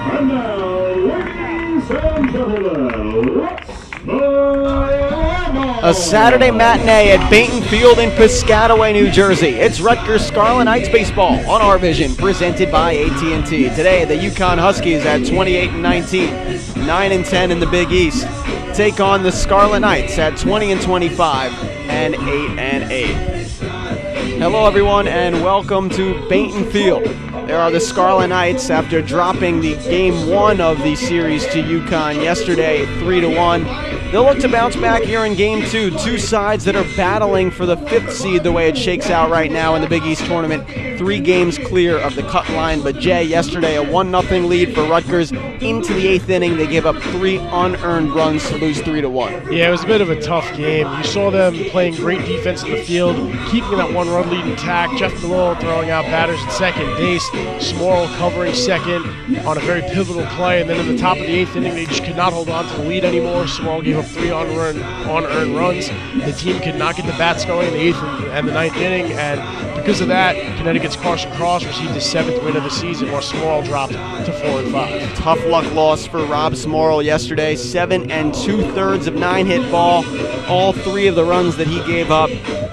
And now, ladies and gentlemen, let's a Saturday matinee at Bainton Field in Piscataway, New Jersey. It's Rutgers Scarlet Knights baseball on RVision, presented by AT&T. Today, the UConn Huskies at 28-19, 9-10 in the Big East, take on the Scarlet Knights at 20-25 and 8-8. Hello, everyone, and welcome to Bainton Field. There are the Scarlet Knights after dropping the Game 1 of the series to UConn yesterday, 3-1. They'll look to bounce back here in Game 2. Two sides that are battling for the 5th seed the way it shakes out right now in the Big East tournament. 3 games clear of the cut line. But Jay, yesterday a 1-0 lead for Rutgers. Into the 8th inning, they gave up 3 unearned runs to lose 3-1. Yeah, it was a bit of a tough game. You saw them playing great defense in the field, keeping that 1-run lead intact. Jeff Malillo throwing out batters at second base. Small covering second on a very pivotal play. And then in the top of the 8th inning, they just could not hold on to the lead anymore. Small gave up 3 unearned runs. The team could not get the bats going in the 8th and the 9th inning, and because of that, Connecticut's Carson Cross received his 7th win of the season, while Small dropped to 4-5. Tough luck loss for Rob Small yesterday. 7 2/3 of 9-hit ball. All 3 of the runs that he gave up,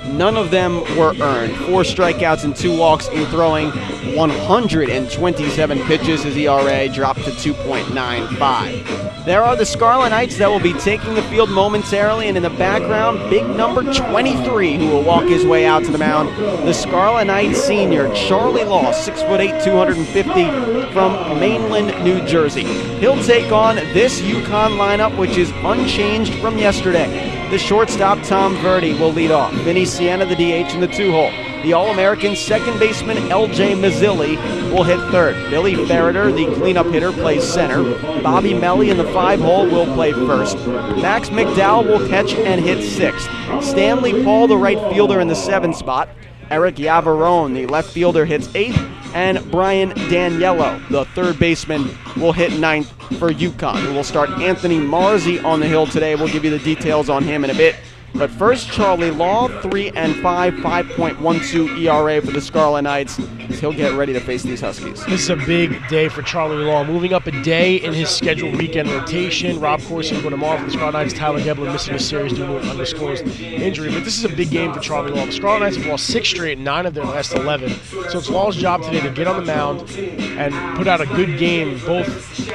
none of them were earned. 4 strikeouts and 2 walks in throwing 127 pitches. His ERA dropped to 2.95. There are the Scarlet Knights that will be taking the field momentarily, and in the background, big number 23 who will walk his way out to the mound. The Scarlet Knights senior, Charlie Law, 6'8", 250, from mainland New Jersey. He'll take on this UConn lineup, which is unchanged from yesterday. The shortstop, Tom Verdi, will lead off. Vinny Sienna, the DH, in the 2-hole. The All-American second baseman, L.J. Mazzilli, will hit third. Billy Ferreter, the cleanup hitter, plays center. Bobby Melly in the 5-hole will play first. Max McDowell will catch and hit sixth. Stanley Paul, the right fielder, in the 7th spot. Eric Yavarone, the left fielder, hits 8th. And Brian Daniello, the third baseman, will hit 9th for UConn. And we'll start Anthony Marzi on the hill today. We'll give you the details on him in a bit. But first, Charlie Law, 3-5, 5.12 ERA for the Scarlet Knights. He'll get ready to face these Huskies. This is a big day for Charlie Law, moving up a day in his scheduled weekend rotation. Rob Corsi going tomorrow for the Scarlet Knights. Tyler Gebler missing a series due to an undisclosed injury. But this is a big game for Charlie Law. The Scarlet Knights have lost 6 straight, 9 of their last 11. So it's Law's job today to get on the mound and put out a good game, both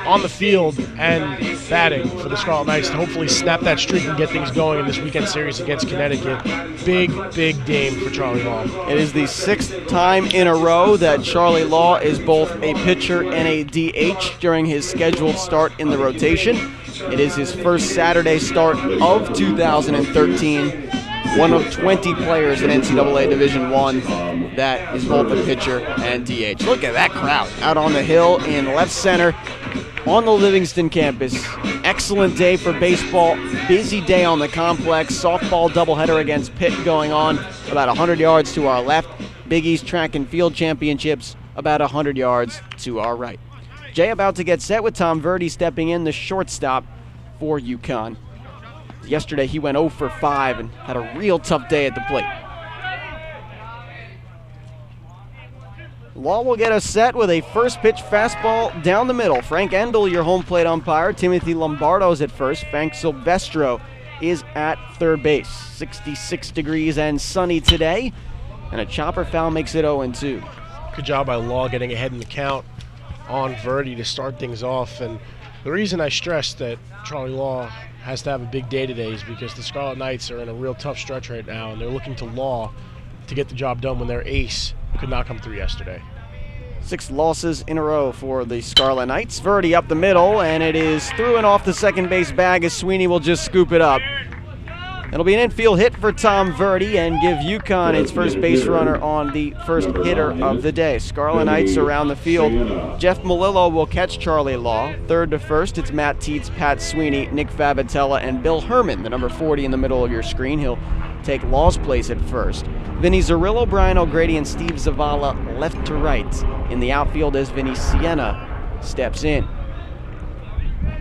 on the field and batting, for the Scarlet Knights to hopefully snap that streak and get things going in this weekend series against Connecticut. Big game for Charlie Law. It is the 6th time in a row that Charlie Law is both a pitcher and a DH during his scheduled start in the rotation. It is his first Saturday start of 2013. One of 20 players in NCAA Division I that is both a pitcher and DH. Look at that crowd out on the hill in left center on the Livingston campus. Excellent day for baseball. Busy day on the complex. Softball doubleheader against Pitt going on about 100 yards to our left. Big East Track and Field Championships about 100 yards to our right. Jay about to get set with Tom Verdi stepping in, the shortstop for UConn. Yesterday he went 0 for 5 and had a real tough day at the plate. Law will get us set with a first pitch fastball down the middle. Frank Endel, your home plate umpire. Timothy Lombardo's at first. Frank Silvestro is at third base. 66 degrees and sunny today, and a chopper foul makes it 0-2. Good job by Law getting ahead in the count on Verdi to start things off. And the reason I stressed that Charlie Law has to have a big day today is because the Scarlet Knights are in a real tough stretch right now, and they're looking to Law to get the job done when their ace could not come through yesterday. 6 losses in a row for the Scarlet Knights. Verdi up the middle, and it is through and off the second base bag as Sweeney will just scoop it up. It'll be an infield hit for Tom Verdi and give UConn its first base runner on the first hitter of the day. Scarlet Knights around the field. Jeff Malillo will catch Charlie Law. Third to first, it's Matt Teets, Pat Sweeney, Nick Fabatella, and Bill Herman, the number 40 in the middle of your screen. He'll take Law's place at first. Vinny Zerillo, Brian O'Grady, and Steve Zavala left to right. In the outfield as Vinny Sienna steps in.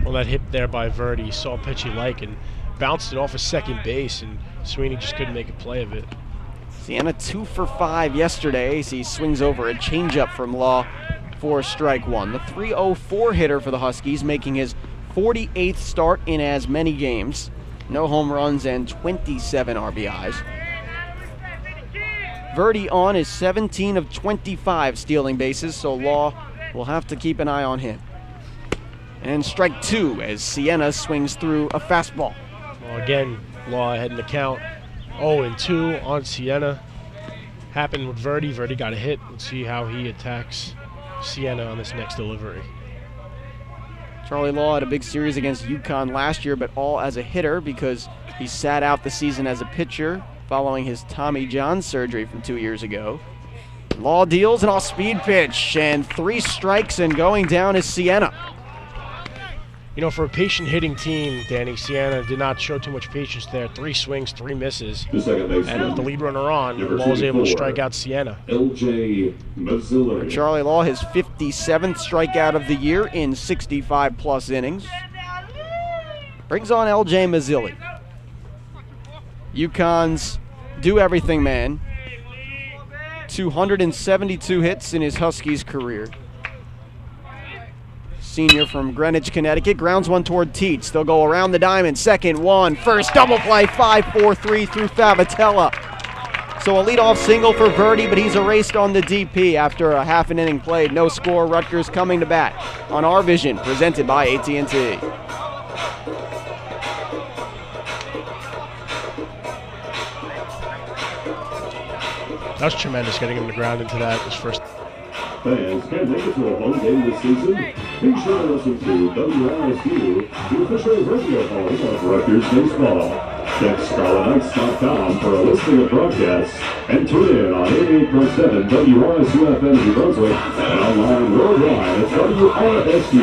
Well, that hit there by Verdi, saw a pitch he liked and bounced it off of second base, and Sweeney just couldn't make a play of it. Sienna 2 for 5 yesterday as he swings over a changeup from Law for strike one. The .304 hitter for the Huskies, making his 48th start in as many games. No home runs and 27 RBIs. Verdi on is 17 of 25 stealing bases, so Law will have to keep an eye on him. And strike two as Sienna swings through a fastball. Well, again, Law ahead in the count. 0-2 on Sienna. Happened with Verdi. Verdi got a hit. Let's see how he attacks Sienna on this next delivery. Charlie Law had a big series against UConn last year, but all as a hitter because he sat out the season as a pitcher following his Tommy John surgery from 2 years ago. Law deals an off-speed pitch, and 3 strikes, and going down is Sienna. You know, for a patient hitting team, Danny, Sienna did not show too much patience there. 3 swings, 3 misses. And with the lead runner on, Law was able to strike out Sienna. LJ Mazzilli. Charlie Law, his 57th strikeout of the year in 65-plus innings. Brings on LJ Mazzilli. UConn's do-everything man. 272 hits in his Huskies career. Senior from Greenwich, Connecticut, grounds one toward Teets. They'll go around the diamond, second one, first double play, 5-4-3 through Favatella. So a leadoff single for Verdi, but he's erased on the DP after a half an inning played. No score, Rutgers coming to bat on RVision, presented by AT&T. That was tremendous getting him to ground into that his first. Fans can't make it to a home game this season? Be sure to listen to WRSU, the official radio home of Rutgers baseball. Check ScarletKnights.com for a listing of broadcasts and tune in on 88.7 WRSU FM New Brunswick and online worldwide at WRSU.org.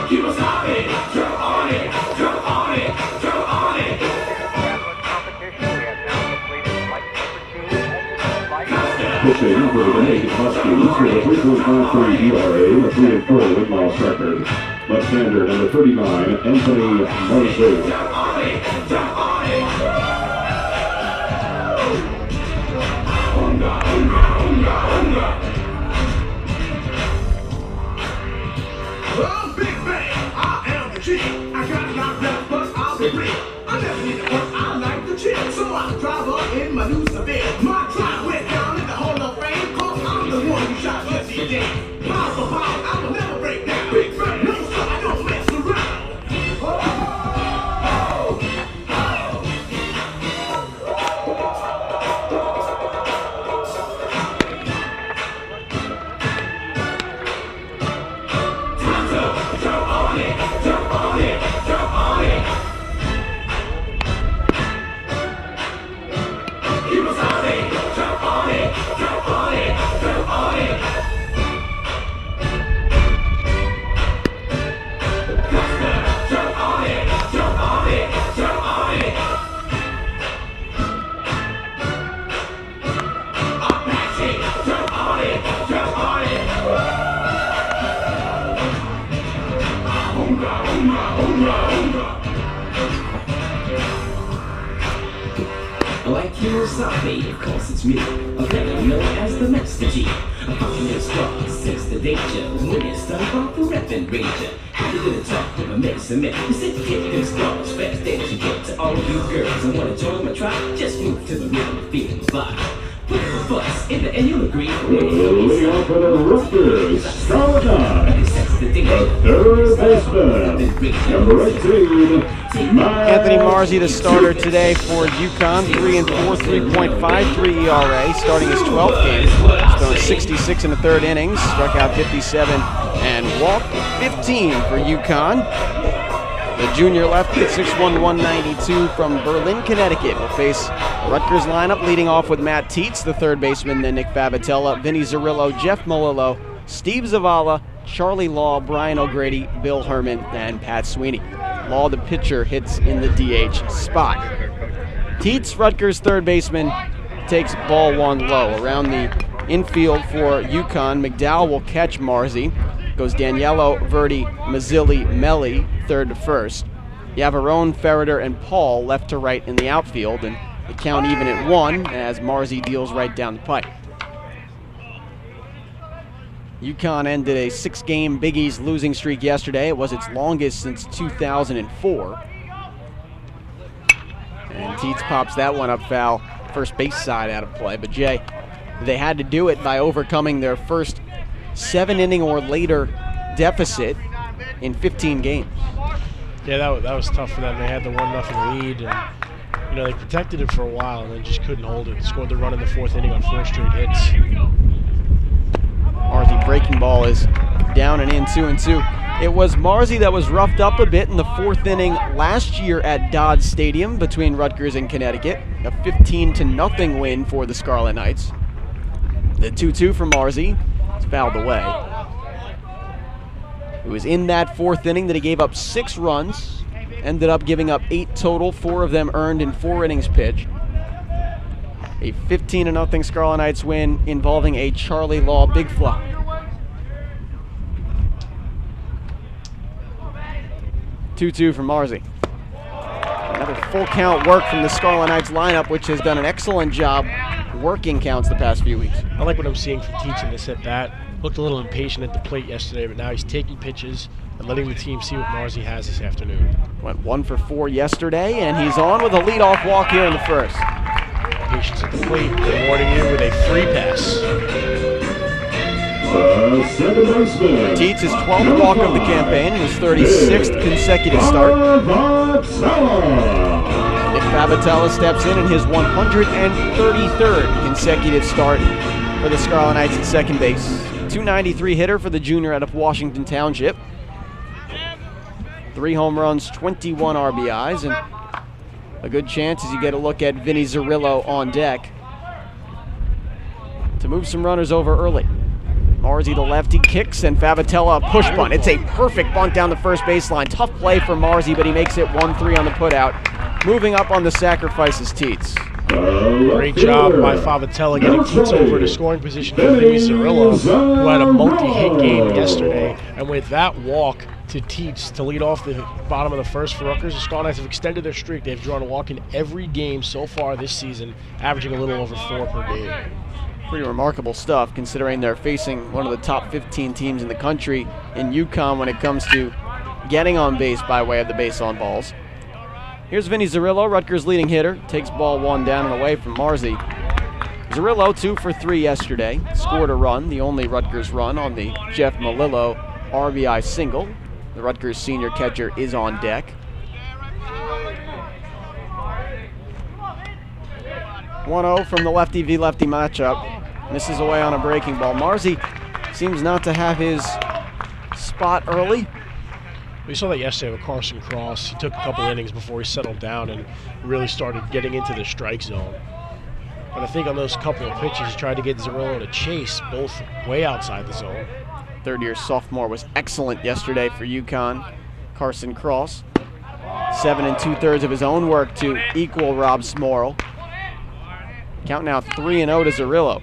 Keep us on it, jump on it, jump on it, jump on it. Pitching for the Connecticut Huskies with a 3.53 ERA and a 3-4 win-loss record. Left-hander number 39, Anthony Marcy. Well, Big Bang, I am the chief. I got knocked out, but I'll be free. I never need to work, I like the chill. So I drive up in my new Seville. My drive went down in the Hall of Fame, cause I'm the one who shot Jesse James. Pound for pound, I will never break down. Big Bang, no sir, I don't mess around. Like Kiyosaki, of course it's me, a veteran known as the Master G. I'm fucking your squad since the danger. When it's done, I'm the reppin' ranger. Had a little talk with my medicine man. You said you get them scars fast as you get to all of you girls. I wanna join my tribe, just move to the rhythm and feel the vibe. Put the fuss in the and you'll agree. Leading off for the Rutgers, Scarlet Knights, the third baseman, number 18, Anthony Marcy, the starter today for UConn, 3-4, 3.53 ERA, starting his 12th game. He's thrown 66 in the third innings, struck out 57 and walked 15 for UConn. The junior lefty at 6'1", 192 from Berlin, Connecticut will face the Rutgers lineup, leading off with Matt Teets, the third baseman, then Nick Favatella, Vinny Zerillo, Jeff Molillo, Steve Zavala, Charlie Law, Brian O'Grady, Bill Herman, and Pat Sweeney. Law, the pitcher, hits in the DH spot. Teets, Rutgers third baseman, takes ball one low. Around the infield for UConn, McDowell will catch Marcy. Goes Daniello, Verdi, Mazzilli, Melli, third to first. Yavarone, Ferreter, and Paul left to right in the outfield. And The count even at 1 as Marzi deals right down the pipe. UConn ended a 6-game Big East losing streak yesterday. It was its longest since 2004. And Teets pops that one up foul, first base side out of play. But Jay, they had to do it by overcoming their first 7-inning or later deficit in 15 games. Yeah, that was tough for them. They had the 1-0 lead, and they protected it for a while and then just couldn't hold it. Scored the run in the 4th inning on 4 straight hits. Marzi breaking ball is down and in, 2-2. It was Marzi that was roughed up a bit in the 4th inning last year at Dodd Stadium between Rutgers and Connecticut. A 15-0 win for the Scarlet Knights. The 2-2 from Marzi is fouled away. It was in that 4th inning that he gave up 6 runs, ended up giving up 8 total, 4 of them earned in 4 innings pitched. A 15-0 Scarlet Knights win involving a Charlie Law big flop. Two from Marzi. Another full count work from the Scarlet Knights lineup, which has done an excellent job working counts the past few weeks. I like what I'm seeing from Teets in this at bat. Looked a little impatient at the plate yesterday, but now he's taking pitches and letting the team see what Marzi has this afternoon. Went 1 for 4 yesterday, and he's on with a leadoff walk here in the first. Patience at the plate, rewarding you with a free pass. Second baseman. Teets' 12th walk of the campaign and his 36th consecutive start. Nick Favatella steps in his 133rd consecutive start for the Scarlet Knights at second base. 293 hitter for the junior out of Washington Township. 3 home runs, 21 RBIs, and a good chance as you get a look at Vinny Zerillo on deck to move some runners over early. Marzi, the lefty, kicks, and Favatella a push bunt. It's a perfect bunt down the first baseline. Tough play for Marzi, but he makes it 1-3 on the putout. Moving up on the sacrifice is Teets. Great job by Favatella getting Teets over to scoring position for Vinny Zerillo, who had a multi-hit game yesterday. And with that walk to Teets to lead off the bottom of the first for Rutgers, the Scarlet Knights have extended their streak. They've drawn a walk in every game so far this season, averaging a little over 4 per game. Pretty remarkable stuff considering they're facing one of the top 15 teams in the country in UConn when it comes to getting on base by way of the base on balls. Here's Vinny Zerillo, Rutgers' leading hitter. Takes ball 1 down and away from Marzi. Zerillo 2 for 3 yesterday. Scored a run, the only Rutgers run on the Jeff Malillo RBI single. The Rutgers senior catcher is on deck. 1-0 from the lefty v lefty matchup. Misses away on a breaking ball. Marzi seems not to have his spot early. We saw that yesterday with Carson Cross. He took a couple innings before he settled down and really started getting into the strike zone. But I think on those couple of pitches, he tried to get Zerillo to chase, both way outside the zone. Third-year sophomore was excellent yesterday for UConn. Carson Cross, 7 2/3 of his own work to equal Rob Smorrell. Count now 3-0 to Zerillo.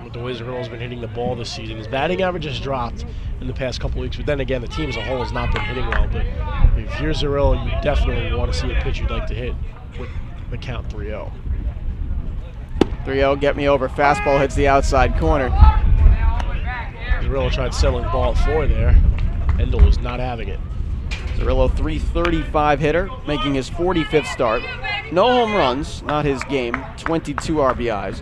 With the way Zerillo's been hitting the ball this season, his batting average has dropped in the past couple weeks, but then again, the team as a whole has not been hitting well. But if you're Zerillo, you definitely want to see a pitch you'd like to hit with the count 3-0. 3-0, get me over. Fastball hits the outside corner. Zerillo tried selling ball at 4 there. Endel was not having it. Zerillo, 335 hitter, making his 45th start. No home runs, not his game. 22 RBIs.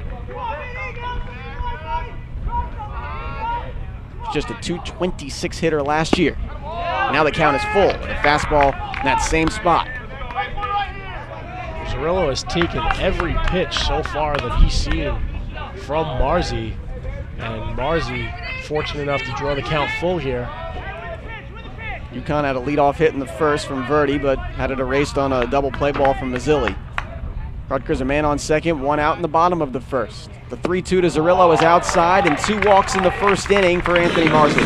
Just a 226 hitter last year. Now the count is full. The fastball in that same spot. Zerillo has taken every pitch so far that he's seen from Marzi, and Marzi fortunate enough to draw the count full here. UConn had a leadoff hit in the first from Verdi, but had it erased on a double play ball from Mazzilli. Rutgers a man on second, 1 out in the bottom of the first. The 3-2 to Zerillo is outside, and 2 walks in the first inning for Anthony Marzi.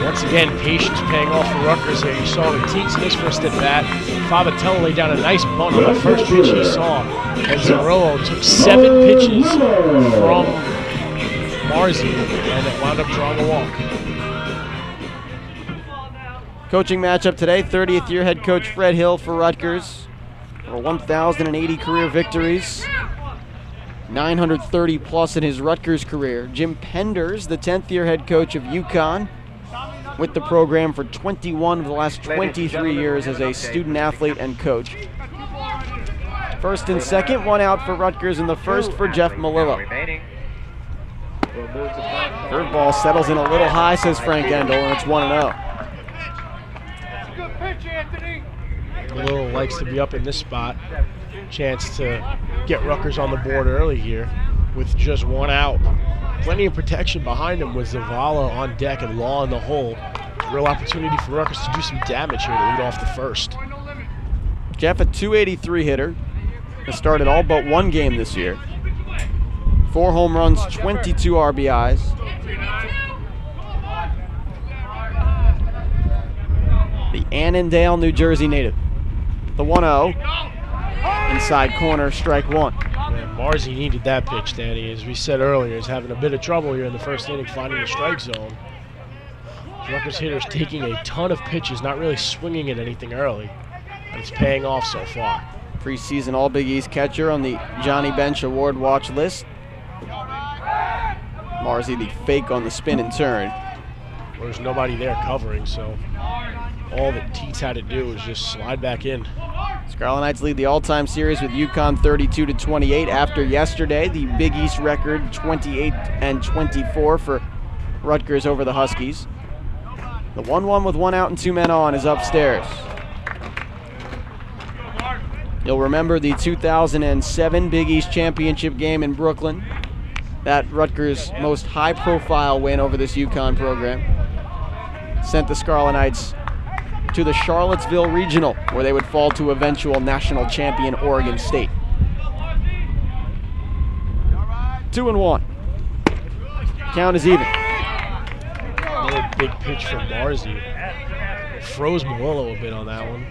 Once again, patience paying off for Rutgers here. You saw the Teets in his first at bat. Favatella laid down a nice bunt on the first pitch he saw. And Zerillo took 7 pitches from Marzi, and it wound up drawing a walk. Coaching matchup today, 30th year head coach Fred Hill for Rutgers Over 1,080 career victories, 930 plus in his Rutgers career. Jim Penders, the 10th year head coach of UConn, with the program for 21 of the last 23 years as a student athlete and coach. First and second, one out for Rutgers, and the first for Jeff Malillo. Curveball settles in a little high, says Frank Endel, and it's 1-0. Malillo likes to be up in this spot. Chance to get Rutgers on the board early here with just one out. Plenty of protection behind him with Zavala on deck and Law in the hole. Real opportunity for Rutgers to do some damage here to lead off the first. Jeff, a .283 hitter, has started all but one game this year. 4 home runs, 22 RBIs. The Annandale, New Jersey native. The 1-0. Inside corner, strike one. Man, Marzi needed that pitch, Danny. As we said earlier, he's having a bit of trouble here in the first inning finding the strike zone. Rutgers hitters taking a ton of pitches, not really swinging at anything early. And it's paying off so far. Preseason All Big East catcher on the Johnny Bench Award watch list. Marzi, the fake on the spin and turn. Well, there's nobody there covering, so all that Teets had to do was just slide back in. Scarlet Knights lead the all-time series with UConn 32-28 after yesterday. The Big East record 28-24 for Rutgers over the Huskies. The 1-1 with one out and 2 men on is upstairs. You'll remember the 2007 Big East Championship game in Brooklyn. That Rutgers' most high-profile win over this UConn program sent the Scarlet Knights to the Charlottesville Regional, where they would fall to eventual national champion Oregon State. 2-1. Count is even. Another big pitch from Marzi. Froze Malillo a bit on that one.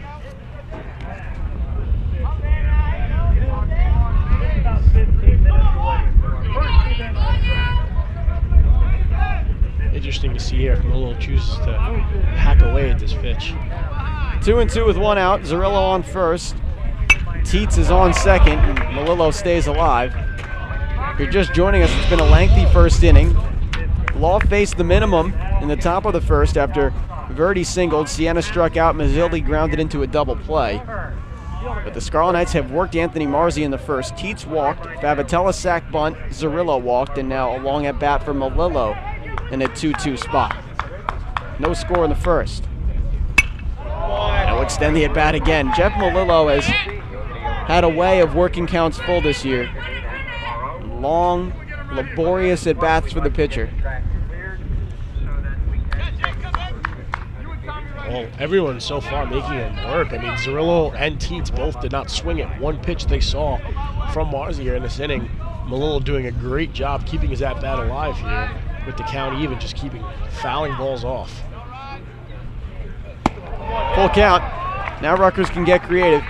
Interesting to see here if Malillo chooses to hack away at this pitch. 2-2 with one out. Zerillo on first. Teets is on second, and Malillo stays alive. If you're just joining us, it's been a lengthy first inning. Law faced the minimum in the top of the first after Verdi singled. Sienna struck out. Mazzilli grounded into a double play. But the Scarlet Knights have worked Anthony Marzi in the first. Teets walked. Favitella sack bunt. Zerillo walked, and now along at bat for Malillo in a 2-2 spot. No score in the first. And he'll extend the at-bat again. Jeff Malillo has had a way of working counts full this year. Long, laborious at-bats for the pitcher. Well, everyone so far making him work. I mean, Zerillo and Teets both did not swing at one pitch they saw from Marzi here in this inning. Malillo doing a great job keeping his at-bat alive here, with the count even, just keeping fouling balls off. Full count. Now Rutgers can get creative.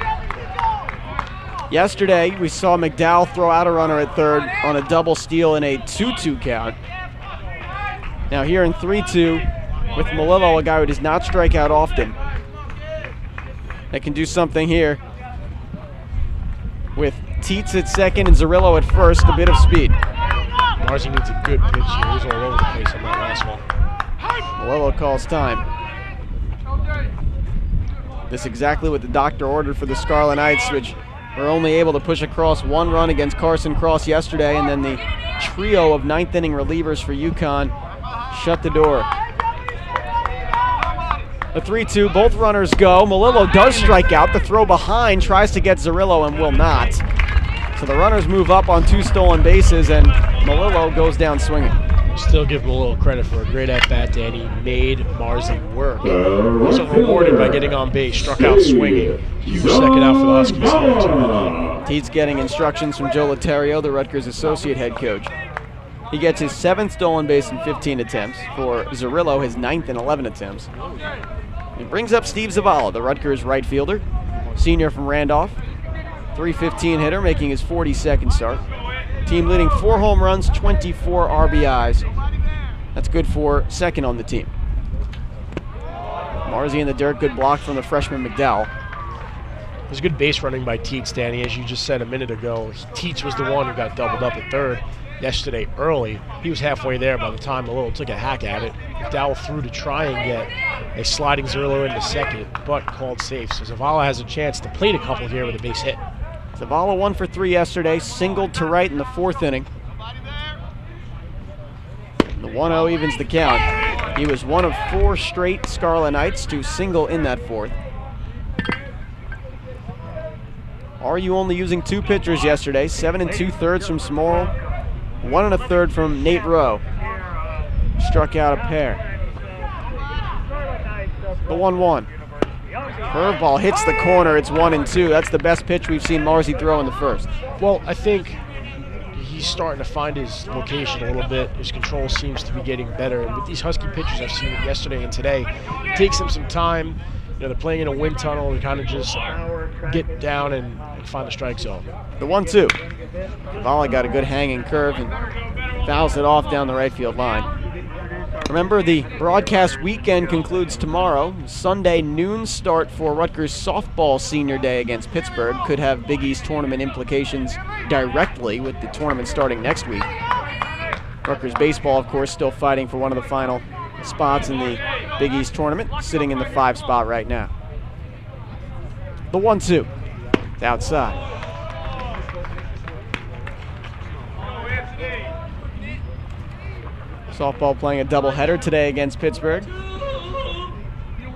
Yesterday, we saw McDowell throw out a runner at third on a double steal in a 2-2 count. Now here in 3-2 with Malillo, a guy who does not strike out often. That can do something here with Teets at second and Zerillo at first, a bit of speed. Marzi needs a good pitch here. He's all over the place on that last one. Malillo calls time. This is exactly what the doctor ordered for the Scarlet Knights, which were only able to push across one run against Carson Cross yesterday, and then the trio of ninth inning relievers for UConn shut the door. The 3-2, both runners go. Malillo does strike out. The throw behind tries to get Zerillo and will not. So the runners move up on 2 stolen bases, and Malillo goes down swinging. Still give him a little credit for a great at-bat, Danny. Made Marzi work. Wasn't rewarded by getting on base. Struck out swinging. Huge second out for the Huskies here. Teets getting instructions from Joe Laterio, the Rutgers associate head coach. He gets his 7th stolen base in 15 attempts. For Zerillo, his 9th in 11 attempts. He brings up Steve Zavala, the Rutgers right fielder, senior from Randolph. .315 hitter, making his 42nd start. Team leading 4 home runs, 24 RBIs. That's good for second on the team. Marzi in the dirt, good block from the freshman McDowell. There's good base running by Teets, Danny. As you just said a minute ago, Teets was the one who got doubled up at third yesterday early. He was halfway there by the time Little took a hack at it. McDowell threw to try and get a sliding Zerillo into second, but called safe. So Zavala has a chance to plate a couple here with a base hit. Zavala 1 for 3 yesterday, singled to right in the 4th inning. The 1-0 evens the count. He was one of 4 straight Scarlet Knights to single in that 4th. RU only using 2 pitchers yesterday, 7 2/3 from Smorrell, 1 1/3 from Nate Rowe. Struck out a pair. The 1-1. Curveball hits the corner, it's 1-2. That's the best pitch we've seen Marzi throw in the 1st. Well, I think he's starting to find his location a little bit. His control seems to be getting better. And with these Husky pitchers I've seen yesterday and today, it takes them some time. You know, they're playing in a wind tunnel and kind of just get down and find the strike zone. The 1-2. Zavala got a good hanging curve and fouls it off down the right field line. Remember, the broadcast weekend concludes tomorrow. Sunday noon start for Rutgers softball senior day against Pittsburgh. Could have Big East tournament implications directly with the tournament starting next week. Rutgers baseball, of course, still fighting for one of the final spots in the Big East tournament, sitting in the 5 spot right now. The 1-2. It's outside. Softball playing a doubleheader today against Pittsburgh.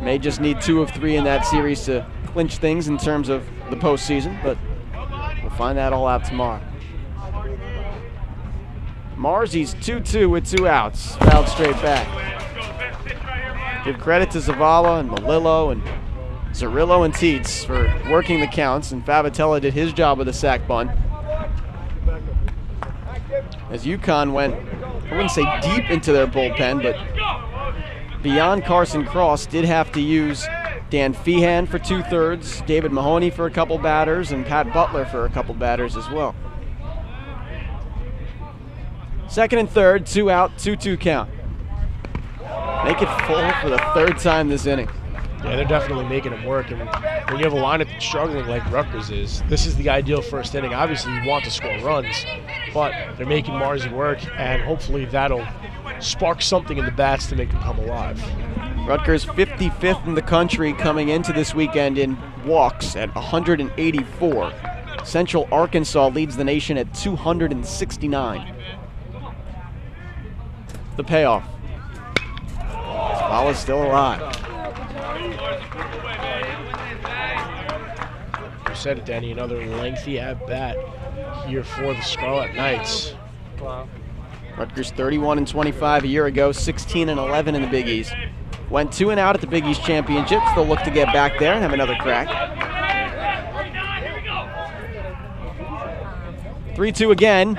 May just need 2 of 3 in that series to clinch things in terms of the postseason, but we'll find that all out tomorrow. Marzi's 2-2 with 2 outs, fouled straight back. Give credit to Zavala and Melillo and Zerillo and Teets for working the counts, and Favatella did his job with a sac bunt. As UConn went, I wouldn't say deep into their bullpen, but beyond Carson Cross, did have to use Dan Feehan for 2/3, David Mahoney for a couple batters, and Pat Butler for a couple batters as well. 2nd and 3rd, 2 out, 2-2 count. Make it full for the 3rd time this inning. Yeah, they're definitely making it work. And when you have a lineup that's struggling like Rutgers is, this is the ideal 1st inning. Obviously, you want to score runs, but they're making Marzi work, and hopefully that'll spark something in the bats to make them come alive. Rutgers 55th in the country coming into this weekend in walks at 184. Central Arkansas leads the nation at 269. The payoff. Zavala's still alive. You said it, Danny, another lengthy at-bat here for the Scarlet Knights. Rutgers 31-25 a year ago, 16-11 in the Big East. Went 2 and out at the Big East Championships. They'll look to get back there and have another crack. 3-2 again.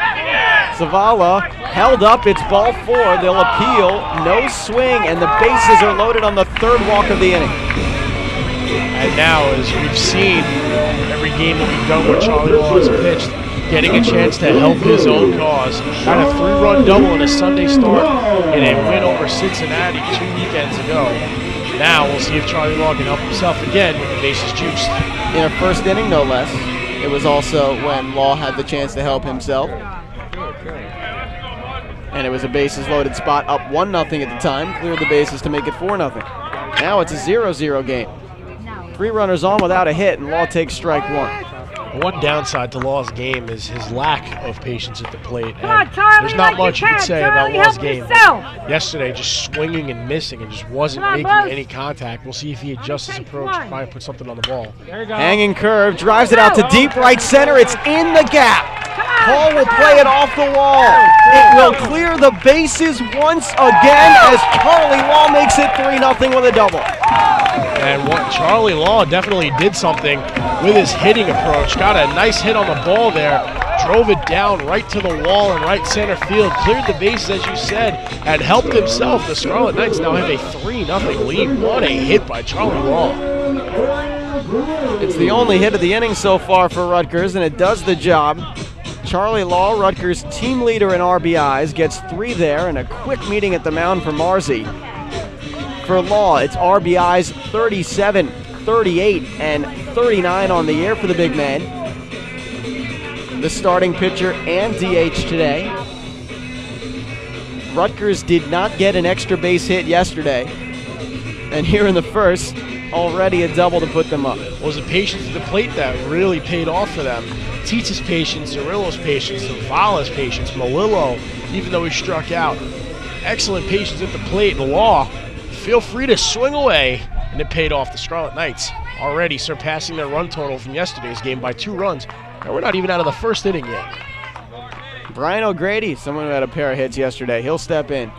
Zavala held up, it's ball 4. They'll appeal, no swing, and the bases are loaded on the 3rd walk of the inning. And now, as we've seen every game that we've done where Charlie Law has pitched, getting a chance to help his own cause. Got a 3-run double in a Sunday start in a win over Cincinnati 2 weekends ago. Now we'll see if Charlie Law can help himself again with the bases juiced. In a 1st inning, no less. It was also when Law had the chance to help himself. And it was a bases loaded spot, up 1-0 at the time, cleared the bases to make it 4-0. Now it's a 0-0 game. 3 runners on without a hit, and Law takes strike 1. One downside to Law's game is his lack of patience at the plate. Come on, Charlie, there's not like much you you could can, say Charlie, about Law's help game. yourself. Yesterday, just swinging and missing and just wasn't Come on, making Bruce. any contact. We'll see if he adjusts his approach and try and put something on the ball. Hanging curve, drives it out to deep right center. It's in the gap. Paul will play it off the wall. It will clear the bases once again as Charlie Law makes it 3-0 with a double. And what Charlie Law definitely did something with his hitting approach. Got a nice hit on the ball there. Drove it down right to the wall in right center field. Cleared the bases, as you said, and helped himself. The Scarlet Knights now have a 3-0 lead. What a hit by Charlie Law. It's the only hit of the inning so far for Rutgers, and it does the job. Charlie Law, Rutgers' team leader in RBIs, gets 3 there, and a quick meeting at the mound for Marzi. For Law, it's RBIs 37. 38 and 39 on the year for the big man. The starting pitcher and DH today. Rutgers did not get an extra base hit yesterday. And here in the first, already a double to put them up. Well, it was the patience at the plate that really paid off for them. Tietz's patience, Cirillo's patience, Zavala's patience, Melillo, even though he struck out. Excellent patience at the plate. And Law, feel free to swing away. And it paid off. The Scarlet Knights already surpassing their run total from yesterday's game by 2 runs. And we're not even out of the first inning yet. Brian O'Grady, someone who had a pair of hits yesterday, he'll step in.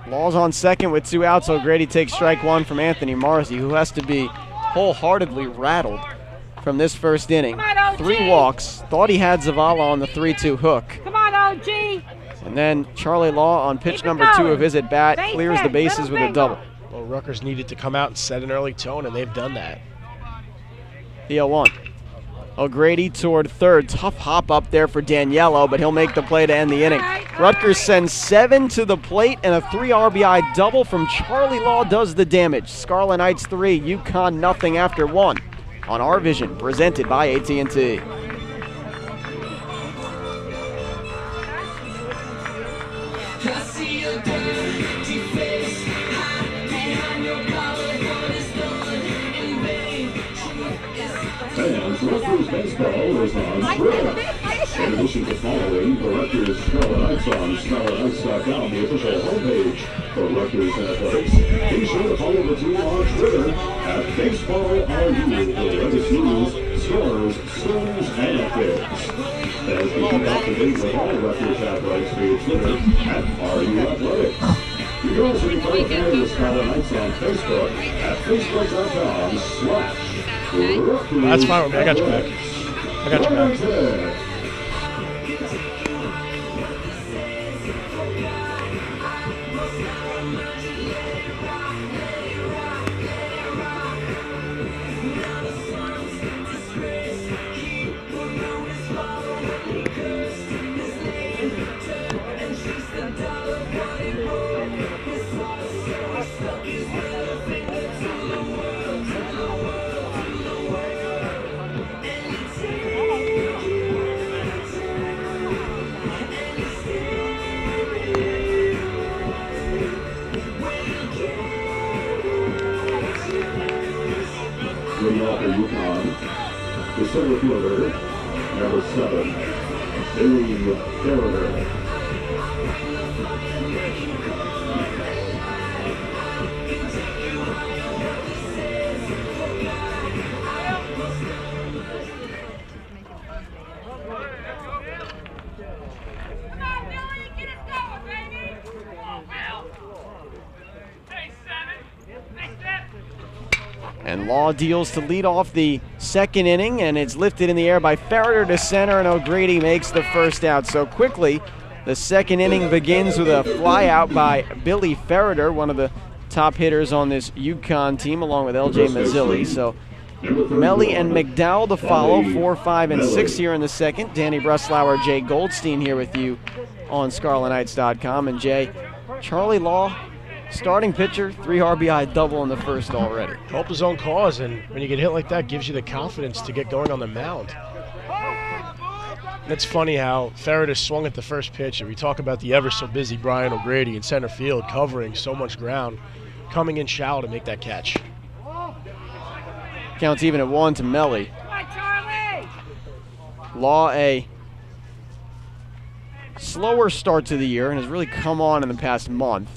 Law's on second with 2 outs. O'Grady takes strike 1 from Anthony Marzi, who has to be wholeheartedly rattled from this first inning. 3 walks. Thought he had Zavala on the 3-2 hook. Come on, OG. And then Charlie Law on pitch number 2 of his at-bat clears the bases with a double. Well, Rutgers needed to come out and set an early tone, and they've done that. The 0-1. O'Grady toward third. Tough hop up there for Daniello, but he'll make the play to end the inning. Rutgers sends 7 to the plate, and a 3 RBI double from Charlie Law does the damage. Scarlet Knights 3, UConn nothing after 1 on RVision, presented by AT&T. Fans, Rutgers baseball is on Twitter. In addition to following the Rutgers Scarlet Knights on ScarletKnights.com, the official homepage for Rutgers Athletics, be sure to follow the team on Twitter at BaseballRU for the latest news, scores, stories, and updates. Fans can keep up to date with all Rutgers Athletics via Twitter at RU Athletics. You can also follow the Scarlet Knights on Facebook at Facebook.com/. That's fine with me. I got your back. I got your back. Leading off for UConn, the center fielder, number 7, Billy Ferrer. And Law deals to lead off the second inning, and it's lifted in the air by Ferreter to center, and O'Grady makes the first out. So quickly, the second inning begins with a fly out by Billy Ferreter, one of the top hitters on this UConn team, along with LJ Mazzilli. So Melly and McDowell to follow, 4, 5, and 6 here in the second. Danny Breslauer, Jay Goldstein here with you on ScarletKnights.com. And Jay, Charlie Law, starting pitcher, 3 RBI double in the first already. Help his own cause, and when you get hit like that, gives you the confidence to get going on the mound. It's funny how Ferreter swung at the first pitch, and we talk about the ever-so-busy Brian O'Grady in center field, covering so much ground, coming in shallow to make that catch. Counts even at 1 to Melly. Law, a slower start to the year, and has really come on in the past month.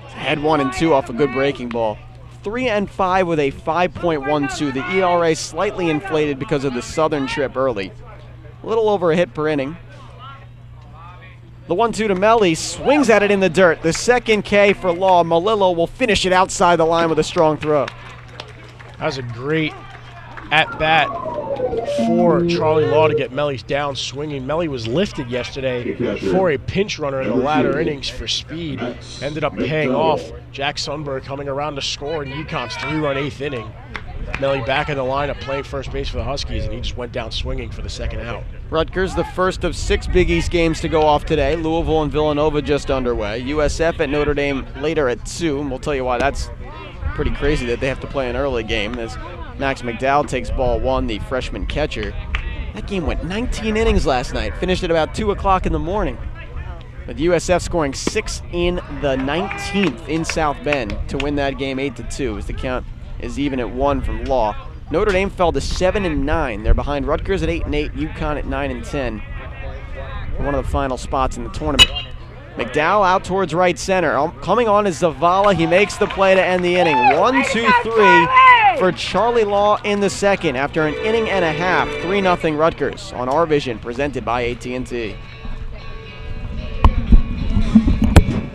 Had 1 and 2 off a good breaking ball. 3 and 5 with a 5.12. The ERA slightly inflated because of the Southern trip early. A little over a hit per inning. The 1-2 to Melly, swings at it in the dirt. The second K for Law. Melillo will finish it outside the line with a strong throw. That was a great at-bat for Charlie Law to get Melly down swinging. Melly was lifted yesterday for a pinch runner in the latter innings for speed. Ended up paying off. Jack Sundberg coming around to score in UConn's 3-run 8th inning. Melly back in the lineup playing first base for the Huskies, and he just went down swinging for the second out. Rutgers, the first of 6 Big East games to go off today. Louisville and Villanova just underway. USF at Notre Dame later at 2, and we'll tell you why that's pretty crazy that they have to play an early game as Max McDowell takes ball 1, the freshman catcher. That game went 19 innings last night, finished at about 2 o'clock in the morning, with USF scoring 6 in the 19th in South Bend to win that game 8-2, as the count is even at 1 from Law. Notre Dame fell to 7-9. They're behind Rutgers at 8-8, UConn at 9-10. One of the final spots in the tournament. McDowell out towards right center. Coming on is Zavala. He makes the play to end the inning. 1-2-3 for Charlie Law in the second after an inning and a half. 3-0 Rutgers on RVision, presented by AT&T.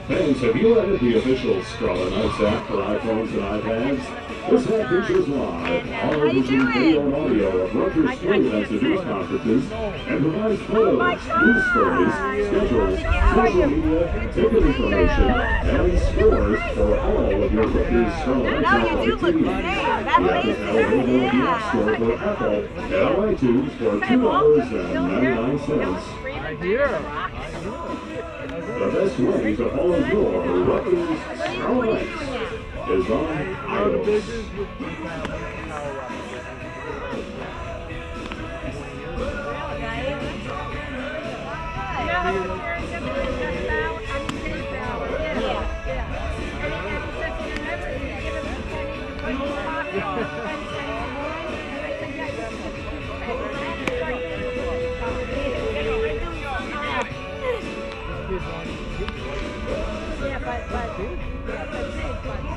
Fans, have you added the official Scarlet Knights app for iPhones and iPads? This app features live, RVision video and audio of Rutgers spring events and news conferences, and provides photos, news stories, schedules, social media, ticket information, and scores for all of your Rutgers Scarlet Knights activities. The app is now available in the App Store for Apple and iTunes for $2.99. The best way to follow your Rutgers Scarlet Knights is on iOS.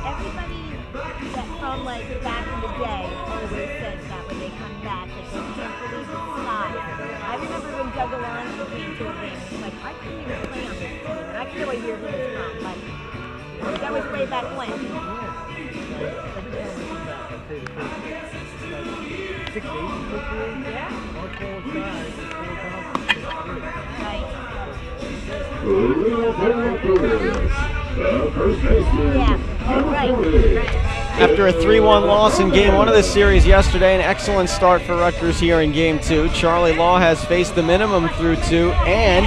Everybody that from like back in the day always says that when they come back, like they can't believe the size. I remember when Doug Alonso came to a game, he's like, I couldn't even play on this team. And I can know what year he was from, but that was way back when. 6'8", yeah. After a 3-1 loss in Game 1 of this series yesterday, an excellent start for Rutgers here in Game 2. Charlie Law has faced the minimum through 2 and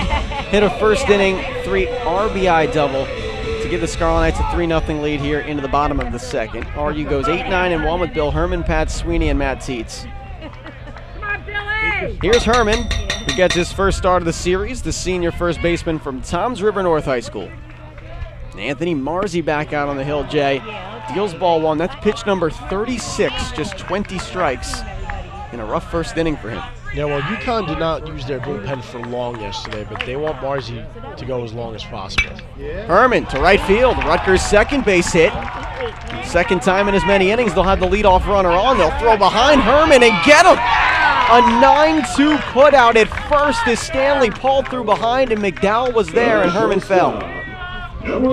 hit a first inning 3 RBI double to give the Scarlet Knights a 3-0 lead here into the bottom of the second. RU goes 8-9-1 with Bill Herman, Pat Sweeney, and Matt Teets. Here's Herman, who gets his first start of the series, the senior first baseman from Toms River North High School. Anthony Marzi back out on the hill, Jay. Deals ball 1. That's pitch number 36, just 20 strikes in a rough first inning for him. Yeah, well, UConn did not use their bullpen for long yesterday, but they want Marzi to go as long as possible. Herman to right field. Rutgers' second base hit. Second time in as many innings, they'll have the leadoff runner on. They'll throw behind Herman and get him. A 9-2 putout at first as Stanley pulled through behind, and McDowell was there, and Herman fell.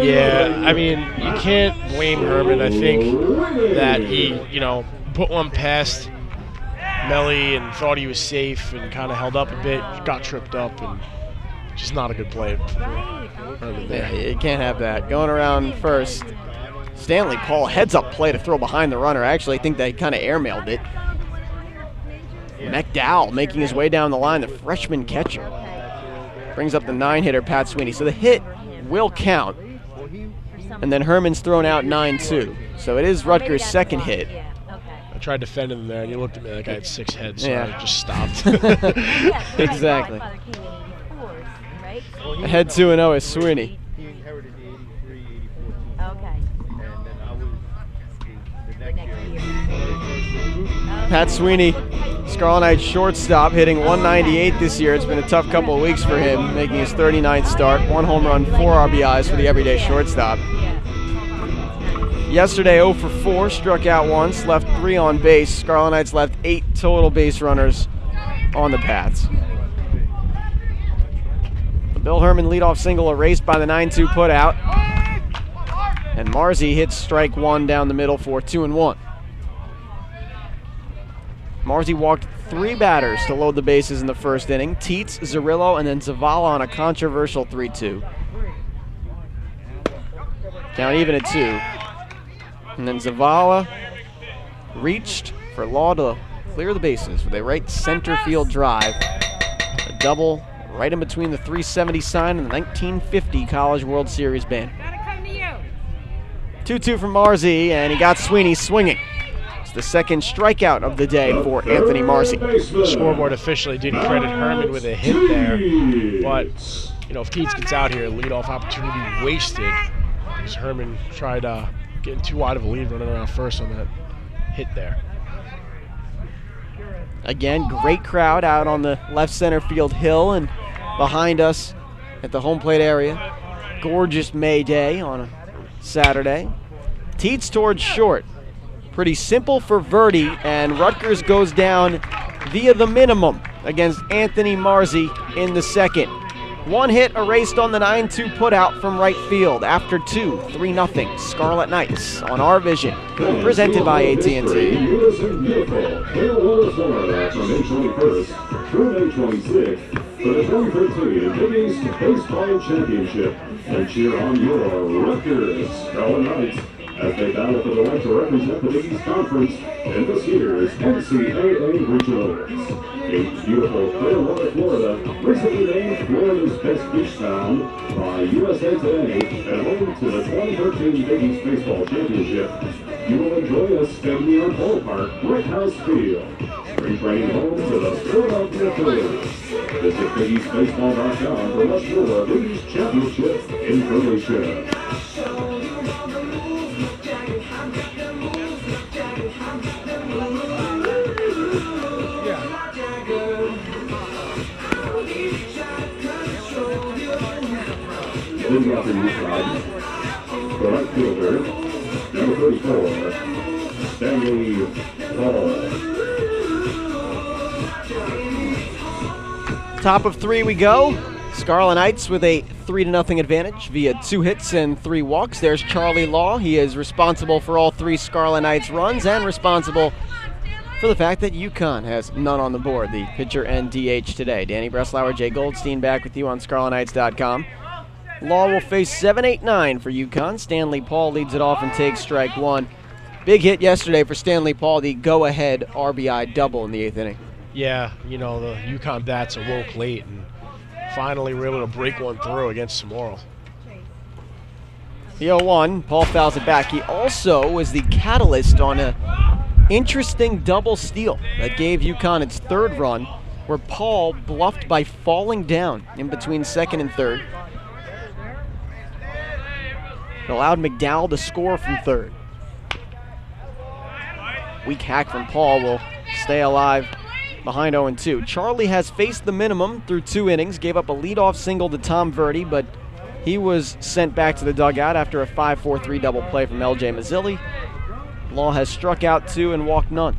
Yeah, I mean, you can't blame Herman. I think that he, put one past Melly and thought he was safe and kind of held up a bit, got tripped up, and just not a good play for Herman there. Yeah, you can't have that. Going around first, Stanley Paul heads-up play to throw behind the runner. Actually, I think they kind of airmailed it. McDowell making his way down the line, the freshman catcher. Brings up the 9-hitter, Pat Sweeney. So the hit will count. And then Herman's thrown out 9-2. So it is Rutgers' second hit. I tried defending him there, and he looked at me like I had 6 heads, so Yeah. I just stopped. Exactly. Ahead 2-0 is Sweeney. Pat Sweeney, Scarlet Knights shortstop, hitting 198 this year. It's been a tough couple of weeks for him, making his 39th start. 1 home run, 4 RBIs for the everyday shortstop. Yesterday, 0 for 4, struck out once, left 3 on base. Scarlet Knights left 8 total base runners on the Pats. The Bill Herman leadoff single erased by the 9-2 putout. And Marzi hits strike 1 down the middle for 2-1. Marzi walked 3 batters to load the bases in the first inning. Teets, Zarillo, and then Zavala on a controversial 3-2. Count even at 2. And then Zavala reached for Law to clear the bases with a right center field drive. A double right in between the 370 sign and the 1950 College World Series banner. 2-2 from Marzi, and he got Sweeney swinging. It's the second strikeout of the day for Anthony Marzi. The scoreboard officially didn't credit Herman with a hit there, but if Keats gets out here, leadoff opportunity wasted, because Herman tried getting too wide of a lead running around first on that hit there. Again, great crowd out on the left center field hill and behind us at the home plate area. Gorgeous May day on a Saturday. Teets towards short. Pretty simple for Verdi, and Rutgers goes down via the minimum against Anthony Marzi in the second. One hit erased on the 9-2 putout from right field. After 2, 3-0 Scarlet Knights on RVision, presented by AT&T. Florida from May 21st through May 26th for the 2013 Big East Baseball Championship, and cheer on your Rutgers Scarlet Knights as they battle for the right to represent the Big East Conference in this year's NCAA Regionals. A beautiful Clearwater, Florida, recently named Florida's best beach town by USA Today and home to the 2013 Big East Baseball Championship. You will enjoy a state-of-the-art ballpark, Brick House Field. Spring training home to the Philadelphia Phillies. Visit BigEastBaseball.com for much more Big East Championship information. Leading off in UConn, the right fielder, number 34, Stanley Paul. Top of 3 we go. Scarlet Knights with a 3-0 advantage via 2 hits and 3 walks. There's Charlie Law. He is responsible for all 3 Scarlet Knights runs and responsible for the fact that UConn has none on the board, the pitcher and DH today. Danny Breslauer, Jay Goldstein back with you on ScarletKnights.com. Law will face 7-8-9 for UConn. Stanley Paul leads it off and takes strike 1. Big hit yesterday for Stanley Paul, the go-ahead RBI double in the 8th inning. Yeah, the UConn bats awoke late and finally were able to break one through against Samora. The 0-1, Paul fouls it back. He also was the catalyst on an interesting double steal that gave UConn its 3rd run, where Paul bluffed by falling down in between 2nd and 3rd. It allowed McDowell to score from 3rd. Weak hack from Paul will stay alive behind 0-2. Charlie has faced the minimum through 2 innings, gave up a leadoff single to Tom Verdi, but he was sent back to the dugout after a 5-4-3 double play from L.J. Mazzilli. Law has struck out 2 and walked none.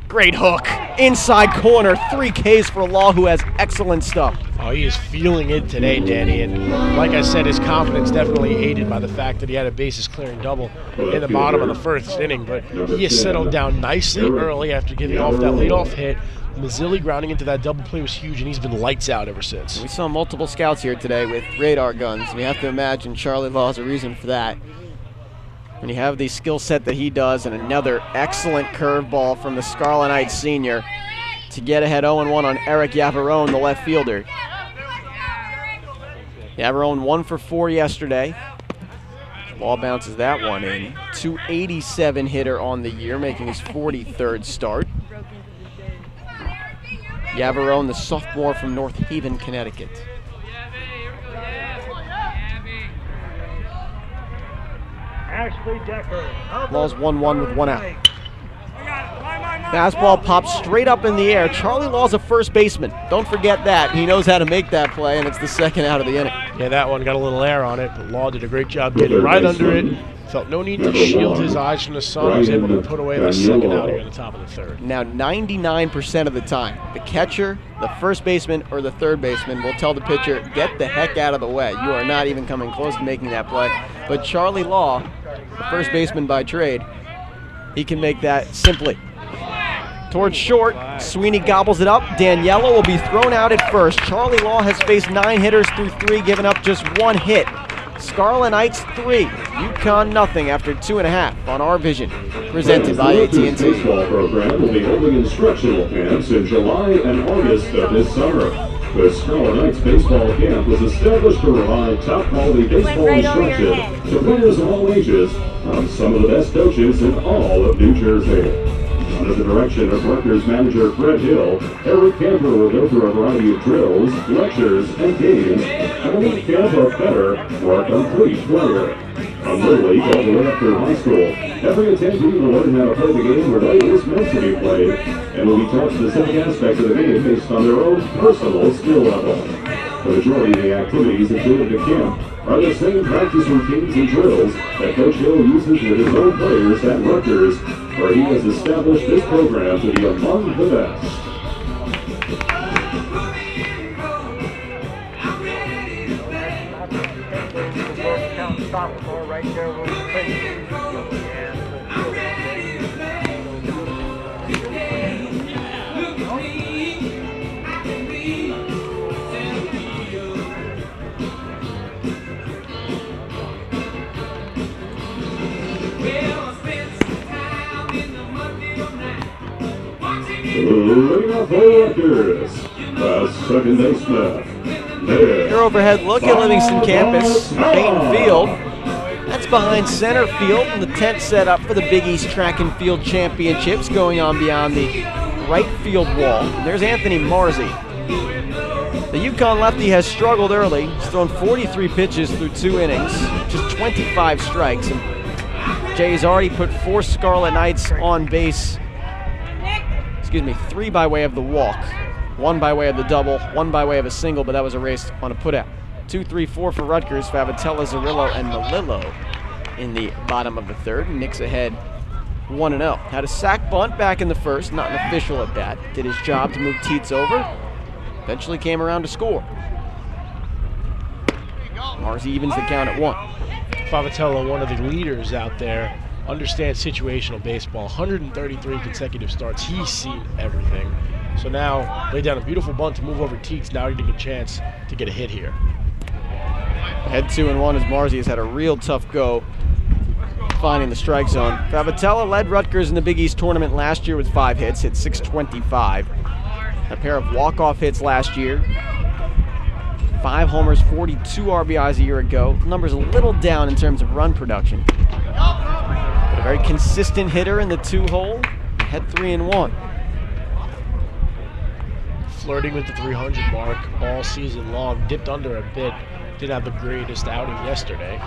Great hook, inside corner, 3 Ks for Law, who has excellent stuff. Oh, he is feeling it today, Danny, and like I said, his confidence definitely aided by the fact that he had a bases-clearing double in the bottom of the 1st inning, but he has settled down nicely early after getting off that leadoff hit. Mazzilli grounding into that double play was huge, and he's been lights out ever since. We saw multiple scouts here today with radar guns. We have to imagine Charlie Law has a reason for that. When you have the skill set that he does, and another excellent curveball from the Scarlet Knights senior to get ahead 0-1 on Eric Yavarone, the left fielder. Yavarone 1 for 4 yesterday. Ball bounces that one in. 287 hitter on the year, making his 43rd start. Yavarone, the sophomore from North Haven, Connecticut. Ball's 1-1 with 1 out. Fastball pops straight up in the air. Charlie Law's a first baseman. Don't forget that. He knows how to make that play, and it's the 2nd out of the inning. Yeah, that one got a little air on it, but Law did a great job getting right under it. Felt no need to shield his eyes from the sun. He was able to put away that 2nd out here in the top of the 3rd. Now, 99% of the time, the catcher, the first baseman, or the 3rd baseman will tell the pitcher, get the heck out of the way. You are not even coming close to making that play. But Charlie Law, the first baseman by trade, he can make that simply. Towards short, Sweeney gobbles it up. Daniela will be thrown out at first. Charlie Law has faced 9 hitters through 3, giving up just 1 hit. Scarlet Knights 3, UConn nothing after 2.5 on RVision, presented by AT&T. The baseball program will be holding instructional camps in July and August of this summer. The Scarlet Knights baseball camp was established to provide top-quality baseball right over your instruction head. to players of all ages from some of the best coaches in all of New Jersey. Under the direction of Rutgers manager Fred Hill, Eric Camper will go through a variety of drills, lectures, and games, and will make camp a better, more complete player. From Little League all the way up through high school, every attendee will learn how to play the game the way it is meant to be played, and will be taught specific aspects of the game based on their own personal skill level. The majority of the activities included at camp are the same practice routines and drills that Coach Hill uses with his own players at Rutgers, where he has established this program to be among the best. Leading off for Rutgers, the second baseman, Your overhead look at Livingston campus, Payton Field. That's behind center field, and the tent set up for the Big East Track and Field Championships going on beyond the right field wall. There's Anthony Marzi. The UConn lefty has struggled early. He's thrown 43 pitches through 2 innings, just 25 strikes. And Jay's already put 4 Scarlet Knights on base. 3 by way of the walk, 1 by way of the double, 1 by way of a single, but that was erased on a putout. 2, 3, 4 for Rutgers, Favitella, Zerillo, and Melillo in the bottom of the third. Nick's ahead 1-0. Had a sac bunt back in the first, not an official at bat. Did his job to move Teets over. Eventually came around to score. Marzi evens the count at 1. Favitella, one of the leaders out there, understands situational baseball. 133 consecutive starts. He's seen everything. So now, laid down a beautiful bunt to move over Teets. Now getting a chance to get a hit here. Head 2-1 as Marzi has had a real tough go finding the strike zone. Favitella led Rutgers in the Big East tournament last year with 5 hits, hit .625. A pair of walk-off hits last year. 5 homers, 42 RBIs a year ago. Numbers a little down in terms of run production. But a very consistent hitter in the 2-hole. Head 3-1. Flirting with the 300 mark all season long. Dipped under a bit. Didn't have the greatest outing yesterday.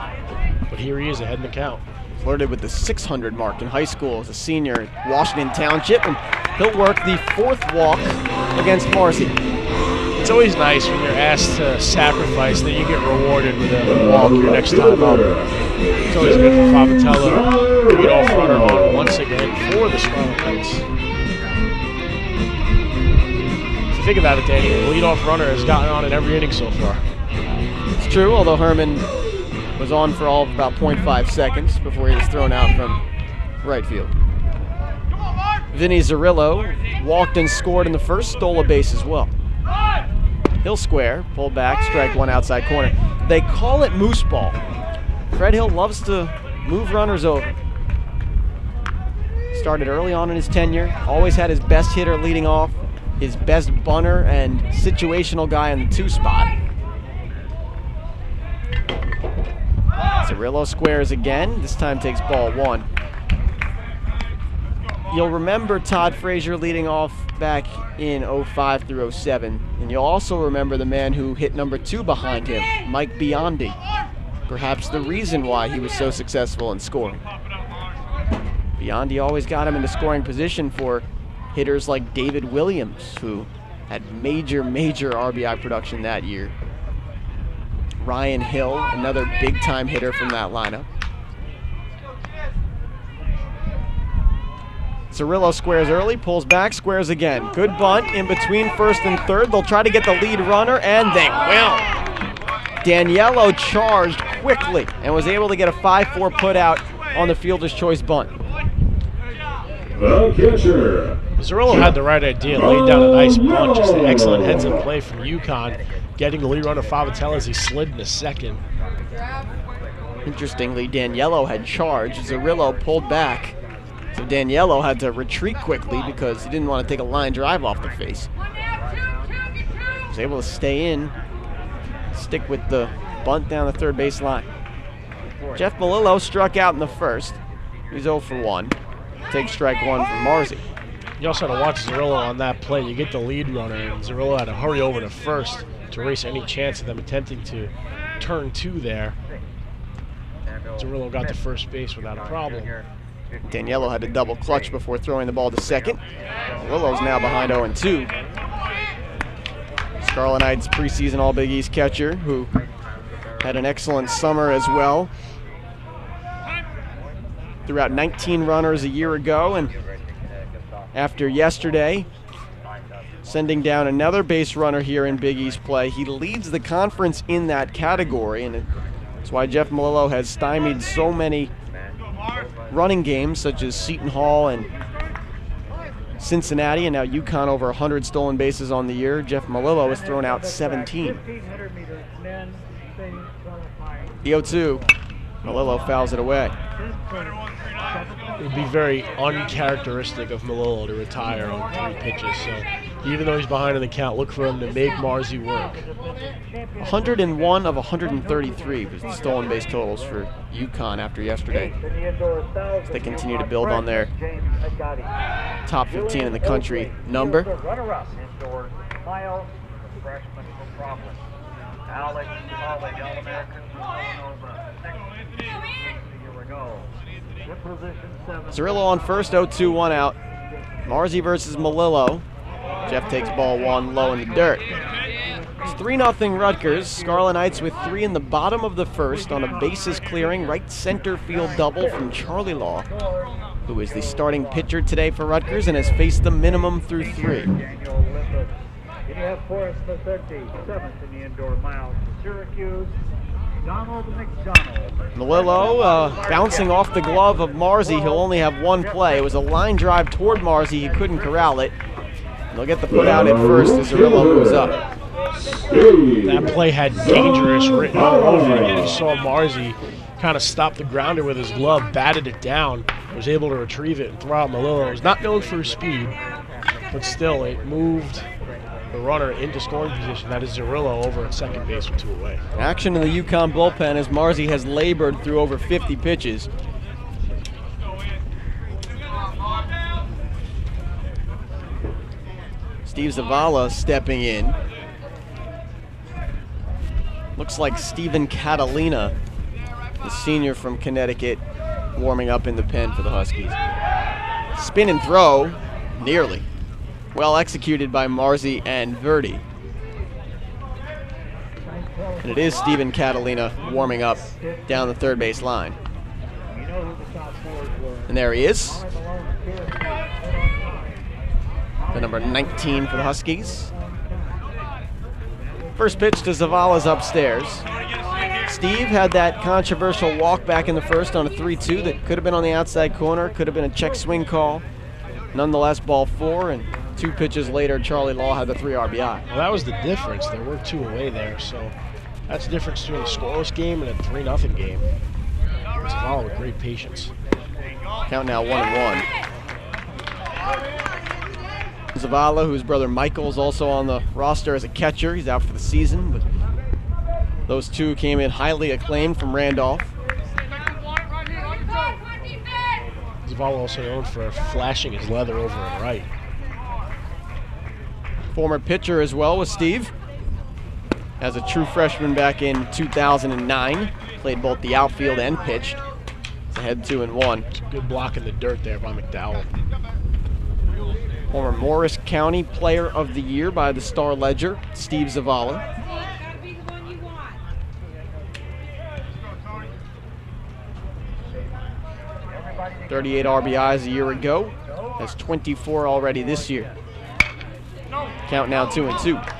But here he is ahead in the count. Flirted with the 600 mark in high school as a senior at Washington Township. And he'll work the 4th walk against Marzi. It's always nice when you're asked to sacrifice that you get rewarded with a walk your next time up. It's always good for Favitella. Leadoff runner on once again for the Scarlet Knights. If you think about it, Danny, the leadoff runner has gotten on in every inning so far. It's true, although Herman was on for all of about 0.5 seconds before he was thrown out from right field. Vinny Zerillo walked and scored in the first, stole a base as well. Hill square, pull back, strike 1 outside corner. They call it moose ball. Fred Hill loves to move runners over. Started early on in his tenure, always had his best hitter leading off, his best bunter and situational guy in the 2 spot. Zerillo squares again, this time takes ball 1. You'll remember Todd Frazier leading off back in 05 through 07, and you'll also remember the man who hit number 2 behind him, Mike Biondi. Perhaps the reason why he was so successful in scoring. Biondi always got him into scoring position for hitters like David Williams, who had major RBI production that year. Ryan Hill, another big-time hitter from that lineup. Zerillo squares early, pulls back, squares again. Good bunt in between first and third. They'll try to get the lead runner, and they will. Daniello charged quickly and was able to get a 5-4 putout on the fielder's choice bunt. The catcher. Zerillo had the right idea, laid down a nice bunt, just an excellent heads-up play from UConn, getting the lead runner Favitella as he slid into second. Interestingly, Daniello had charged. Zerillo pulled back. So Daniello had to retreat quickly because he didn't want to take a line drive off the face. was able to stay in, stick with the bunt down the third base line. Jeff Melillo struck out in the first. He's 0 for 1. Takes strike one from Marzi. You also had to watch Zerillo on that play. You get the lead runner, and Zerillo had to hurry over to first to erase any chance of them attempting to turn two there. Zerillo got to first base without a problem. Daniello had to double clutch before throwing the ball to second. Melillo's now behind 0-2. Scarlet Knights preseason All Big East catcher, who had an excellent summer as well. Threw out 19 runners a year ago, and after yesterday, sending down another base runner here in Big East play, he leads the conference in that category, and that's why Jeff Melillo has stymied so many running games, such as Seton Hall and Cincinnati, and now UConn over 100 stolen bases on the year. Jeff Melillo has thrown out 17. The 0-2. Melillo fouls it away. It would be very uncharacteristic of Melillo to retire on 3 pitches. So even though he's behind in the count, look for him to make Marzi work. 101 of 133 was the stolen base totals for UConn after yesterday, as they continue to build on their top 15 in the country number. Zerillo on first, 0-2, 1 out. Marzi versus Melillo. Jeff takes ball 1 low in the dirt. It's 3-0 Rutgers. Scarlet Knights with 3 in the bottom of the first on a bases clearing right center field double from Charlie Law, who is the starting pitcher today for Rutgers and has faced the minimum through 3. Melillo bouncing off the glove of Marzi. He'll only have 1 play. It was a line drive toward Marzi. He couldn't corral it. They'll get the put out at first as Zerillo moves up. That play had dangerous written all over it. You saw Marzi kind of stop the grounder with his glove, batted it down, was able to retrieve it and throw out Melillo. He was not known for his speed, but still it moved the runner into scoring position. That is Zerillo over at second base with 2 away. Action in the UConn bullpen as Marzi has labored through over 50 pitches. Steve Zavala stepping in. Looks like Steven Catalina, the senior from Connecticut, warming up in the pen for the Huskies. Spin and throw, nearly. Well executed by Marzi and Verdi. And it is Steven Catalina warming up down the third base line. And there he is. The number 19 for the Huskies. First pitch to Zavala's upstairs. Steve had that controversial walk back in the first on a 3-2 that could have been on the outside corner, could have been a check swing call. Nonetheless, ball 4, and 2 pitches later, Charlie Law had the 3 RBI. Well, that was the difference. There were 2 away there, so that's the difference between a scoreless game and a 3-0 game. Zavala with great patience. Count now 1-1. Zavala, whose brother Michael is also on the roster as a catcher. He's out for the season, but those 2 came in highly acclaimed from Randolph. Zavala also known for flashing his leather over and right. Former pitcher as well with Steve. As a true freshman back in 2009. Played both the outfield and pitched. It's ahead 2-1. Good block in the dirt there by McDowell. Former Morris County Player of the Year by the Star Ledger, Steve Zavala. .38 RBIs a year ago. Has 24 already this year. Count now 2-2.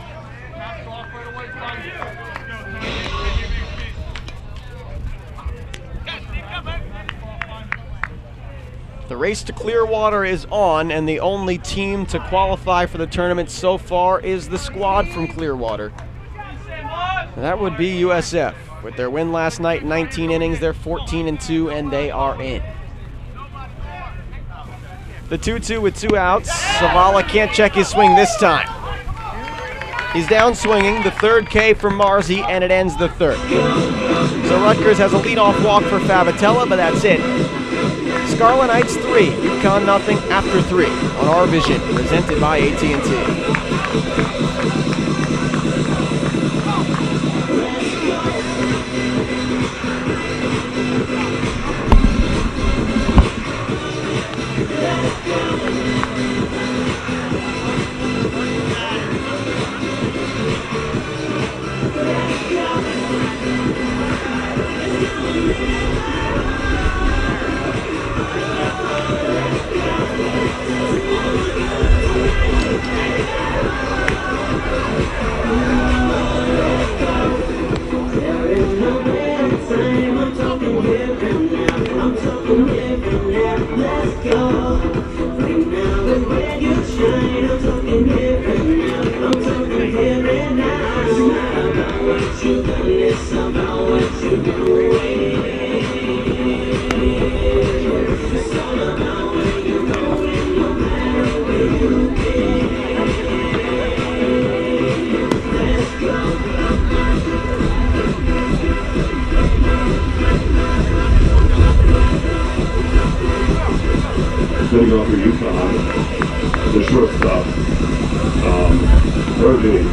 The race to Clearwater is on, and the only team to qualify for the tournament so far is the squad from Clearwater. And that would be USF. With their win last night, 19 innings, they're 14-2, and they are in. The 2-2 with 2 outs. Zavala can't check his swing this time. He's down swinging, the third K for Marzi, and it ends the third. So Rutgers has a leadoff walk for Favitella, but that's it. Scarlet Knights 3, UConn nothing after 3 on RVision, presented by AT&T. Sitting off for UConn, the shortstop, RVision.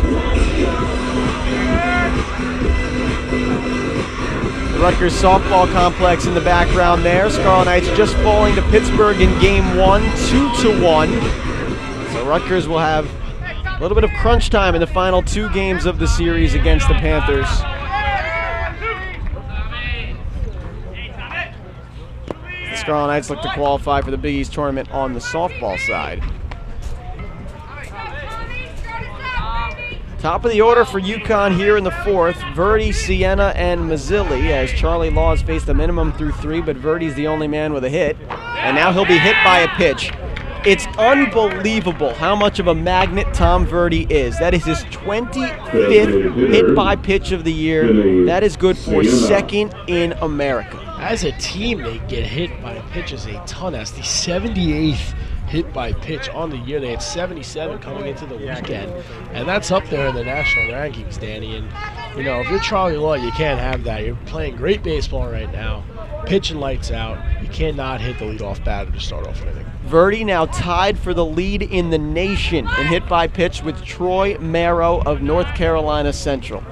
The Rutgers softball complex in the background there. Scarlet Knights just falling to Pittsburgh in game 1, 2-1. So Rutgers will have a little bit of crunch time in the final 2 games of the series against the Panthers. The Scarlet Knights look to qualify for the Big East tournament on the softball side. Top of the order for UConn here in the 4th, Verdi, Sienna, and Mazzilli, as Charlie Law has faced a minimum through 3, but Verdi's the only man with a hit. And now he'll be hit by a pitch. It's unbelievable how much of a magnet Tom Verdi is. That is his 25th hit by pitch of the year. That is good for 2nd in America. As a team, they get hit by pitches a ton. That's the 78th hit by pitch on the year. They had 77 coming into the weekend, and that's up there in the national rankings, Danny. And you know, if you're Charlie Law, you can't have that. You're playing great baseball right now, pitching lights out. You cannot hit the leadoff batter to start off anything. Verdi now tied for the lead in the nation in hit by pitch with Troy Marrow of North Carolina Central.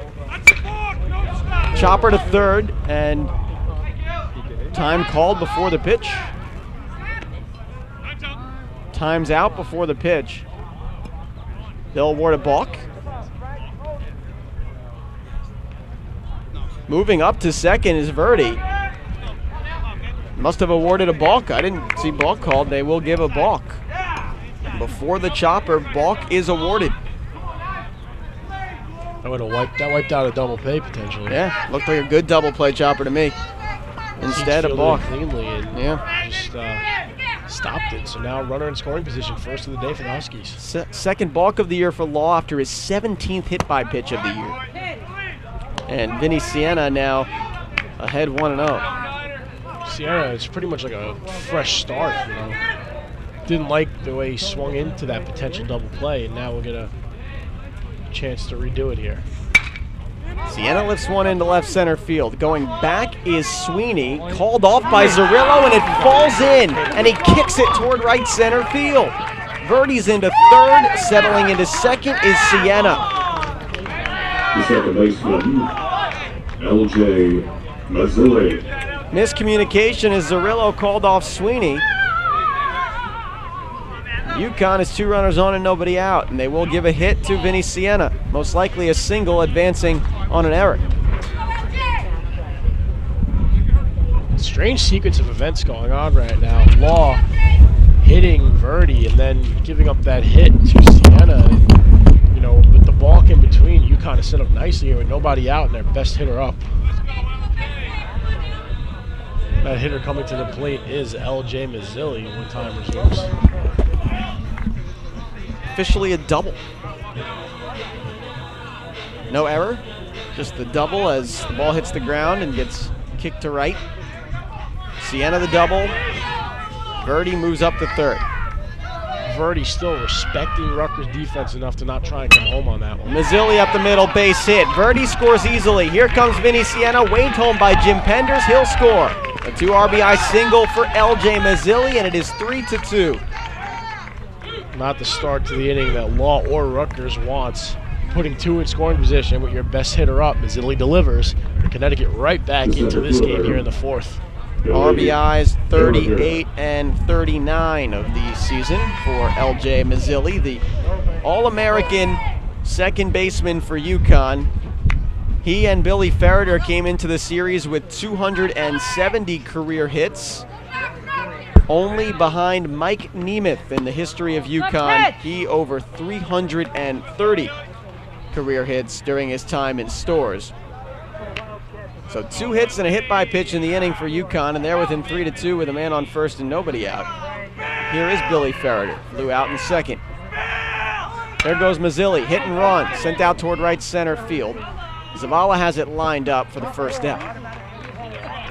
Chopper to third, and time called before the pitch. Time's out before the pitch. They'll award a balk. Moving up to second is Verdi. Must have awarded a balk. I didn't see balk called. They will give a balk. Before the chopper, balk is awarded. That wiped out a double play potentially. Yeah, looked like a good double play chopper to me. Instead of balk. Cleanly and yeah, just stopped it. So now runner in scoring position, first of the day for the Huskies. Second balk of the year for Law after his 17th hit by pitch of the year. And Vinny Sienna now ahead 1-0. Sienna is pretty much like a fresh start, you know. Didn't like the way he swung into that potential double play, and now we'll get a chance to redo it here. Sienna lifts one into left center field. Going back is Sweeney, called off by Zerillo, and it falls in, and he kicks it toward right center field. Verdi's into third, settling into second is Sienna. The second baseman, L.J. Mazzilli. Miscommunication as Zerillo called off Sweeney. UConn is 2 runners on and nobody out, and they will give a hit to Vinny Sienna, most likely a single, advancing on an error. Strange sequence of events going on right now. Law hitting Verdi and then giving up that hit to Sienna. You know, with the balk in between, UConn is set up nicely here with nobody out and their best hitter up. That hitter coming to the plate is L.J. Mazzilli. One-time reserves. Officially a double. No error, just the double as the ball hits the ground and gets kicked to right. Sienna the double. Verdi moves up to third. Verdi still respecting Rutgers defense enough to not try and come home on that one. Mazzilli up the middle, base hit. Verdi scores easily. Here comes Vinny Siena, waved home by Jim Penders. He'll score. A 2 RBI single for LJ Mazzilli, and it is 3-2. Not the start to the inning that Law or Rutgers wants. Putting 2 in scoring position with your best hitter up, Mazzilli delivers. And Connecticut right back into this game here in the 4th. RBIs 38 and 39 of the season for LJ Mazzilli, the All-American second baseman for UConn. He and Billy Ferreter came into the series with 270 career hits, only behind Mike Nemeth in the history of UConn. He over 330 career hits during his time in Storrs. So 2 hits and a hit by pitch in the inning for UConn, and they're within 3-2 with a man on first and nobody out. Here is Billy Ferreter, flew out in second. There goes Mazzilli, hit and run, sent out toward right center field. Zavala has it lined up for the first out.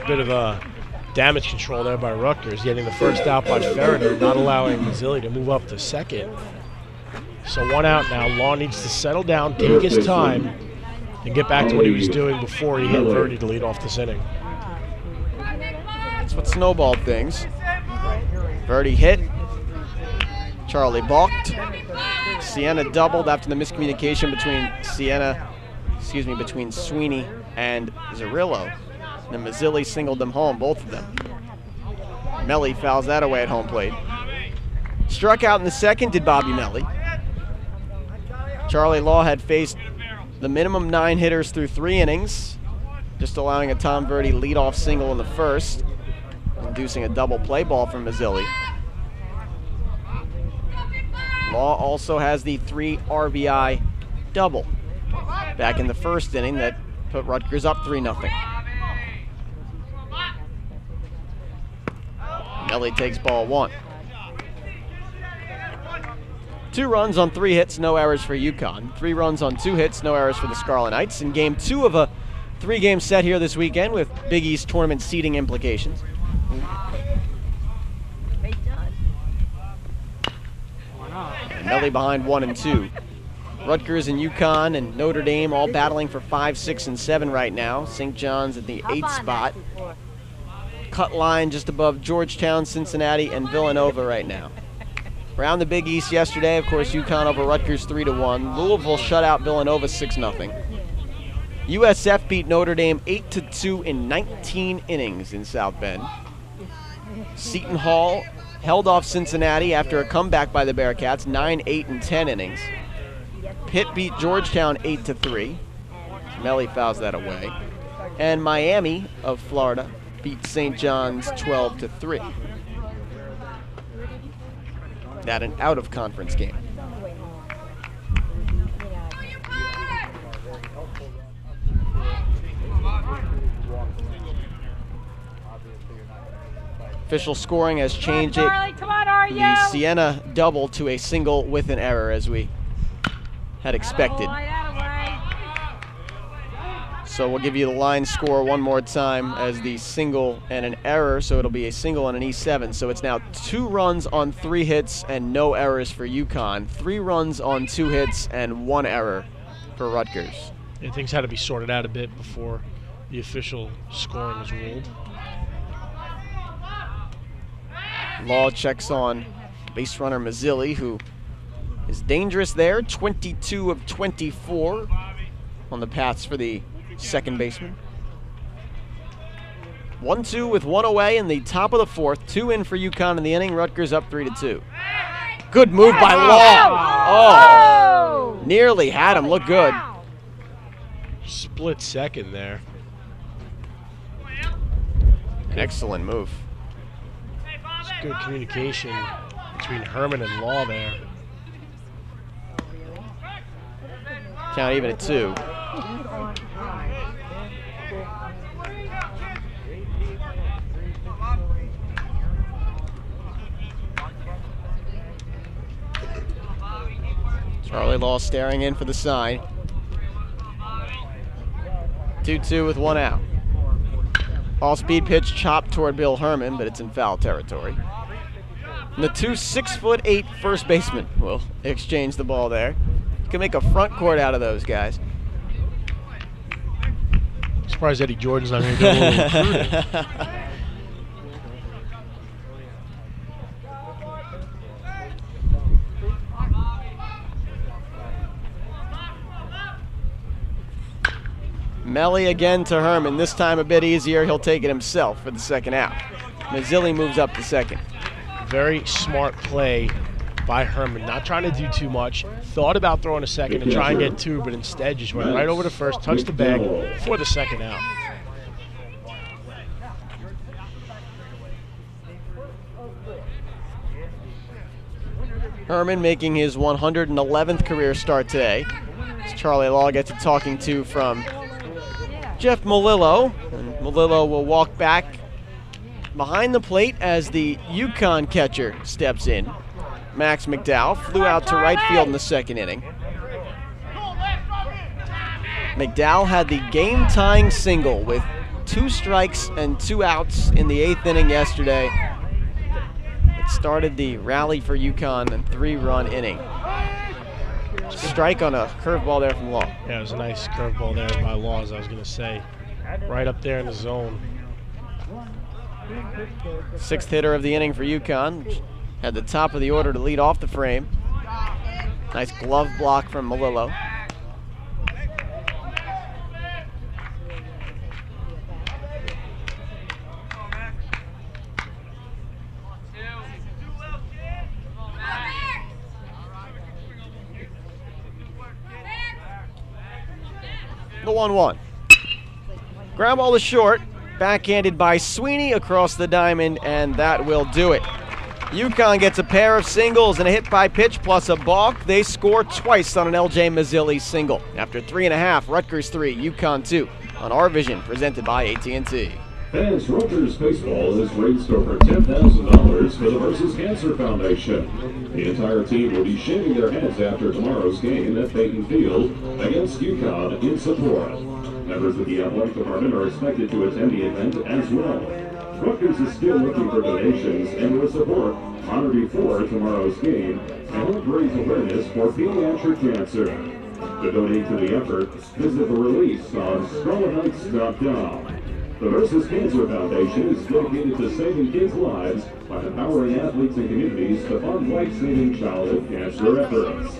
Bit of damage control there by Rutgers, getting the first out by Ferreter, not allowing Mazzilli to move up to second. So 1 out now. Law needs to settle down, take his time, and get back to what he was doing before he hit Verdi to lead off this inning. That's what snowballed things. Verdi hit. Charlie balked. Siena doubled after the miscommunication between Sweeney and Zerillo. And Mazzilli singled them home, both of them. Melly fouls that away at home plate. Struck out in the second did Bobby Melly. Charlie Law had faced the minimum 9 hitters through 3 innings, just allowing a Tom Verdi leadoff single in the first, inducing a double play ball from Mazzilli. Law also has the 3 RBI double back in the first inning that put Rutgers up 3-0. Melly takes ball 1. 2 runs on 3 hits, no errors for UConn. 3 runs on 2 hits, no errors for the Scarlet Knights in game 2 of a 3-game set here this weekend with Big East tournament seeding implications. And Melly behind 1 and 2. Rutgers and UConn and Notre Dame all battling for 5, 6, and 7 right now. St. John's at the 8th spot. Cut line just above Georgetown, Cincinnati, and Villanova right now. Around the Big East yesterday, of course, UConn over Rutgers 3-1. Louisville shut out Villanova 6-0. USF beat Notre Dame 8-2 in 19 innings in South Bend. Seton Hall held off Cincinnati after a comeback by the Bearcats, 9, 8, and 10 innings. Pitt beat Georgetown 8-3. Melly fouls that away. And Miami of Florida beat St. John's 12-3. At an out-of-conference game. Official scoring has changed it. The Siena double to a single with an error, as we had expected. So we'll give you the line score one more time as the single and an error, so it'll be a single and an E7. So it's now 2 runs on 3 hits and no errors for UConn, 3 runs on 2 hits and 1 error for Rutgers. Yeah, things had to be sorted out a bit before the official scoring was ruled. Law checks on base runner Mazzilli, who is dangerous there, 22 of 24 on the paths for the second baseman. 1-2 with 1 away in the top of the 4th. 2 in for UConn in the inning. Rutgers up 3-2. Good move by Law. Oh, nearly had him. Look good. Split second there. Excellent move. It's good communication between Herman and Law there. Count even at 2. Charlie Law staring in for the sign. 2-2 with 1 out. All-speed pitch chopped toward Bill Herman, but it's in foul territory. And the two 6'8" first basemen will exchange the ball there. You can make a front court out of those guys. Surprised Eddie Jordan's not going to go a little recruiting. Melly again to Herman. This time a bit easier. He'll take it himself for the second out. Mazzilli moves up to second. Very smart play by Herman. Not trying to do too much. Thought about throwing a second and try and get two, but instead just went right over to first, touched the bag for the second out. Herman making his 111th career start today. As Charlie Law gets a talking to from Jeff Malillo. And Malillo will walk back behind the plate as the UConn catcher steps in. Max McDowell flew out to right field in the second inning. McDowell had the game-tying single with 2 strikes and 2 outs in the 8th inning yesterday. It started the rally for UConn and 3-run inning. Strike on a curveball there from Law. Yeah, it was a nice curveball there by Law, as I was going to say. Right up there in the zone. 6th hitter of the inning for UConn. Had the top of the order to lead off the frame. Nice glove block from Malillo. The 1-1. Ground ball is short. Backhanded by Sweeney across the diamond, and that will do it. UConn gets a pair of singles and a hit by pitch plus a balk. They score twice on an L.J. Mazzilli single. After 3.5, Rutgers 3, UConn 2 on RVision, presented by AT&T. As Rutgers baseball has raised over $10,000 for the Versus Cancer Foundation. The entire team will be shaving their heads after tomorrow's game at Peyton Field against UConn in support. Members of the athletic department are expected to attend the event as well. Rutgers is still looking for donations and with support on or before tomorrow's game and help raise awareness for pediatric cancer. To donate to the effort, visit the release on scarletnights.com. The Versus Cancer Foundation is dedicated to saving kids' lives by empowering athletes and communities to fund life-saving childhood cancer efforts.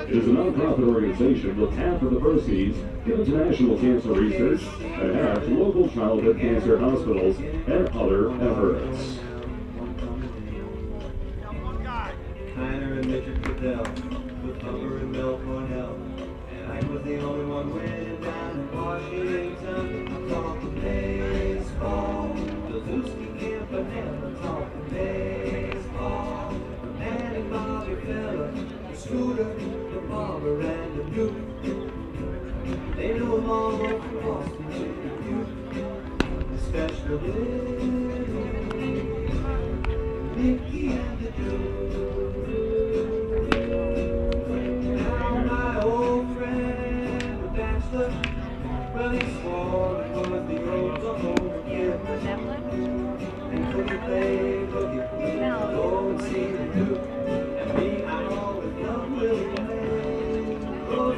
It is a nonprofit organization with half of the proceeds given to national cancer research and half to local childhood cancer hospitals and other efforts. Tyner and Richard Goodell, with Humber and Bill Cornell, and I was the only one winning down in Washington, talking baseball. Suzuki Campanella talking baseball. Manny, Bobby Feller, the Scooter, the Barber, and the Duke. They know them all from Boston to you. Special Mickey and the Duke. Now my old friend, the bachelor, well, he swore it was the Oklahoma Kid. And could he play boogie? Go and see the Duke. And me, I always loved Willie May. Oh,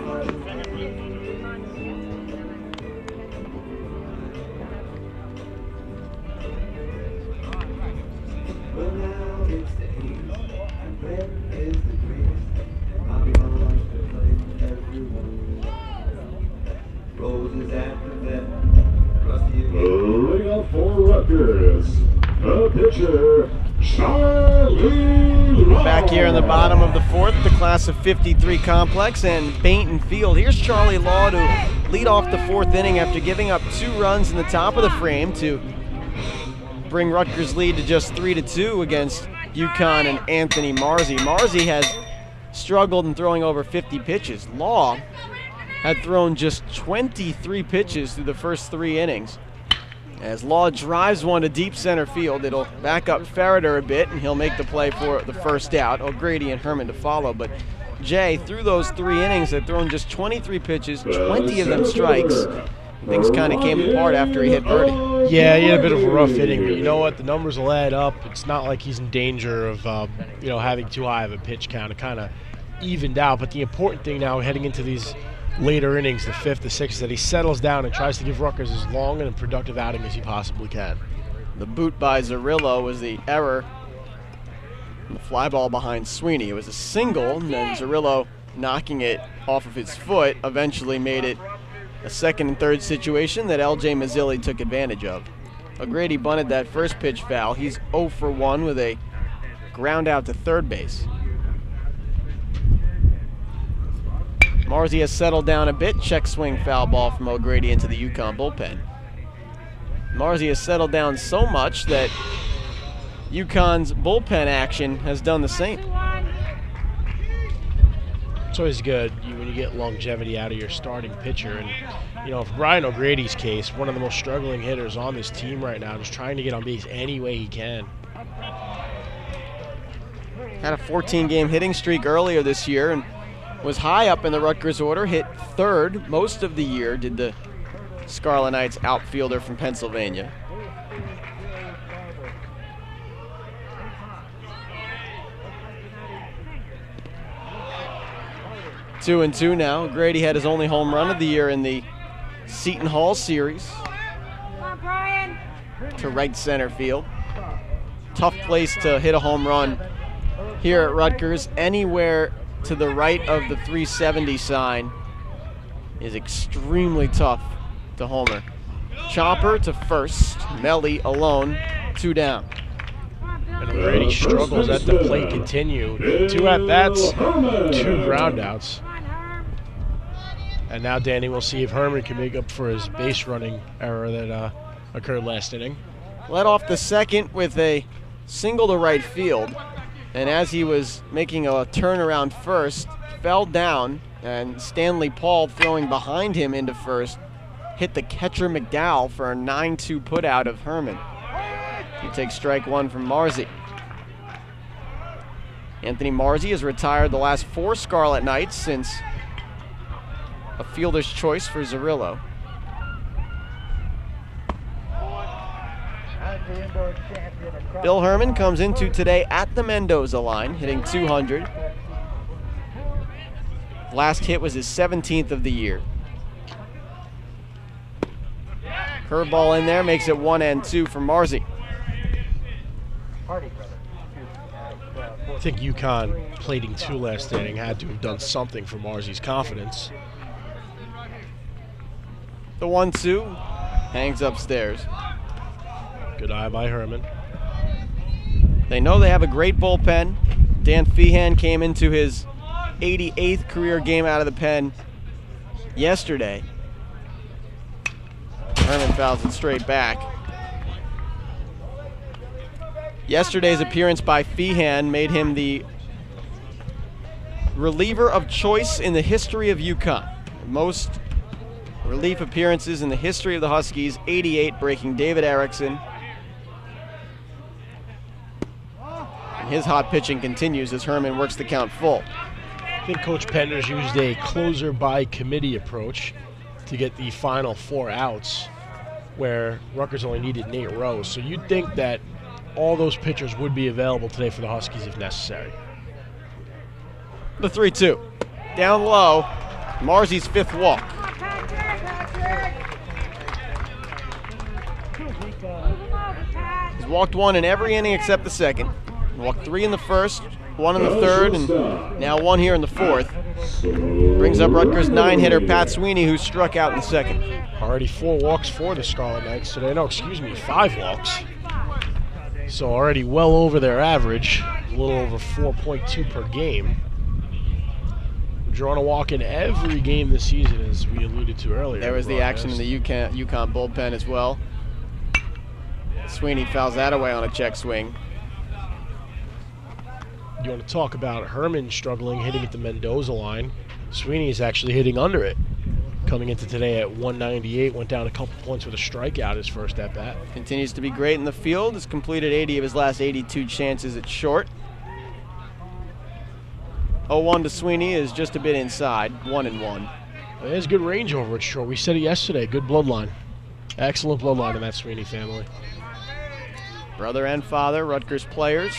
well, now it's the 80s, and red is the greatest. And Bobby wants to play everyone. Roses at the vet, Rusty again. Leading up for Rutgers, the pitcher, Charlie Law. Back here in the bottom of the 4th, the class of 53 complex and Peyton Field. Here's Charlie Law to lead off the 4th inning after giving up 2 runs in the top of the frame to bring Rutgers' lead to just 3-2 against UConn and Anthony Marzi. Marzi has struggled in throwing over 50 pitches. Law had thrown just 23 pitches through the first 3 innings. As Law drives one to deep center field, it'll back up Ferreter a bit, and he'll make the play for the first out. O'Grady and Herman to follow, but Jay, through those 3 innings, had thrown just 23 pitches, 20 of them strikes, Things kind of came apart after he hit birdie. Yeah, he had a bit of a rough inning, but you know what? The numbers will add up. It's not like he's in danger of having too high of a pitch count. It kind of evened out. But the important thing now, heading into these later innings, the 5th, the 6th, is that he settles down and tries to give Rutgers as long and productive outing as he possibly can. The boot by Zerillo was the error. And the fly ball behind Sweeney. It was a single, and then Zerillo knocking it off of his foot eventually made it a second and third situation that L.J. Mazzilli took advantage of. O'Grady bunted that first pitch foul. He's 0 for 1 with a ground out to third base. Marzi has settled down a bit. Check swing foul ball from O'Grady into the UConn bullpen. Marzi has settled down so much that UConn's bullpen action has done the same. It's always good when you get longevity out of your starting pitcher. And, for Brian O'Grady's case, one of the most struggling hitters on this team right now, just trying to get on base any way he can. Had a 14-game hitting streak earlier this year and was high up in the Rutgers order, hit third most of the year, did the Scarlet Knights outfielder from Pennsylvania. Two and two now. Grady had his only home run of the year in the Seton Hall series to right center field. Tough place to hit a home run here at Rutgers. Anywhere to the right of the 370 sign is extremely tough to homer. Chopper to first. Melly alone, 2 down. And O'Grady struggles at the plate continue. 2 at-bats, 2 groundouts. And now Danny will see if Herman can make up for his base running error that occurred last inning. Led off the second with a single to right field. And as he was making a turn around first, fell down, and Stanley Paul throwing behind him into first hit the catcher McDowell for a 9-2 put out of Herman. He takes strike 1 from Marzi. Anthony Marzi has retired the last 4 Scarlet Knights since a fielder's choice for Zerillo. Bill Herman comes into today at the Mendoza line, hitting 200. Last hit was his 17th of the year. Curveball in there makes it 1-2 for Marzi. I think UConn plating 2 last inning had to have done something for Marzi's confidence. The 1-2 hangs upstairs. Good eye by Herman. They know they have a great bullpen. Dan Feehan came into his 88th career game out of the pen yesterday. Herman fouls it straight back. Yesterday's appearance by Feehan made him the reliever of choice in the history of UConn. Most relief appearances in the history of the Huskies, 88, breaking David Erickson. And his hot pitching continues as Herman works the count full. I think Coach Penders used a closer by committee approach to get the final 4 outs, where Rutgers only needed Nate Rose. So you'd think that all those pitchers would be available today for the Huskies if necessary. The 3-2. Down low, Marzi's 5th walk. He's walked 1 in every inning except the second. Walked 3 in the first, 1 in the third, and now 1 here in the 4th. Brings up Rutgers 9-hitter Pat Sweeney, who struck out in the second. Already 4 walks for the Scarlet Knights today. No, excuse me, 5 walks. So already well over their average, a little over 4.2 per game. Drawing a walk in every game this season, as we alluded to earlier. There was the action in the UConn bullpen as well. Sweeney fouls that away on a check swing. You want to talk about Herman struggling, hitting at the Mendoza line. Sweeney is actually hitting under it. Coming into today at 198, went down a couple points with a strikeout his first at-bat. Continues to be great in the field. Has completed 80 of his last 82 chances at short. 0-1 to Sweeney is just a bit inside, 1-1. There's good range over at short. We said it yesterday. Good bloodline. Excellent bloodline in that Sweeney family. Brother and father, Rutgers players.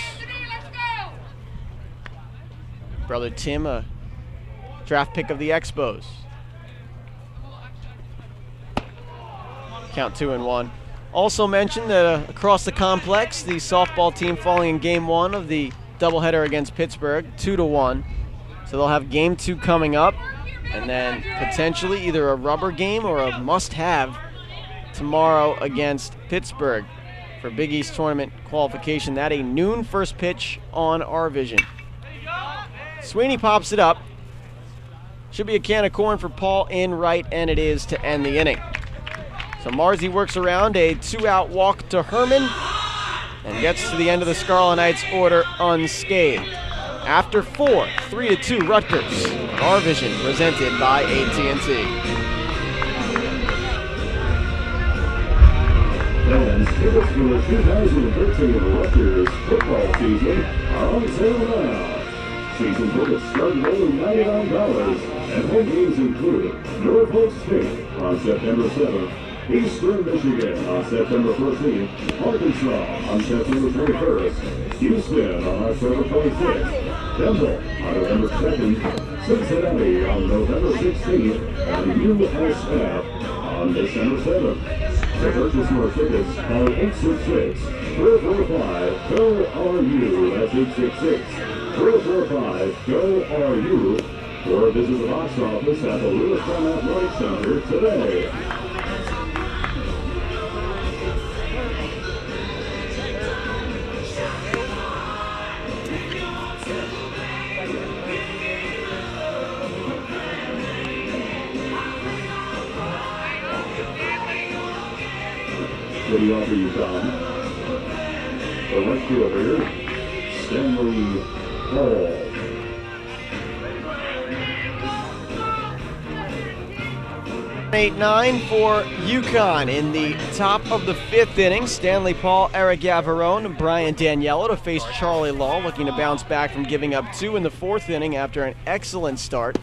Brother Tim, a draft pick of the Expos. Count 2-1. Also mentioned that across the complex, the softball team falling in game 1 of the doubleheader against Pittsburgh, 2-1. So they'll have game 2 coming up, and then potentially either a rubber game or a must-have tomorrow against Pittsburgh for Big East tournament qualification. That a noon first pitch on RVision. Sweeney pops it up. Should be a can of corn for Paul in right, and it is to end the inning. So Marzi works around a 2-out walk to Herman and gets to the end of the Scarlet Knights order unscathed. After 4, 3-2 Rutgers. RVision presented by AT&T. Fans, tickets for the 2013 Rutgers football season are on sale now. Season tickets start at only $99, and home games include Norfolk State on September 7th, Eastern Michigan on September 14th, Arkansas on September 21st, Houston on October 26th, Denver on November 2nd, Cincinnati on November 16th, and USF on December 7th. To purchase more tickets, call 866-445-GO-RU. That's 866-445-GO-RU. Or visit the box office at the Lewiston Athletic Center today. What do you offer you, Tom? The right fielder, Stanley Hall. 8-9 for UConn in the top of the 5th inning. Stanley Paul, Eric Yavarone, and Brian Daniello to face Charlie Law, looking to bounce back from giving up 2 in the 4th inning after an excellent start.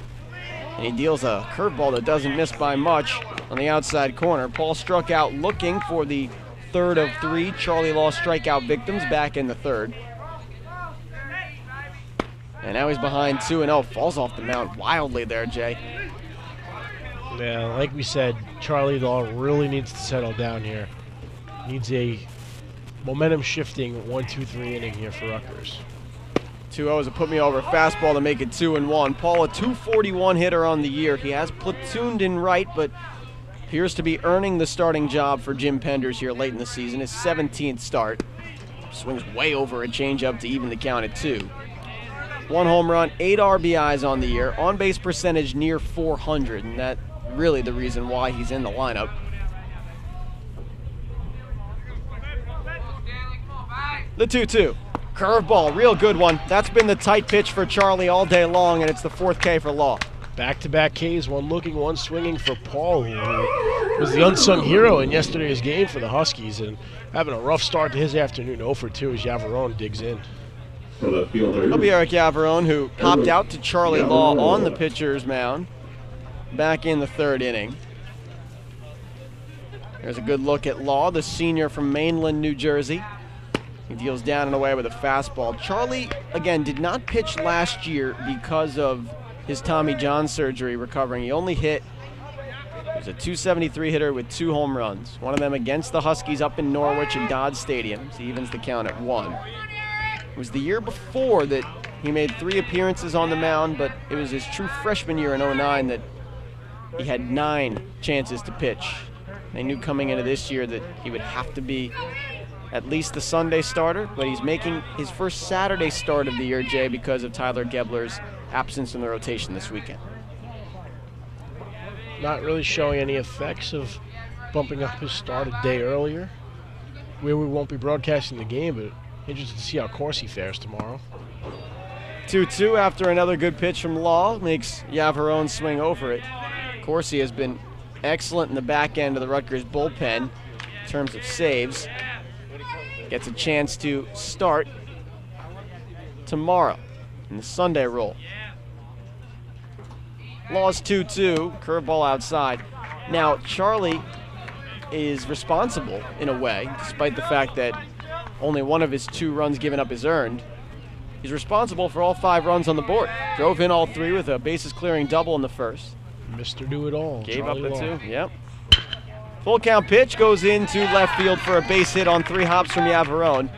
And he deals a curveball that doesn't miss by much on the outside corner. Paul struck out looking for the 3rd of 3 Charlie Law strikeout victims back in the 3rd. And now he's behind 2-0. Falls off the mound wildly there, Jay. Yeah, like we said, Charlie Law really needs to settle down here. Needs a momentum-shifting 1-2-3 inning here for Rutgers. 2-0 is a put-me-over fastball to make it 2-1. Paul, a .241 hitter on the year. He has platooned in right, but appears to be earning the starting job for Jim Penders here late in the season. His 17th start. Swings way over a changeup to even the count at 2. 1 home run, 8 RBIs on the year. On-base percentage near 400, and that's really the reason why he's in the lineup. The 2-2. Curveball, real good one. That's been the tight pitch for Charlie all day long, and it's the 4th K for Law. Back-to-back Ks, one looking, one swinging for Paul, who was the unsung hero in yesterday's game for the Huskies, and having a rough start to his afternoon. 0 for 2 as Yavarone digs in. It'll be Eric Yavarone, who popped out to Charlie Law on the pitcher's mound back in the 3rd inning. There's a good look at Law, the senior from Mainland, New Jersey. He deals down and away with a fastball. Charlie, again, did not pitch last year because of his Tommy John surgery recovering. He only hit, he was a .273 hitter with 2 home runs. One of them against the Huskies up in Norwich at Dodd Stadium. So he evens the count at 1. It was the year before that he made 3 appearances on the mound, but it was his true freshman year in '09 that he had 9 chances to pitch. They knew coming into this year that he would have to be at least the Sunday starter, but he's making his first Saturday start of the year, Jay, because of Tyler Gebler's absence in the rotation this weekend. Not really showing any effects of bumping up his start a day earlier. We won't be broadcasting the game, but interested to see how Corsi fares tomorrow. 2-2 after another good pitch from Law makes Yavarone swing over it. Corsi has been excellent in the back end of the Rutgers bullpen in terms of saves. Gets a chance to start tomorrow in the Sunday roll. Law's 2-2, curveball outside. Now, Charlie is responsible in a way, despite the fact that only one of his 2 runs given up is earned. He's responsible for all 5 runs on the board. Drove in all 3 with a bases clearing double in the first. Mr. Do-It-All. Gave Charlie up the Law. 2, yep. Full count pitch goes into left field for a base hit on 3 hops from Yavarone.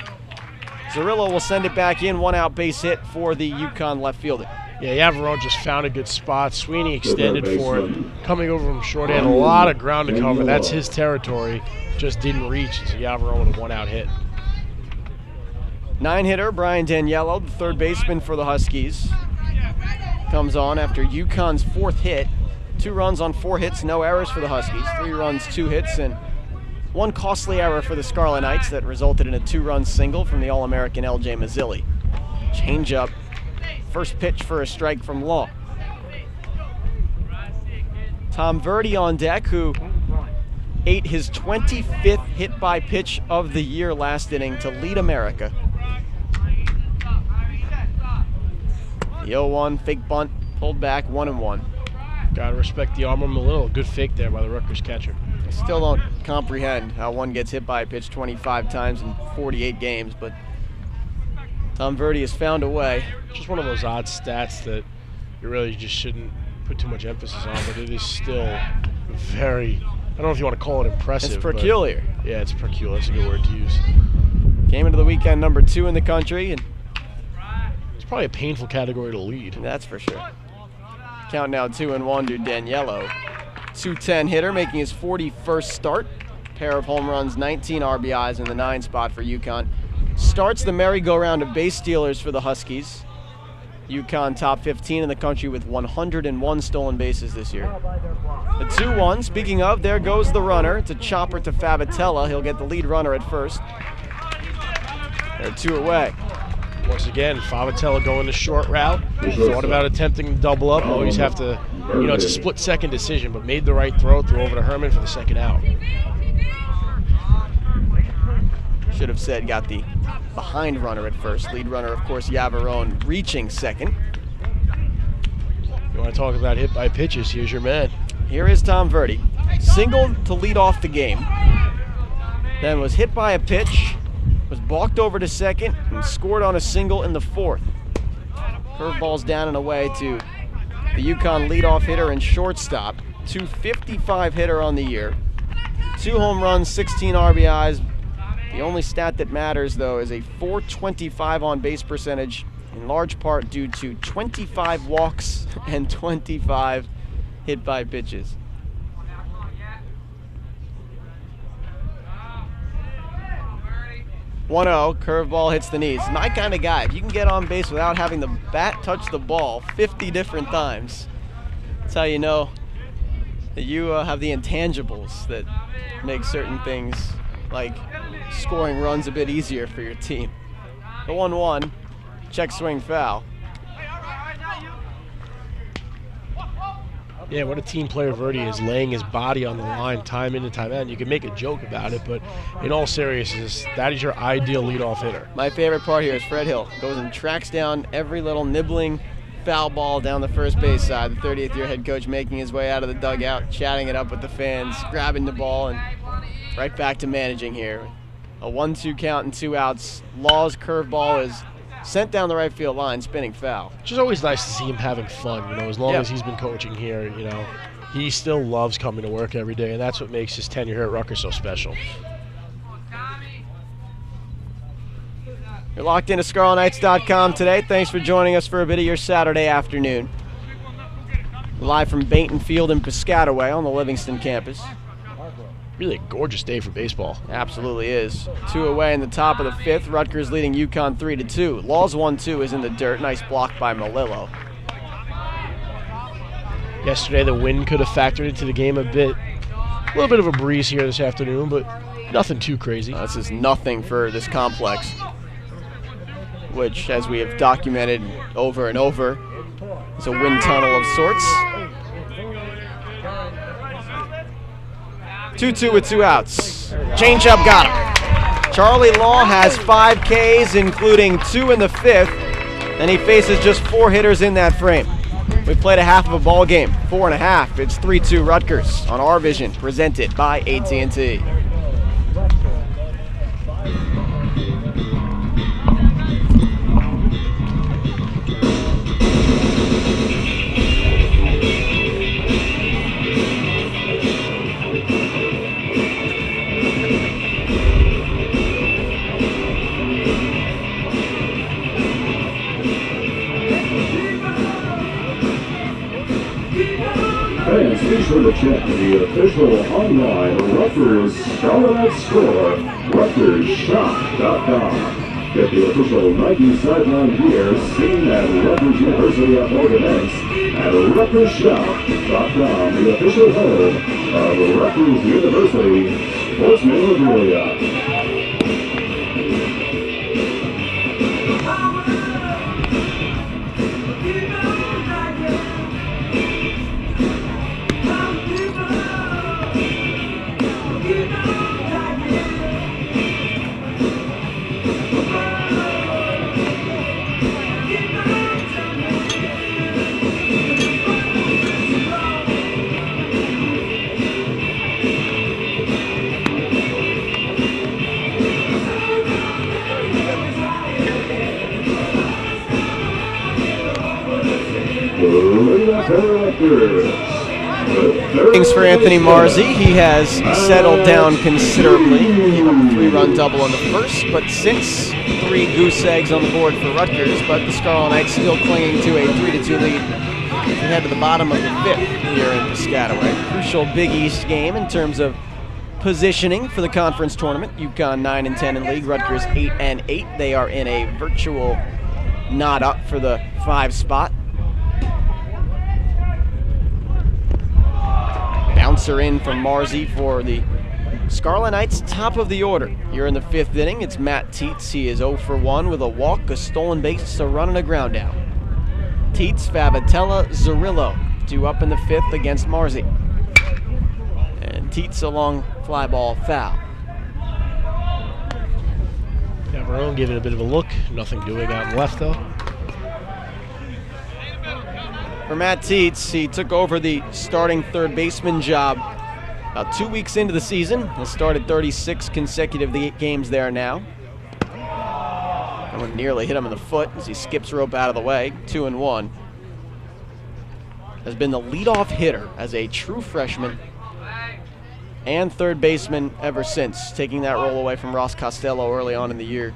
Zerillo will send it back in, 1 out base hit for the UConn left fielder. Yeah, Yavarone just found a good spot. Sweeney extended for it. Coming over from short end, a lot of ground to cover. That's his territory. Just didn't reach. So Yavarone with a 1 out hit. 9-hitter Brian Daniello, the third baseman for the Huskies, comes on after UConn's 4th hit. 2 runs on 4 hits, no errors for the Huskies. 3 runs, 2 hits, and 1 costly error for the Scarlet Knights that resulted in a 2-run single from the All-American L.J. Mazzilli. Changeup, first pitch for a strike from Law. Tom Verdi on deck, who ate his 25th hit-by-pitch of the year last inning to lead America. The 0-1, fake bunt, pulled back, 1-1. Gotta respect the arm of Malillo. Good fake there by the Rutgers catcher. I still don't comprehend how one gets hit by a pitch 25 times in 48 games, but Tom Verdi has found a way. Just one of those odd stats that you really just shouldn't put too much emphasis on, but it is still very, I don't know if you want to call it impressive. It's peculiar. Yeah, it's peculiar. That's a good word to use. Came into the weekend number 2 in the country, and It's probably a painful category to lead. that's for sure. Count now 2-1 to Daniello. 210 hitter making his 41st start. Pair of home runs, 19 RBIs in the 9 spot for UConn. Starts the merry-go-round of base stealers for the Huskies. UConn top 15 in the country with 101 stolen bases this year. The 2-1, speaking of, there goes the runner. It's a chopper to Favatella. He'll get the lead runner at first. They're 2 away. Once again, Favatella going the short route. Thought about attempting to double up. Always have to, it's a split-second decision, but made the right throw over to Herman for the 2nd out. Should have said got the behind runner at first. Lead runner, of course, Yavarone reaching second. You want to talk about hit by pitches? Here's your man. Here is Tom Verdi. Singled to lead off the game. Then was hit by a pitch, was balked over to second, and scored on a single in the 4th. Curveball's down and away to the UConn leadoff hitter and shortstop. 255 hitter on the year. 2 home runs, 16 RBIs. The only stat that matters, though, is a .425 on-base percentage, in large part due to 25 walks and 25 hit by pitches. 1-0, curveball hits the knees. My kind of guy. If you can get on base without having the bat touch the ball 50 different times, that's how you know that you have the intangibles that make certain things like scoring runs a bit easier for your team. The 1-1, check swing foul. Yeah, what a team player Verdi is, laying his body on the line time in and time out. And you can make a joke about it, but in all seriousness, that is your ideal leadoff hitter. My favorite part here is Fred Hill. Goes and tracks down every little nibbling foul ball down the first base side. The 38th year head coach making his way out of the dugout, chatting it up with the fans, grabbing the ball, and right back to managing here. A 1-2 count and 2 outs. Law's curveball is sent down the right field line, spinning foul. It's just always nice to see him having fun, as long as he's been coaching here, he still loves coming to work every day, and that's what makes his tenure here at Rutgers so special. You're locked into ScarletKnights.com today. Thanks for joining us for a bit of your Saturday afternoon. Live from Bainton Field in Piscataway on the Livingston campus. Really a gorgeous day for baseball. Absolutely is. 2 away in the top of the 5th. Rutgers leading UConn 3-2. Law's 1-2 is in the dirt. Nice block by Malillo. Yesterday the wind could have factored into the game a bit. A little bit of a breeze here this afternoon, but nothing too crazy. This is nothing for this complex, which, as we have documented over and over, is a wind tunnel of sorts. 2-2 with 2 outs. Changeup got him. Charlie Law has 5 Ks, including 2 in the 5th, and he faces just 4 hitters in that frame. We played a half of a ball game, 4.5. It's 3-2 Rutgers on RVision, presented by AT&T. Fans, be sure to check the official online Rutgers Scarlet Knights score, RutgersShop.com. Get the official Nike sideline gear seen at Rutgers University athletic events at RutgersShop.com, the official home of Rutgers University sports memorabilia. Thanks for Anthony Marzi. He has settled down considerably. Gave up a 3-run double in the first, but since 3 goose eggs on the board for Rutgers, but the Scarlet Knights still clinging to a 3-2 lead. We head to the bottom of the 5th here in Piscataway. Crucial Big East game in terms of positioning for the conference tournament. UConn 9-10 in league, Rutgers 8-8. They are in a virtual nod up for the 5 spot. Bouncer in from Marzi for the Scarlet Knights, top of the order. Here in the 5th inning, it's Matt Tietz. He is 0 for 1 with a walk, a stolen base, a run, and a ground out. Tietz, Favatella, Zerillo, 2 up in the 5th against Marzi. And Tietz a long fly ball foul. Yavarone gave it a bit of a look. Nothing doing out and left, though. For Matt Tietz, he took over the starting third baseman job about 2 weeks into the season. He started 36 consecutive games there now. That one nearly hit him in the foot as he skips rope out of the way, 2-1. Has been the leadoff hitter as a true freshman and third baseman ever since, taking that role away from Ross Costello early on in the year.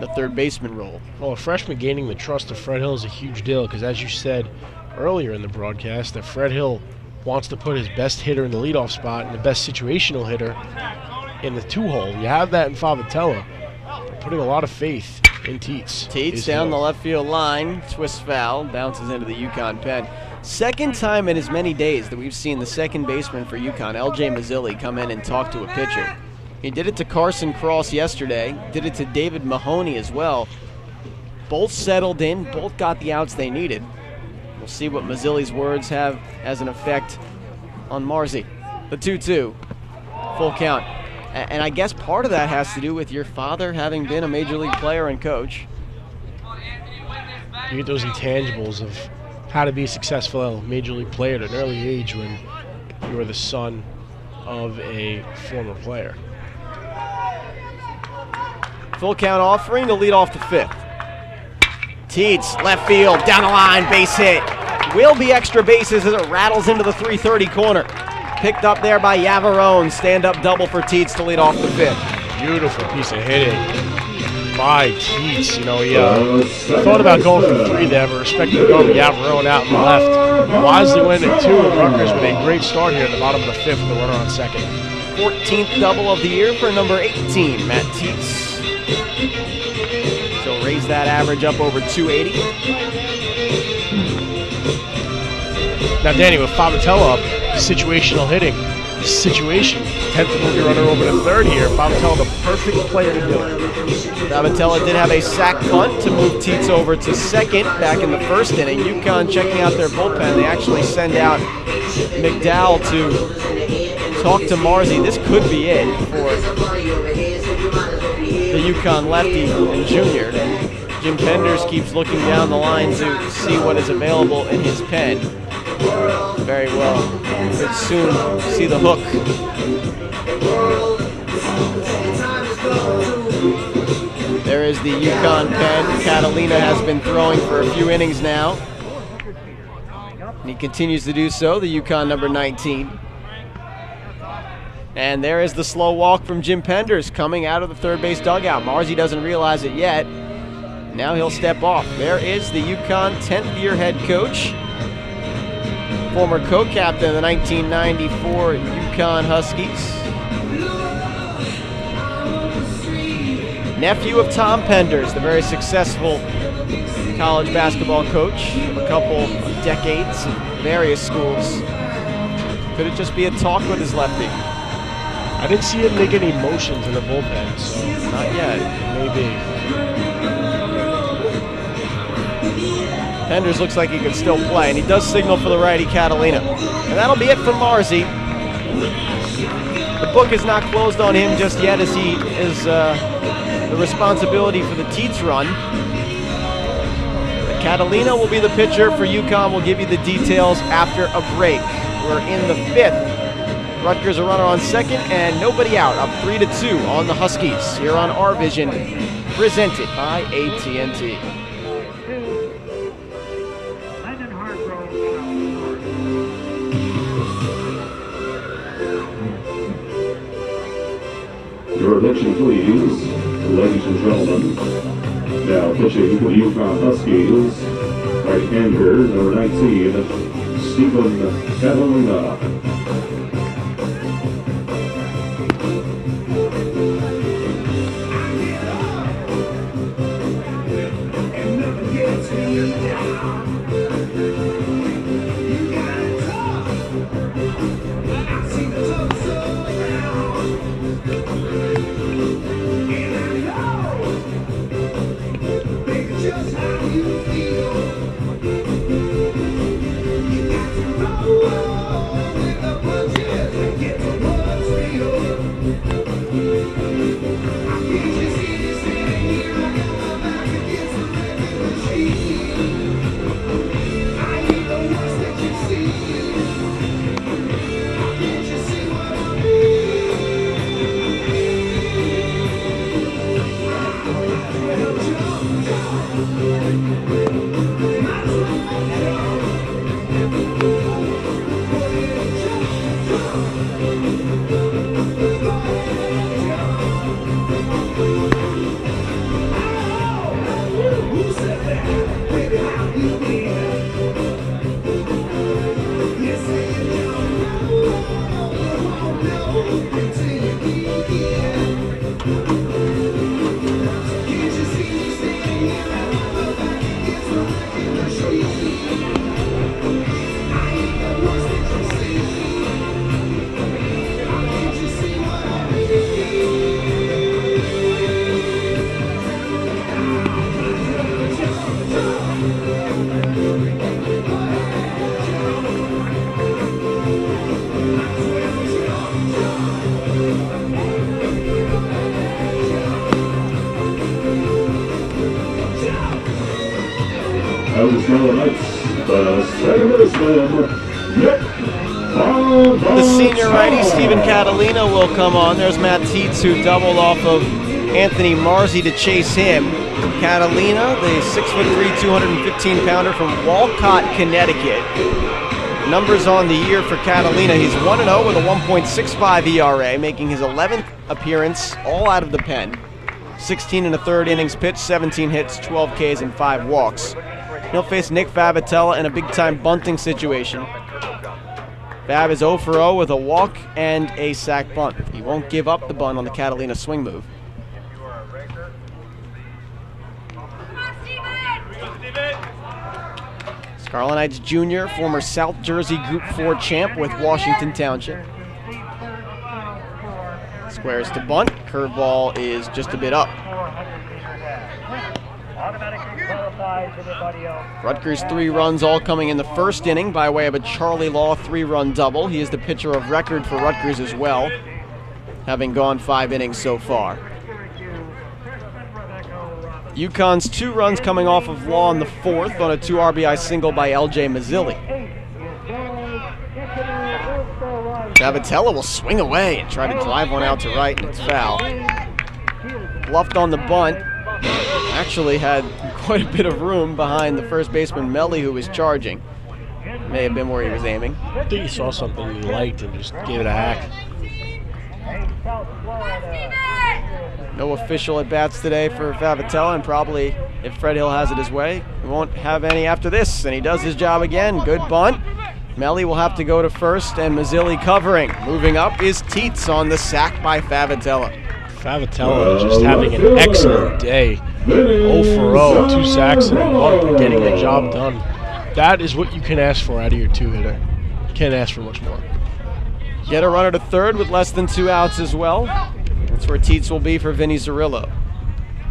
The third baseman role. Well, a freshman gaining the trust of Fred Hill is a huge deal because, as you said earlier in the broadcast, that Fred Hill wants to put his best hitter in the leadoff spot and the best situational hitter in the 2-hole. You have that in Favatella. They're putting a lot of faith in Tietz. Tietz down the left field line, twists foul, bounces into the UConn pen. Second time in as many days that we've seen the second baseman for UConn, L.J. Mazzilli, come in and talk to a pitcher. He did it to Carson Cross yesterday, did it to David Mahoney as well. Both settled in, both got the outs they needed. We'll see what Mazzilli's words have as an effect on Marzi. The 2-2, full count. And I guess part of that has to do with your father having been a major league player and coach. You get those intangibles of how to be a successful major league player at an early age when you are the son of a former player. Full count offering to lead off the 5th. Tietz, left field, down the line, base hit. Will be extra bases as it rattles into the 330 corner. Picked up there by Yavarone. Stand-up double for Tietz to lead off the 5th. Beautiful piece of hitting by Tietz. You know, he thought about going for 3 there, but respected to go with Yavarone out in the left. Wisely went at 2, and Rutgers with a great start here at the bottom of the 5th, the runner on second. 14th double of the year for number 18, Matt Tietz. So raise that average up over 280. Now, Danny, with Favatella up, situational hitting, situation, 10th to move your runner over to 3rd here. Favatella, the perfect player to do it. Favatella did have a sac bunt to move Tietz over to 2nd back in the 1st inning. UConn checking out their bullpen. They actually send out McDowell to talk to Marzi. This could be it for the UConn lefty and junior. Jim Penders keeps looking down the line to see what is available in his pen. Very well. Could soon see the hook. There is the UConn pen. Catalina has been throwing for a few innings now. And he continues to do so, the UConn number 19. And there is the slow walk from Jim Penders coming out of the third base dugout. Marzi doesn't realize it yet. Now he'll step off. There is the UConn 10th year head coach, former co-captain of the 1994 UConn Huskies. Nephew of Tom Penders, the very successful college basketball coach of a couple of decades in various schools. Could it just be a talk with his lefty? I didn't see him make any motions in the bullpen, so Not yet. maybe. Penders looks like he could still play, and he does signal for the righty Catalina. And that'll be it for Marzi. The book is not closed on him just yet, as he is the responsibility for the Teats run. But Catalina will be the pitcher for UConn. We'll give you the details after a break. We're in the 5th. Rutgers a runner on second and nobody out. Up 3-2 on the Huskies here on RVision, presented by AT&T. Your attention, please, ladies and gentlemen. Now pitching for the UConn Huskies, right-hander, number 19, Stephen Catalina. The senior righty, Stephen Catalina, will come on. There's Matt Teets, who doubled off of Anthony Marzi to chase him. Catalina, the 6'3", 215-pounder from Walcott, Connecticut. Numbers on the year for Catalina. He's 1-0 with a 1.65 ERA, making his 11th appearance all out of the pen. 16 1/3 innings pitched, 17 hits, 12 Ks, and 5 walks. He'll face Nick Favatella in a big-time bunting situation. Fab is 0 for 0 with a walk and a sac bunt. He won't give up the bunt on the Catalina swing move. Scarlet Knights Jr., former South Jersey Group 4 champ with Washington Township. Squares to bunt. Curveball is just a bit up. Rutgers 3 runs, all coming in the first inning by way of a Charlie Law 3-run double. He is the pitcher of record for Rutgers as well, having gone 5 innings so far. UConn's 2 runs coming off of Law in the 4th on a 2 RBI single by LJ Mazzilli. Savitella will swing away and try to drive one out to right, and it's foul. Bluffed on the bunt. Actually had quite a bit of room behind the first baseman Melly, who was charging. May have been where he was aiming. I think he saw something he liked and just gave it a hack. No official at-bats today for Favitella, and probably, if Fred Hill has it his way, he won't have any after this, and he does his job again. Good bunt. Melly will have to go to first, and Mazzilli covering. Moving up is Teets on the sack by Favitella. Favitella just having an excellent day. 0 for 0, 2 sacks and a bunt, getting the job done. That is what you can ask for out of your 2-hitter. You can't ask for much more. Get a runner to third with less than 2 outs as well. That's where Teets will be for Vinny Zerillo.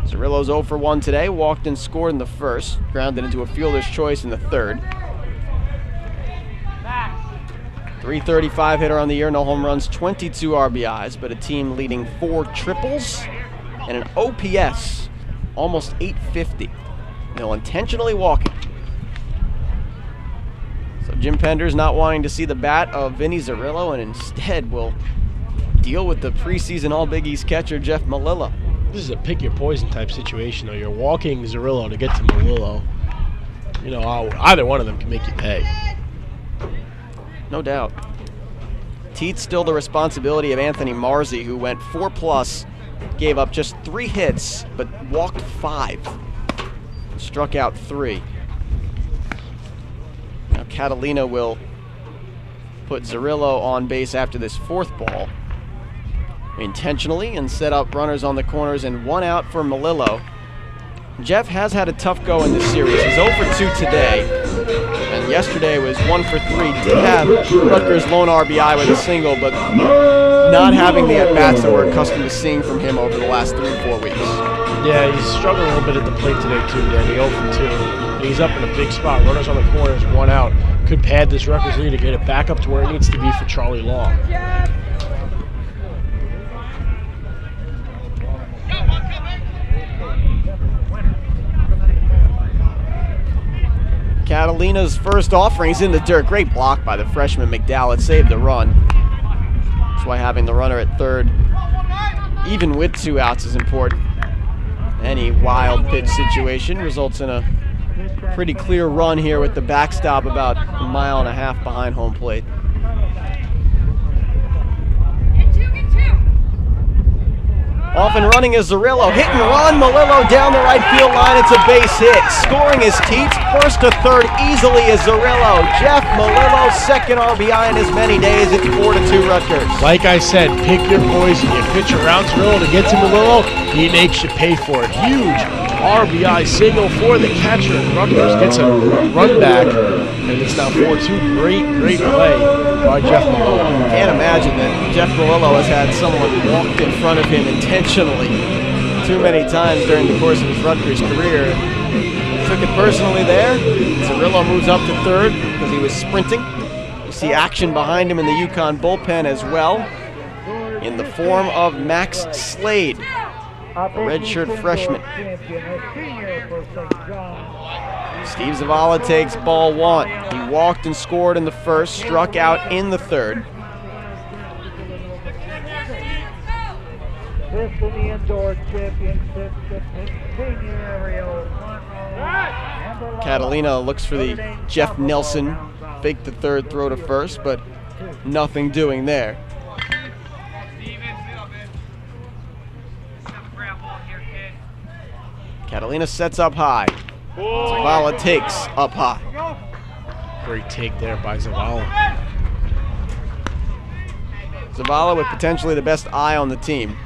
Zerillo's 0 for 1 today, walked and scored in the first, grounded into a fielder's choice in the third. .335 hitter on the year, no home runs, 22 RBIs, but a team leading 4 triples and an OPS almost 850. They'll intentionally walk it. So Jim Pender's not wanting to see the bat of Vinny Zerillo, and instead will deal with the preseason All-Big East catcher Jeff Malillo. This is a pick-your-poison type situation, though. You're walking Zerillo to get to Malillo. You know, either one of them can make you pay. No doubt. Teets still the responsibility of Anthony Marzi, who went 4+, gave up just 3 hits, but walked 5. Struck out 3. Now Catalina will put Zerillo on base after this 4th ball intentionally and set up runners on the corners, and 1 out for Malillo. Jeff has had a tough go in this series. He's 0 for 2 today, and yesterday was 1 for 3. Did have Rutgers' lone RBI with a single, but not having the at-bats that we're accustomed to seeing from him over the last 3 or 4 weeks. Yeah, he's struggled a little bit at the plate today too, Danny. 0 for 2. He's up in a big spot. Runners on the corners, 1 out. Could pad this Rutgers lead to get it back up to where it needs to be for Charlie Law. Catalina's first offering's in the dirt. Great block by the freshman McDowell. It saved the run. That's why having the runner at third, even with 2 outs, is important. Any wild pitch situation results in a pretty clear run here with the backstop about 1.5 miles behind home plate. Off and running is Zerillo. Hit and run. Malillo down the right field line. It's a base hit. Scoring is Teets. First to third easily is Zerillo. Jeff Malillo, 2nd RBI in as many days. It's 4-2 Rutgers. Like I said, pick your poison. You pitch around Zerillo to get to Malillo, he makes you pay for it. Huge RBI single for the catcher. Rutgers gets a run back, and it's now 4-2. Great play by Jeff Malillo. Can't imagine that Jeff Malillo has had someone walked in front of him intentionally too many times during the course of his Rutgers career. Took it personally there. Zerillo moves up to third because he was sprinting. You see action behind him in the UConn bullpen as well, in the form of Max Slade, a redshirt freshman. Steve Zavala takes ball 1. He walked and scored in the first, struck out in the third. This in the indoor championship, senior aerial. Catalina looks for the Jeff Nelson fake the third throw to first, but nothing doing there. Catalina sets up high. Zavala takes up high. Great take there by Zavala. Zavala with potentially the best eye on the team.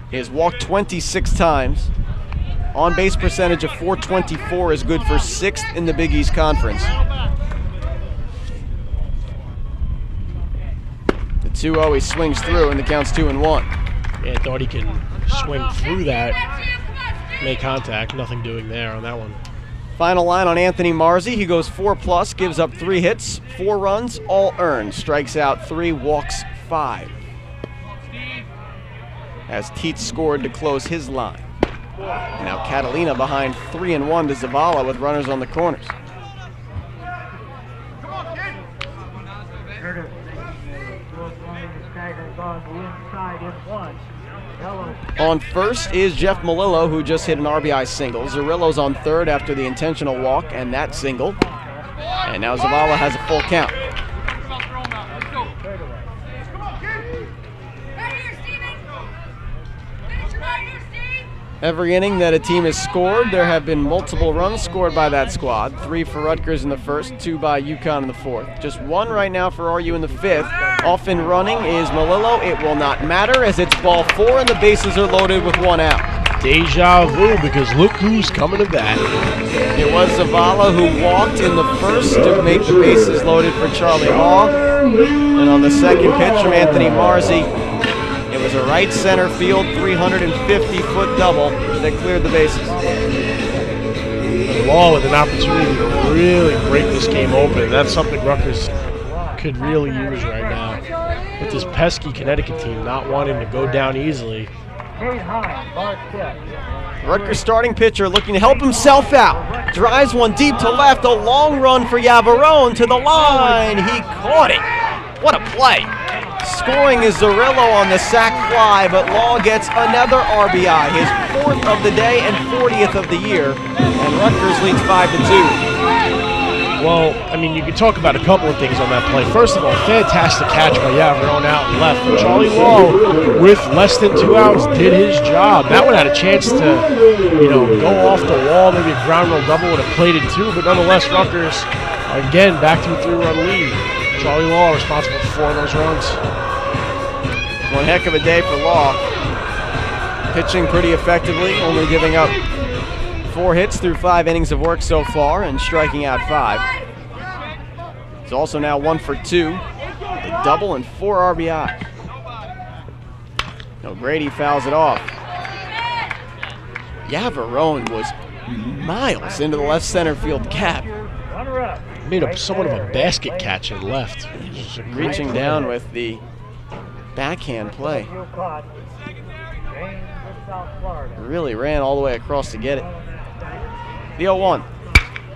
He has walked 26 times. On-base percentage of .424 is good for 6th in the Big East Conference. The 2-0, he swings through, and the count's 2-1. Yeah, I thought he can swing through that, make contact. Nothing doing there on that one. Final line on Anthony Marzi. He goes 4+, gives up 3 hits, 4 runs, all earned. Strikes out 3, walks 5. As Teets scored to close his line. Now Catalina behind 3-1 to Zavala with runners on the corners. Curtis staggers on the inside in one. Yellow. On first is Jeff Malillo, who just hit an RBI single. Zerillo's on third after the intentional walk and that single. And now Zavala has a full count. Every inning that a team has scored, there have been multiple runs scored by that squad. 3 for Rutgers in the first, 2 by UConn in the fourth. Just 1 right now for RU in the fifth. Off and running is Malillo. It will not matter as it's ball 4 and the bases are loaded with 1 out. Deja vu, because look who's coming to bat. It was Zavala who walked in the first to make the bases loaded for Charlie Hall. And on the second pitch from Anthony Marzi, it was a right center field 350-foot double that cleared the bases. Law with an opportunity to really break this game open. That's something Rutgers could really use right now. With this pesky Connecticut team not wanting to go down easily. Rutgers starting pitcher looking to help himself out. Drives one deep to left, a long run for Yavarone to the line. He caught it. What a play. Scoring is Zerillo on the sac fly, but Law gets another RBI, his 4th of the day and 40th of the year, and Rutgers leads 5-2. Well, I mean, you could talk about a couple of things on that play. First of all, fantastic catch by Yavarone out and left. And Charlie Law, with less than 2 outs, did his job. That one had a chance to, go off the wall. Maybe a ground rule double would have played it too, but nonetheless, Rutgers, again, back to a 3-run lead. Charlie Law responsible for 4 of those runs. One heck of a day for Law. Pitching pretty effectively, only giving up 4 hits through 5 innings of work so far and striking out 5. He's also now 1 for 2, a double and 4 RBI. O'Grady fouls it off. Yavarone was miles into the left center field gap. Made up somewhat of a basket catch and left. Reaching down with the backhand play. Really ran all the way across to get it. The 0-1.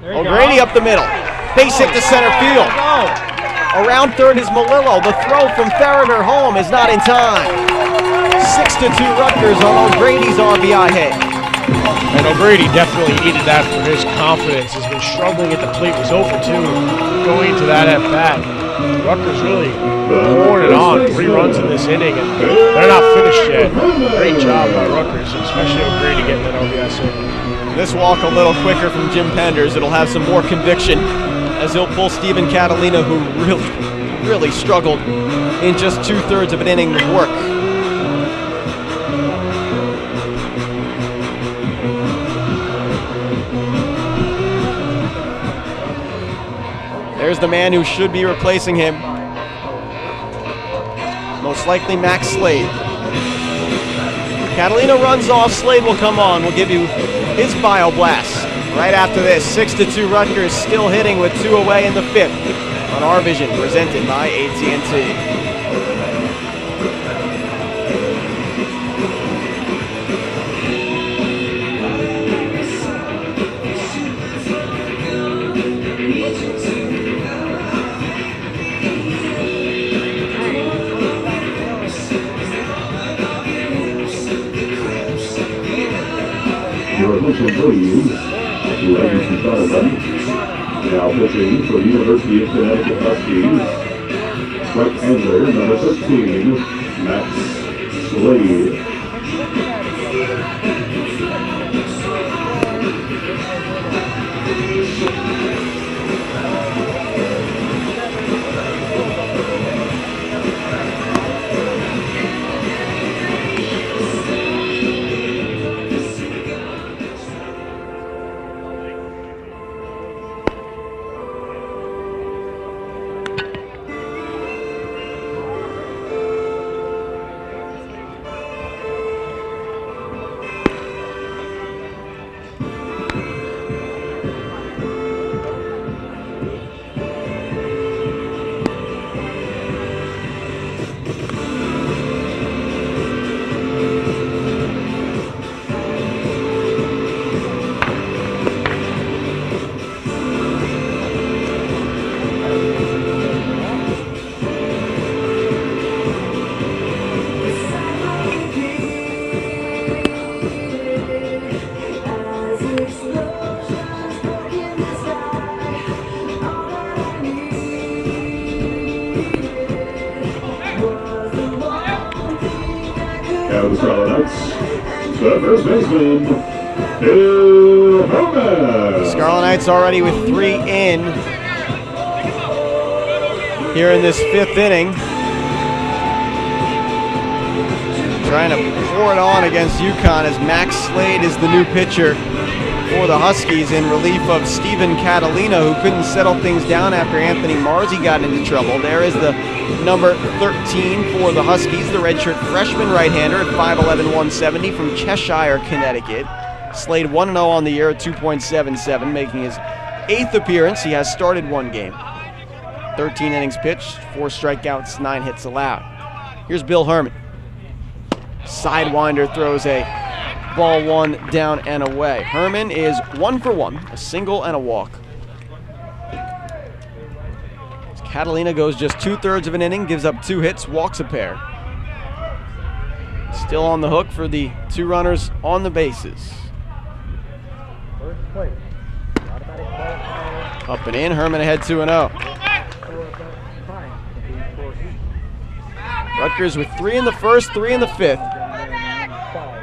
O'Grady up the middle. Base hit to center field. Around third is Malillo. The throw from Farragher home is not in time. 6-2 Rutgers on O'Grady's RBI hit. And O'Grady definitely needed that for his confidence. He's been struggling at the plate, was 0 for 2 going into that at bat. Rutgers really poured it on. 3 runs in this inning, and they're not finished yet. Great job by Rutgers, especially O'Grady getting that RBI single. This walk a little quicker from Jim Penders. It'll have some more conviction as he'll pull Steven Catalina, who really struggled in just 2/3 of an inning of work. There's the man who should be replacing him. Most likely Max Slade. Catalina runs off, Slade will come on. We'll give you his bio blast right after this. 6-2 Rutgers still hitting with 2 away in the 5th on RVision, presented by AT&T. Your attention please. Ladies and gentlemen, now pitching for the University of Connecticut Huskies, right-hander number 13, Max Slade. And the Scarlet Knights, the first baseman, Bill Herman. Scarlet Knights already with 3 in here in this 5th inning. Trying to pour it on against UConn as Max Slade is the new pitcher for the Huskies in relief of Steven Catalina, who couldn't settle things down after Anthony Marzi got into trouble. There is the number 13 for the Huskies, the redshirt freshman right-hander at 5'11", 170 from Cheshire, Connecticut. Slade 1-0 on the year at 2.77, making his 8th appearance. He has started 1 game. 13 innings pitched, 4 strikeouts, 9 hits allowed. Here's Bill Herman. Sidewinder throws a ball 1 down and away. Herman is 1 for 1, a single and a walk. Catalina goes just 2/3 of an inning, gives up 2 hits, walks a pair. Still on the hook for the 2 runners on the bases. First place. Automatic qualifier. Up and in, Herman ahead 2-0. Rutgers with 3 in the 1st, 3 in the 5th.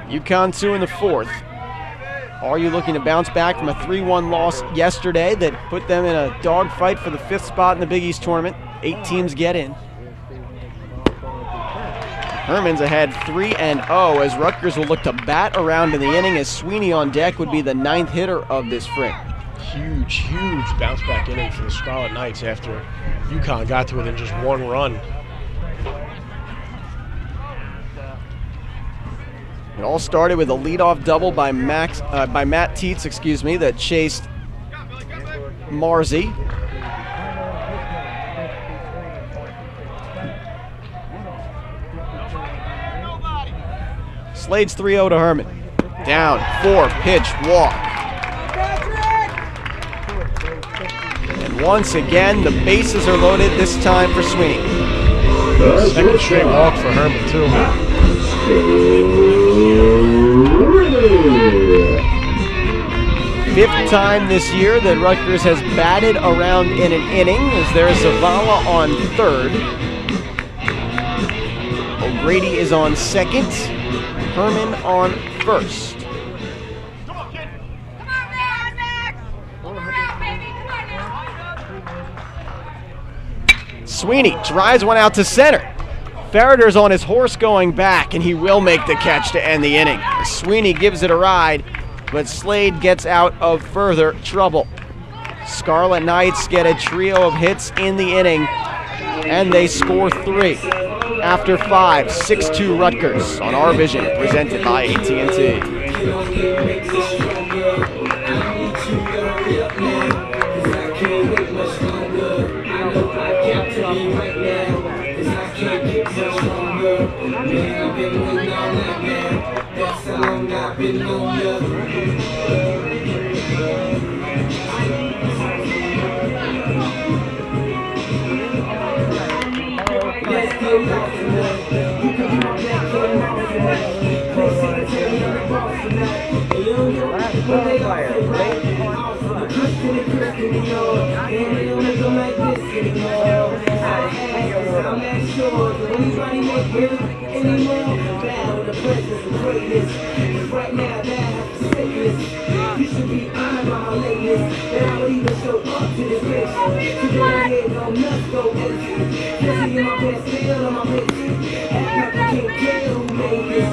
UConn 2 in the 4th. Are you looking to bounce back from a 3-1 loss yesterday that put them in a dogfight for the 5th spot in the Big East tournament? 8 teams get in. Herman's ahead 3-0 as Rutgers will look to bat around in the inning as Sweeney on deck would be the 9th hitter of this frame. Huge bounce back inning for the Scarlet Knights after UConn got to within just 1 run. It all started with a leadoff double by Matt Tietz, that chased Marzi. Slade's 3-0 to Herman. Down, 4, pitch, walk. And once again, the bases are loaded, this time for Sweeney. Second straight walk for Herman, too. 5th time this year that Rutgers has batted around in an inning as there's Zavala on 3rd. O'Grady is on 2nd. Herman on 1st. Sweeney drives one out to center. Farrader's on his horse going back, and he will make the catch to end the inning. Sweeney gives it a ride, but Slade gets out of further trouble. Scarlet Knights get a trio of hits in the inning, and they score 3. After 5, 6-2 Rutgers on RVision, presented by AT&T.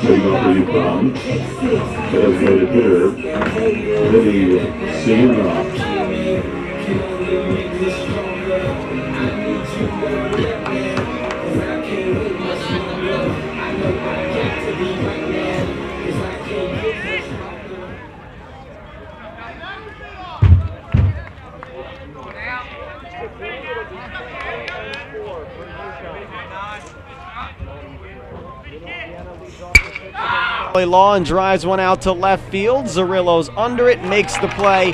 Leading off for UConn, designated hitter, Vinny Sierra. Law and drives one out to left field. Zarillo's under it, makes the play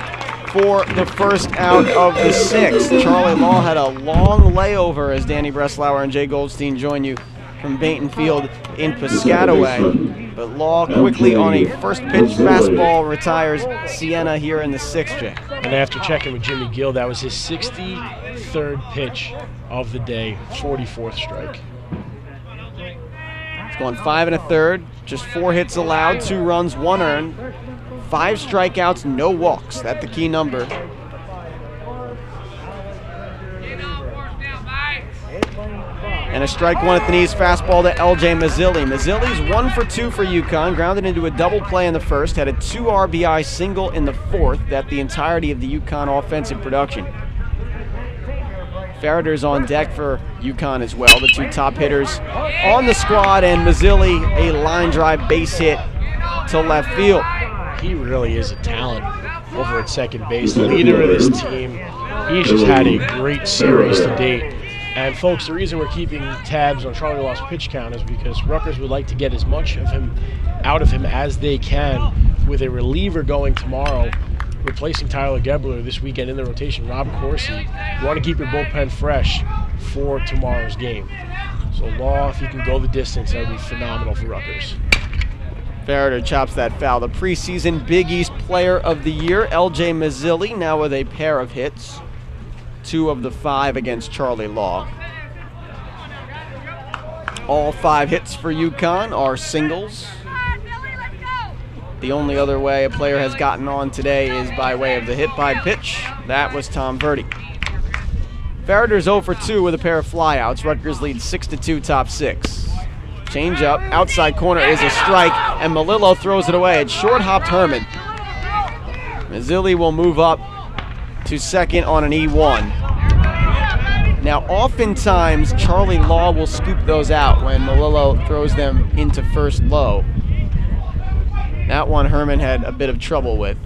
for the first out of the 6th. Charlie Law had a long layover as Danny Breslauer and Jay Goldstein join you from Bainton Field in Piscataway. But Law quickly on a first pitch fastball retires Sienna here in the 6th, Jay. And after checking with Jimmy Gill, that was his 63rd pitch of the day, 44th strike. He's gone 5 1/3, just 4 hits allowed, 2 runs, 1 earned, 5 strikeouts, no walks. That's the key number. And a strike one at the knees, fastball to LJ Mazzilli. Mazzilli's 1 for 2 for UConn, grounded into a double play in the first, had a 2 RBI single in the fourth. That's the entirety of the UConn offensive production. Farrader's on deck for UConn as well, the 2 top hitters on the squad, and Mazzilli a line drive base hit to left field. He really is a talent over at second base, the leader of this team. He's just had a great series to date. And folks, the reason we're keeping tabs on Charlie Law's pitch count is because Rutgers would like to get as much of him out of him as they can, with a reliever going tomorrow, replacing Tyler Gebler this weekend in the rotation, Rob Corsi. You want to keep your bullpen fresh for tomorrow's game. So Law, if you can go the distance, that would be phenomenal for Rutgers. Farrader chops that foul. The preseason Big East Player of the Year, LJ Mazzilli, now with a pair of hits. 2 of the 5 against Charlie Law. All 5 hits for UConn are singles. The only other way a player has gotten on today is by way of the hit by pitch. That was Tom Verdi. Farrader's 0 for 2 with a pair of flyouts. Rutgers leads 6-2, top 6. Change up, outside corner is a strike, and Melillo throws it away. It's short-hopped Herman. Mazzilli will move up to second on an E1. Now, oftentimes, Charlie Law will scoop those out when Melillo throws them into first low. That one Herman had a bit of trouble with.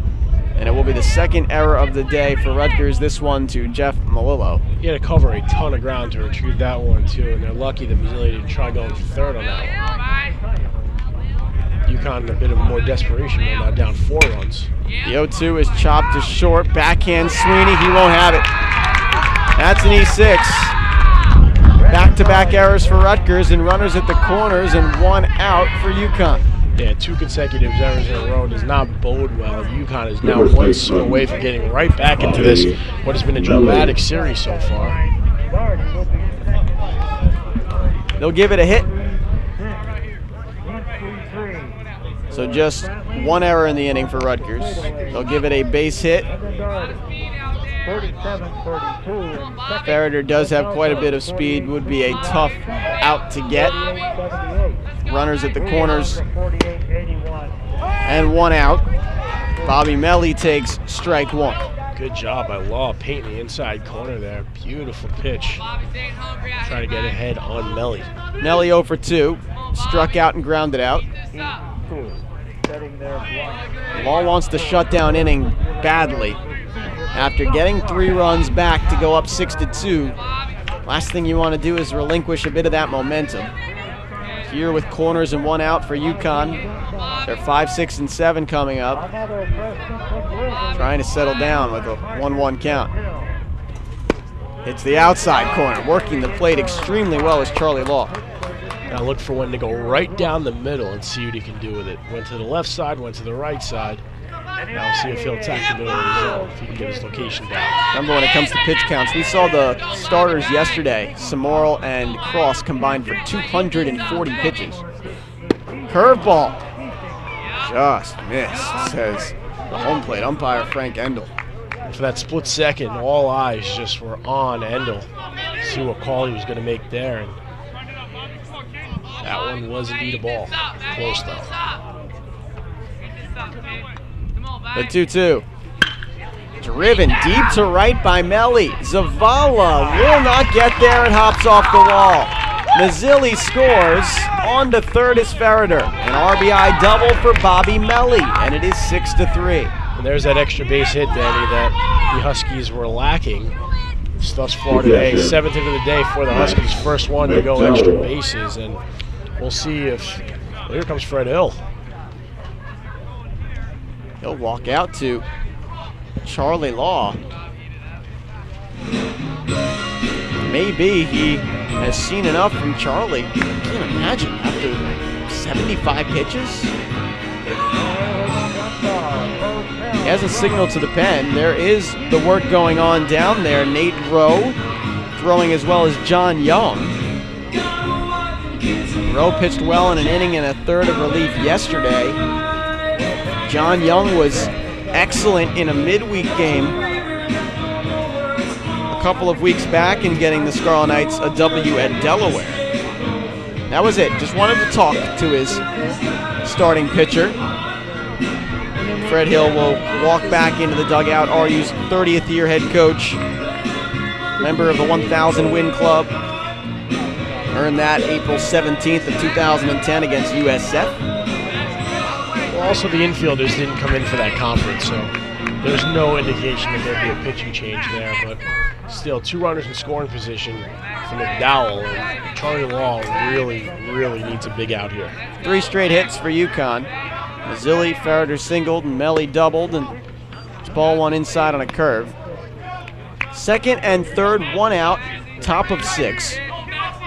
And it will be the second error of the day for Rutgers, this one to Jeff Melillo. He had to cover a ton of ground to retrieve that one, too, and they're lucky that Mazzilli didn't try going for third on that one. UConn in a bit of a more desperation run, now down 4 runs. The 0-2 is chopped to short. Backhand Sweeney, he won't have it. That's an E6. Back-to-back errors for Rutgers, and runners at the corners and 1 out for UConn. Yeah, 2 consecutive errors in a row does not bode well. UConn is now 1 swing away from getting right back into this, what has been a dramatic series so far. They'll give it a hit. So just 1 error in the inning for Rutgers. They'll give it a base hit. Farrader does have quite a bit of speed, would be a tough out to get. Runners at the corners and 1 out. Bobby Melly takes strike 1. Good job by Law painting the inside corner there. Beautiful pitch. Trying to get ahead on Melly. Melly 0 for 2. Struck out and grounded out. Law wants the shutdown inning badly. After getting 3 runs back to go up 6-2, last thing you want to do is relinquish a bit of that momentum. Here with corners and 1 out for UConn. They're 5, 6, and 7 coming up. Trying to settle down with a 1-1 count. Hits the outside corner. Working the plate extremely well is Charlie Law. Now look for one to go right down the middle and see what he can do with it. Went to the left side, went to the right side. Now we'll see if he'll attack the middle of his zone, if he can get his location down. Remember, when it comes to pitch counts, we saw the starters yesterday. Samorel and Cross combined for 240 pitches. Curveball. Just missed, says the home plate umpire Frank Endel. And for that split second, all eyes just were on Endel. See what call he was going to make there. And that one was indeed a ball. Close though. The 2-2. Driven deep to right by Melly. Zavala will not get there and hops off the wall. Mazzilli scores. On to third is Farrader. An RBI double for Bobby Melly, and it is 6-3. And there's that extra base hit, Danny, that the Huskies were lacking thus far today. 7th hit of the day for the Huskies. First one to go extra bases, and we'll see if... Well, here comes Fred Hill. He'll walk out to Charlie Law. Maybe he has seen enough from Charlie. I can't imagine after 75 pitches. He hasn't signaled to the pen. There is the work going on down there. Nate Rowe throwing as well as John Young. Rowe pitched well in an inning and a third of relief yesterday. John Young was excellent in a midweek game a couple of weeks back in getting the Scarlet Knights a W at Delaware. That was it. Just wanted to talk to his starting pitcher. Fred Hill will walk back into the dugout, RU's 30th year head coach, member of the 1,000 win club. Earned that April 17th of 2010 against USF. Well, also the infielders didn't come in for that conference, so there's no indication that there'd be a pitching change there. But still, 2 runners in scoring position for McDowell, and Charlie Law really needs a big out here. 3 straight hits for UConn. Mazzilli, Farrader singled, and Melly doubled, and this ball one inside on a curve. Second and third, 1 out, top of 6.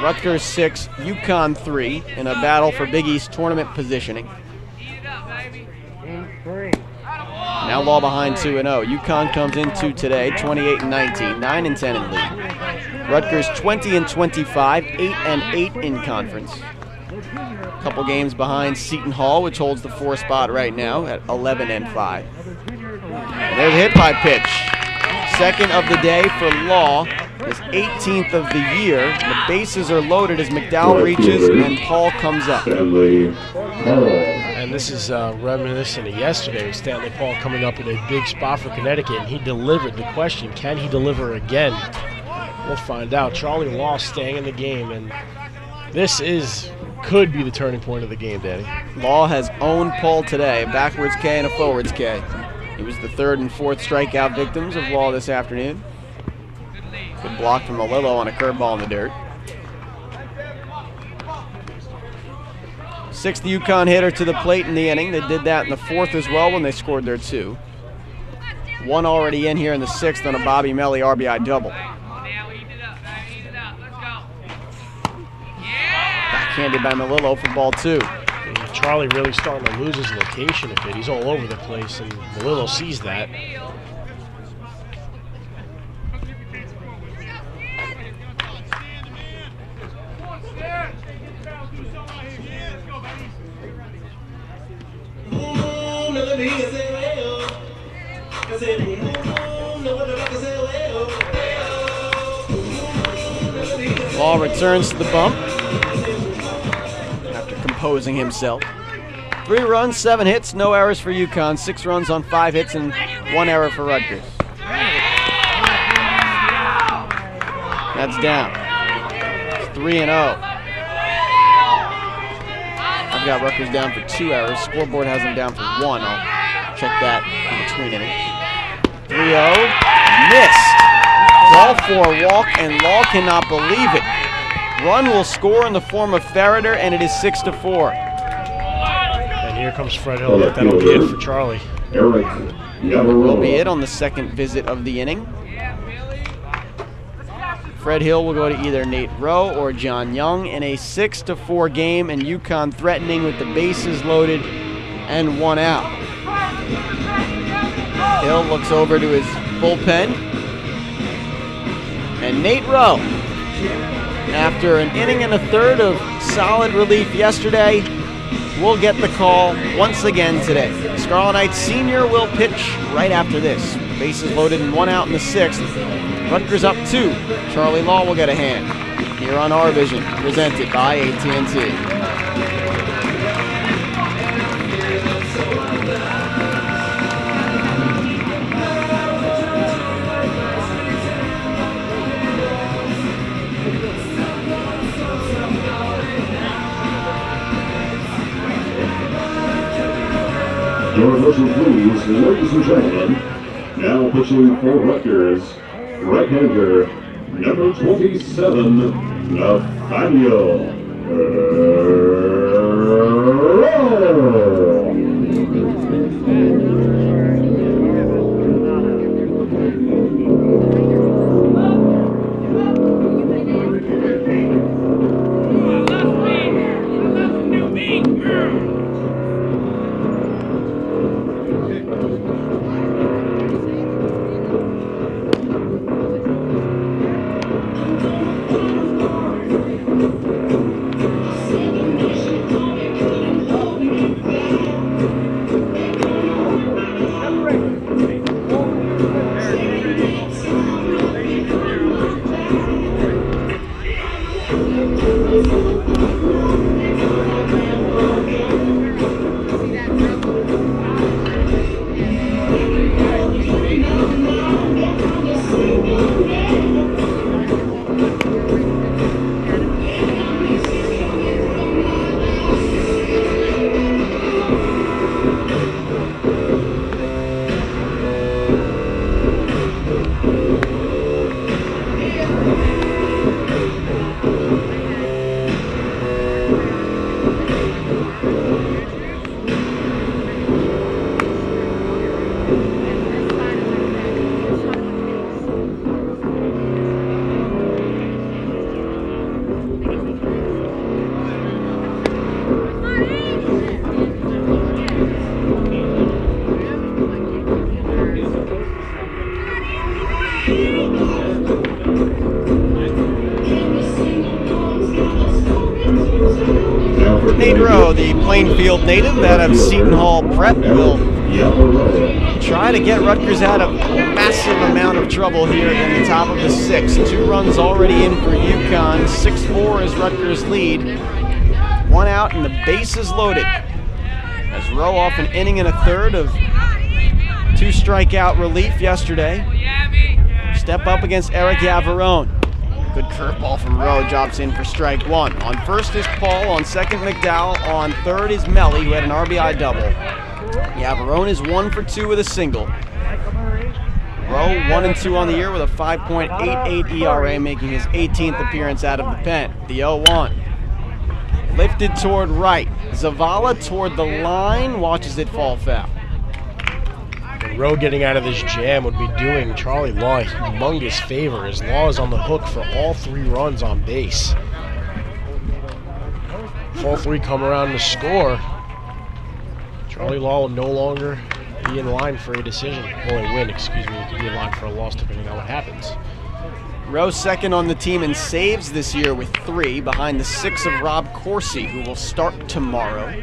Rutgers 6, UConn 3 in a battle for Big East tournament positioning. Now Law behind 2-0. UConn comes into today 28-19, 9-10 in league. Rutgers 20-25, 8-8 in conference. A couple games behind Seton Hall, which holds the 4 spot right now at 11-5. And there's a hit by pitch. Second of the day for Law, his 18th of the year. The bases are loaded as McDowell reaches and Paul comes up. And this is reminiscent of yesterday with Stanley Paul coming up in a big spot for Connecticut, and he delivered. The question, can he deliver again? We'll find out. Charlie Law staying in the game, and this could be the turning point of the game, Danny. Law has owned Paul today, a backwards K and a forwards K. He was the 3rd and 4th strikeout victims of Law this afternoon. Good block from Malillo on a curveball in the dirt. 6th UConn hitter to the plate in the inning. They did that in the 4th as well when they scored their 2. 1 already in here in the 6th on a Bobby Melly RBI double. Backhanded by Malillo for ball 2. Charlie really starting to lose his location a bit. He's all over the place, and Malillo sees that. Law returns to the bump after composing himself. 3 runs, 7 hits, no errors for UConn. 6 runs on 5 hits and 1 error for Rutgers. That's down. It's 3-0. I've got Rutgers down for 2 errors. Scoreboard has them down for 1. I'll check that in between innings. 3-0. Missed. Ball for a walk, and Law cannot believe it. Run will score in the form of Farrader, and it is 6-4. And here comes Fred Hill. That'll be it for Charlie. Will be it on the 2nd visit of the inning. Fred Hill will go to either Nate Rowe or John Young in a 6-4 game, and UConn threatening with the bases loaded and 1 out. Hill looks over to his bullpen. And Nate Rowe, after an inning and a third of solid relief yesterday, will get the call once again today. Scarlet Knights senior will pitch right after this. Bases loaded and 1 out in the 6th. Rutgers up 2. Charlie Law will get a hand here on RVision, presented by AT&T. Your attention, please, ladies and gentlemen. Now pitching for Rutgers, right-hander, number 27, Nathaniel Nate Rowe, the Plainfield native out of Seton Hall Prep, will try to get Rutgers out of a massive amount of trouble here in the top of the 6th. 2 runs already in for UConn. 6-4 is Rutgers' lead. 1 out and the bases loaded. As Rowe off an inning and a third of 2 strikeout relief yesterday. Step up against Eric Yavarone. Good curveball from Rowe, drops in for strike 1. On first is Paul, on second McDowell, on third is Melly, who had an RBI double. Yavarone is 1 for 2 with a single. Rowe 1-2 on the year with a 5.88 ERA, making his 18th appearance out of the pen. The 0-1. Lifted toward right. Zavala toward the line, watches it fall foul. Rowe getting out of this jam would be doing Charlie Law a humongous favor, as Law is on the hook for all 3 runs on base. If all 3 come around to score, Charlie Law will no longer be in line for a decision. Well, a win, excuse me. He could be in line for a loss depending on what happens. Rowe second on the team in saves this year with 3, behind the 6 of Rob Corsi, who will start tomorrow.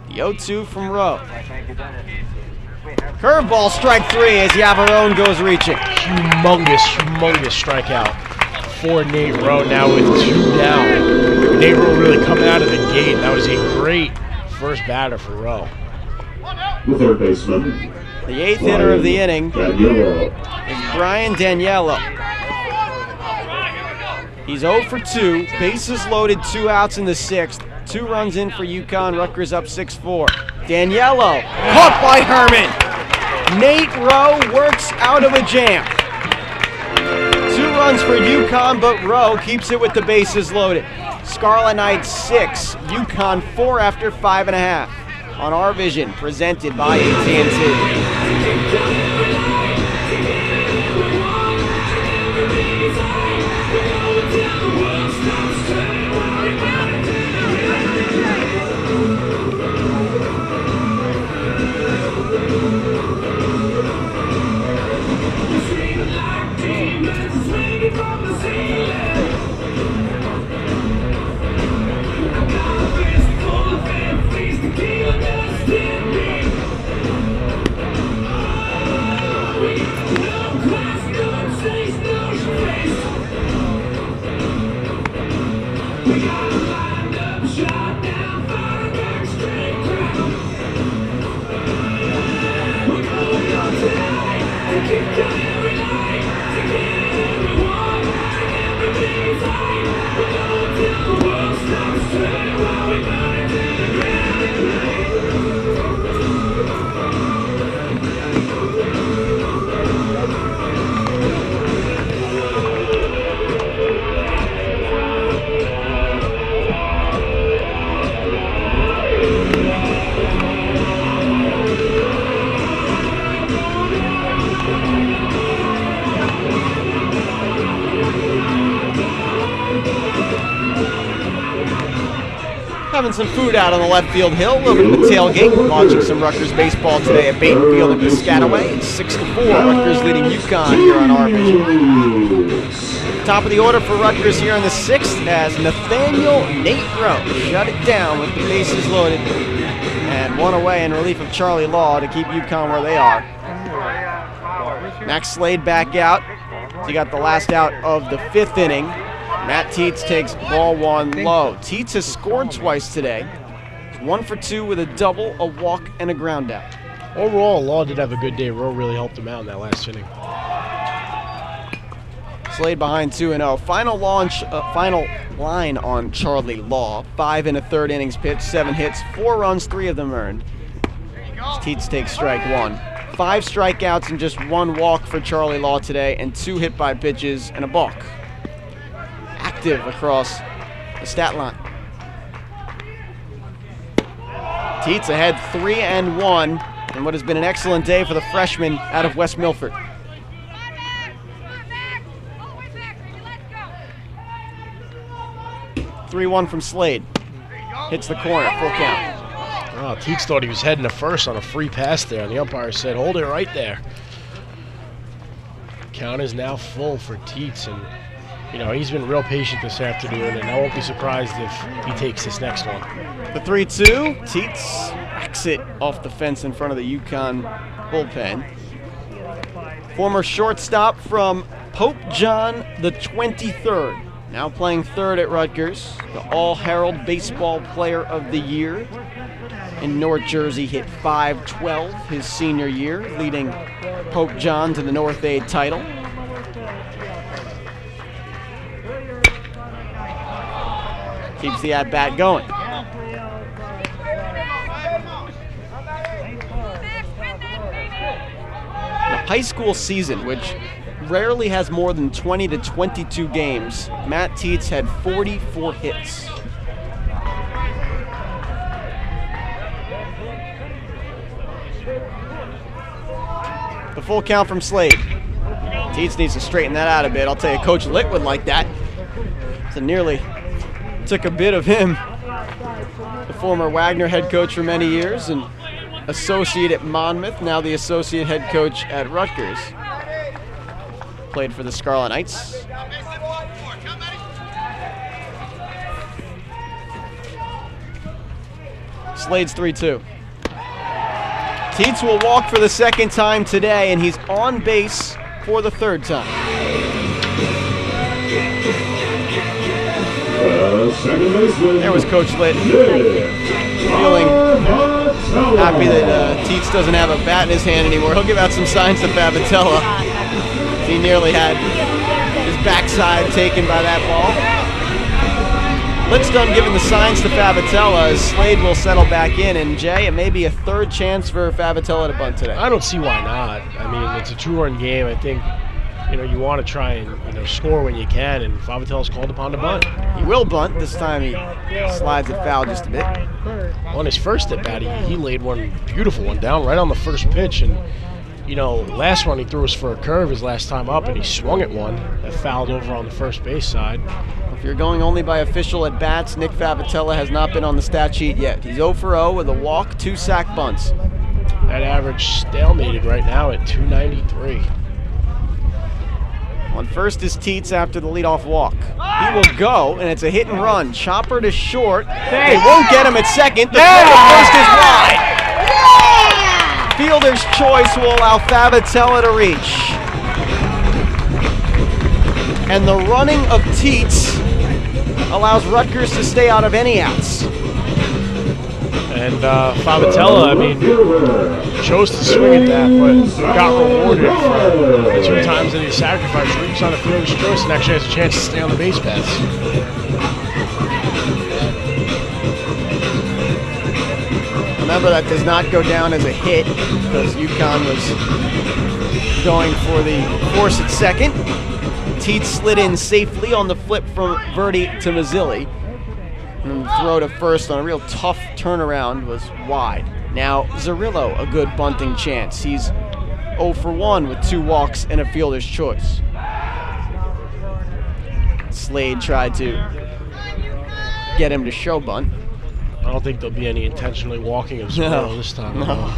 The 0-2 from Rowe. Curveball, strike 3 as Yavarone goes reaching. Humongous strikeout for Nate Rowe, now with 2 down. Nate Rowe really coming out of the gate. That was a great first batter for Rowe. The third baseman, The 8th hitter of the inning Daniello. is Brian Daniello. He's 0 for 2, bases loaded, 2 outs in the 6th. 2 runs in for UConn, Rutgers up 6-4. Daniello, caught by Herman. Nate Rowe works out of a jam. 2 runs for UConn, but Rowe keeps it with the bases loaded. Scarlet Knights 6, UConn 4 after 5.5. On RVision, presented by AT&T. Having some food out on the left field hill, a little bit of a tailgate. Watching some Rutgers baseball today at Baden Field in Piscataway. It's 6-4, Rutgers leading UConn here on RVision. Top of the order for Rutgers here in the 6th as Nathaniel Nate Rowe shut it down with the bases loaded and 1 away in relief of Charlie Law to keep UConn where they are. Max Slade back out. So you got the last out of the 5th inning. Matt Tietz takes ball 1 low. Tietz has scored twice today. 1 for 2 with a double, a walk, and a ground out. Overall, Law did have a good day. Rowe really helped him out in that last inning. Slade behind 2-0. Final line on Charlie Law. 5 1/3 innings pitched, 7 hits, 4 runs, 3 of them earned. Tietz takes strike 1. 5 strikeouts and just 1 walk for Charlie Law today, and 2 hit by pitches and a balk. Active across the stat line. Tietz ahead 3-1 in what has been an excellent day for the freshman out of West Milford. 3-1 from Slade. Hits the corner, full count. Oh, Tietz thought he was heading to first on a free pass there, and the umpire said, hold it right there. Count is now full for Tietz, and you know, he's been real patient this afternoon, and I won't be surprised if he takes this next one. The 3-2, Teets exit off the fence in front of the UConn bullpen. Former shortstop from Pope John the 23rd, now playing third at Rutgers, the All-Herald Baseball Player of the Year. In North Jersey, hit .512 his senior year, leading Pope John to the North Aid title. Keeps the at-bat going. The high school season, which rarely has more than 20 to 22 games, Matt Teets had 44 hits. The full count from Slade. Teets needs to straighten that out a bit. I'll tell you, Coach Litt would like that. So nearly took a bit of him. The former Wagner head coach for many years and associate at Monmouth, now the associate head coach at Rutgers. Played for the Scarlet Knights. Slade's 3-2. Teets will walk for the second time today, and he's on base for the third time. Second baseman. There was Coach Litt, feeling happy that Teets doesn't have a bat in his hand anymore. He'll give out some signs to Favatella. He nearly had his backside taken by that ball. Litt's done giving the signs to Favatella as Slade will settle back in. And Jay, it may be a third chance for Favatella to bunt today. I don't see why not. I mean, it's a two-run game. I think, you know, you want to try and, you know, score when you can, and Favatella's called upon to bunt. He will bunt. This time he slides it foul just a bit. On his first at-bat, he laid one beautiful one down right on the first pitch, and, you know, last one he threw us for a curve his last time up, and he swung at one that fouled over on the first base side. If you're going only by official at-bats, Nick Favatella has not been on the stat sheet yet. He's 0 for 0 with a walk, 2 sack bunts. That average stalemated right now at 293. On first is Teets after the leadoff walk. He will go, and it's a hit and run. Chopper to short. They won't get him at second. The throw to first is wide. Fielder's choice will allow Favatella to reach. And the running of Teets allows Rutgers to stay out of any outs. And Favatella, I mean, chose to swing at that, but got rewarded for the 2 times that he sacrificed. Reached on a fielder's choice and actually has a chance to stay on the base paths. Remember, that does not go down as a hit because UConn was going for the force at second. Teets slid in safely on the flip from Verdi to Mazzilli. And the throw to first on a real tough turnaround was wide. Now Zerillo, a good bunting chance. He's 0 for 1 with 2 walks and a fielder's choice. Slade tried to get him to show bunt. I don't think there'll be any intentionally walking of Zerillo this time. No.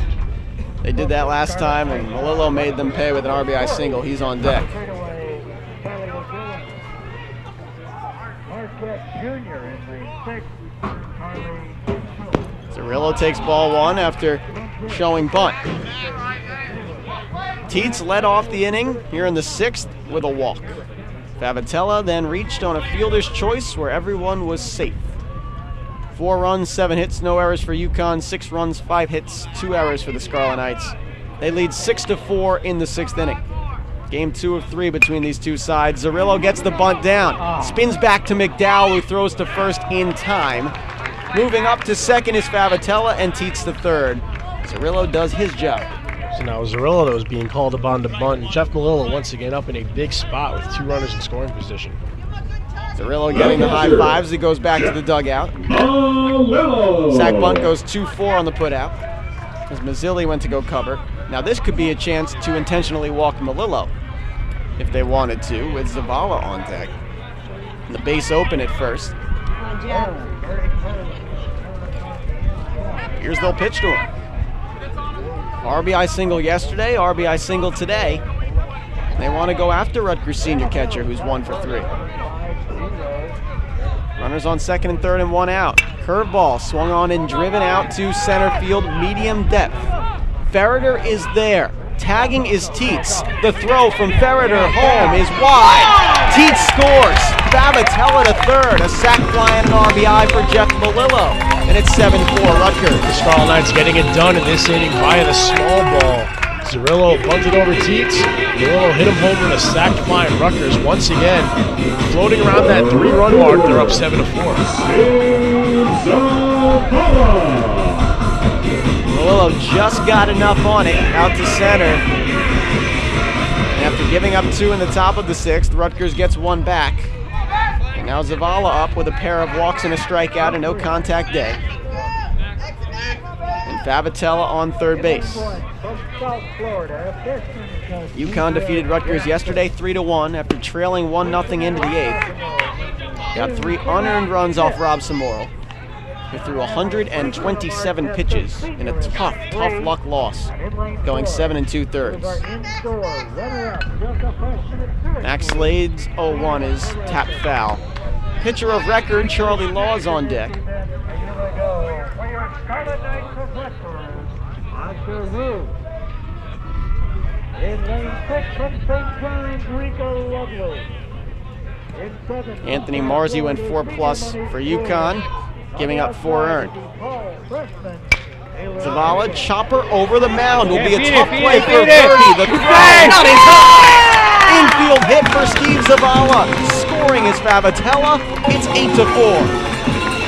They did that last time, and Malillo made them pay with an RBI single. He's on deck. Zerillo takes ball 1 after showing bunt. Teets led off the inning here in the 6th with a walk. Favatella then reached on a fielder's choice where everyone was safe. 4 runs, 7 hits, no errors for UConn, 6 runs, 5 hits, 2 errors for the Scarlet Knights. They lead 6-4 in the 6th inning. Game 2 of 3 between these two sides. Zerillo gets the bunt down. Spins back to McDowell, who throws to first in time. Moving up to second is Favatella and Teets to third. Zerillo does his job. So now Zerillo that was being called upon to bunt, and Jeff Malillo once again up in a big spot with 2 runners in scoring position. Zerillo getting the high fives. He goes back to the dugout. Sack bunt goes 2-4 on the putout as Mazzilli went to go cover. Now this could be a chance to intentionally walk Malillo if they wanted to, with Zavala on deck. And the base open at first. Here's they'll pitch to him. RBI single yesterday, RBI single today. They want to go after Rutgers senior catcher, who's 1 for 3. Runners on second and third and 1 out. Curveball swung on and driven out to center field, medium depth. Ferreter is there. Tagging is Teets. The throw from Ferreter home is wide. Teets scores. Favatella to third. A sac fly and an RBI for Jeff Melillo. And it's 7-4 Rutgers. The Scarlet Knights getting it done in this inning via the small ball. Zerillo bunted over Teets. Melillo hit him home with a sac fly, and Rutgers once again floating around that 3-run mark. They're up 7-4. Melillo just got enough on it out to center. And after giving up 2 in the top of the 6th, Rutgers gets 1 back. And now Zavala up with a pair of walks and a strikeout, a no contact day. And Favatella on third base. UConn defeated Rutgers yesterday 3-1 after trailing 1-0 into the 8th. Got 3 unearned runs off Rob Samoro. He threw 127 pitches in a tough luck loss, going 7 2/3. Max Slade's 0-1 is tap foul. Pitcher of record, Charlie Law, is on deck. Anthony Marzi went 4+ for UConn, giving up 4 earned. Zavala, chopper over the mound, will be a tough play for Verdi. The throw, not in time! Infield hit for Steve Zavala. Scoring is Favatella. It's 8-4.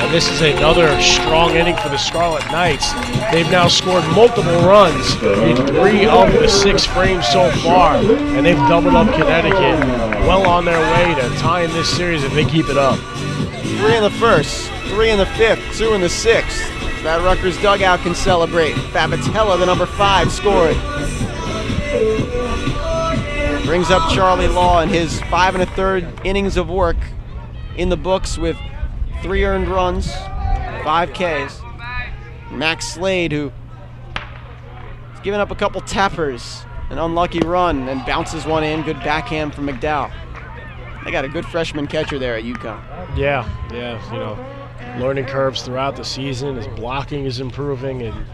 And this is another strong inning for the Scarlet Knights. They've now scored multiple runs in 3 of the 6 frames so far, and they've doubled up Connecticut. Well on their way to tying this series if they keep it up. 3 in the first, 3 in the 5th, 2 in the 6th. That Rutgers dugout can celebrate. Favatella, the number 5, scored. Brings up Charlie Law in his 5 1/3 innings of work in the books with 3 earned runs, 5 Ks. Max Slade, who has given up a couple tappers, an unlucky run, and bounces one in. Good backhand from McDowell. They got a good freshman catcher there at UConn. Yeah, you know, learning curves throughout the season. His blocking is improving, and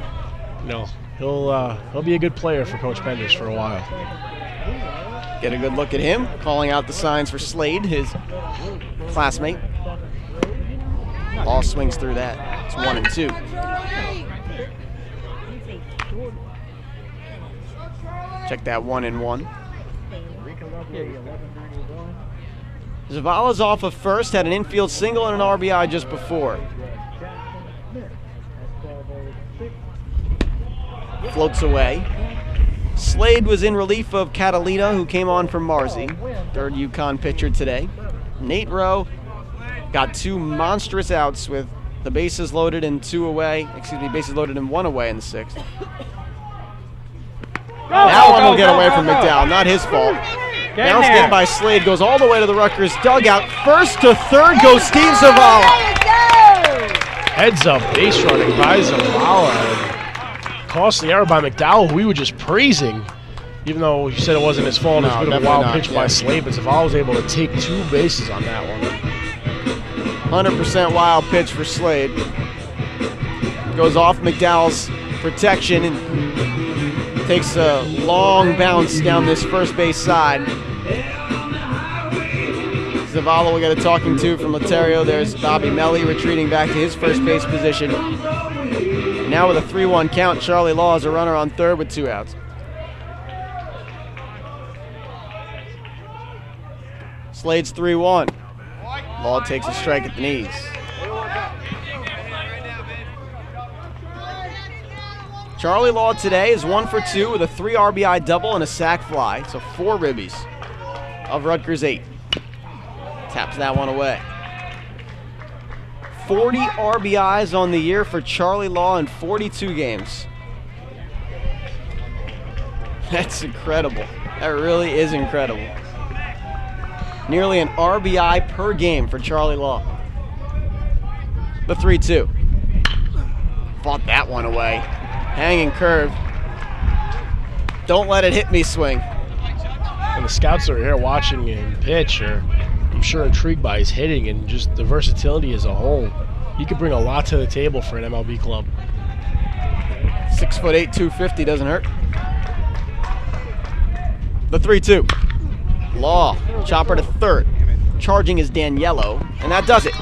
you know he'll be a good player for Coach Penders for a while. Get a good look at him, calling out the signs for Slade, his classmate. Ball swings through that. It's 1-2. Check that 1-1. Zavala's off of first, had an infield single and an RBI just before. Floats away. Slade was in relief of Catalina, who came on from Marzi, third UConn pitcher today. Nate Rowe got 2 monstrous outs with the bases loaded and 2 away. Excuse me, bases loaded and 1 away in the 6th. That one will get away from McDowell, not his fault. Bounced in by Slade, goes all the way to the Rutgers dugout. First to third goes Steve Zavala. Heads up base running by Zavala. Costly error by McDowell, who we were just praising, even though you said it wasn't his fault. It was a bit of a wild pitch by Slade, but Zavala was able to take 2 bases on that one. 100% wild pitch for Slade. Goes off McDowell's protection and takes a long bounce down this first base side. Zavala will get a talking to from Laterio. There's Bobby Melly retreating back to his first base position. Now with a 3-1 count, Charlie Law is a runner on third with 2 outs. Slade's 3-1. Law takes a strike at the knees. Charlie Law today is 1 for 2 with a 3 RBI double and a sac fly. So 4 ribbies of Rutgers 8. Taps that one away. 40 RBIs on the year for Charlie Law in 42 games. That's incredible. That really is incredible. Nearly an RBI per game for Charlie Law. The 3-2. Fought that one away. Hanging curve. Don't let it hit me swing. And the scouts that are here watching him pitch are, I'm sure, intrigued by his hitting and just the versatility as a whole. He could bring a lot to the table for an MLB club. 6'8", 250 doesn't hurt. The 3-2. Law, chopper to third. Charging is Daniello, and that does it.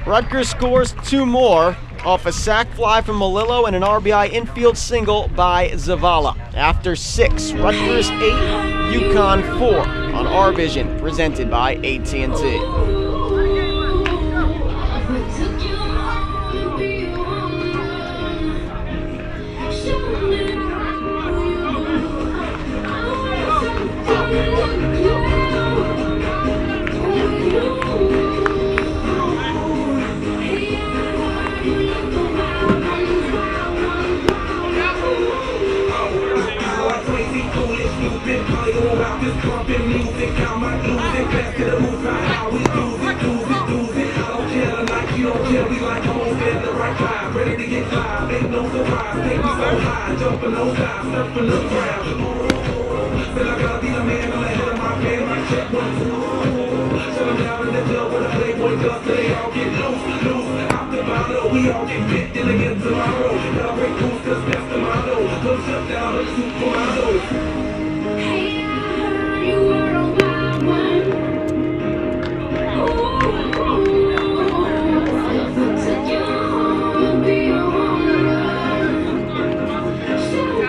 Rutgers scores 2 more off a sac fly from Melillo and an RBI infield single by Zavala. After 6, Rutgers 8, UConn 4 on RVision, presented by AT&T.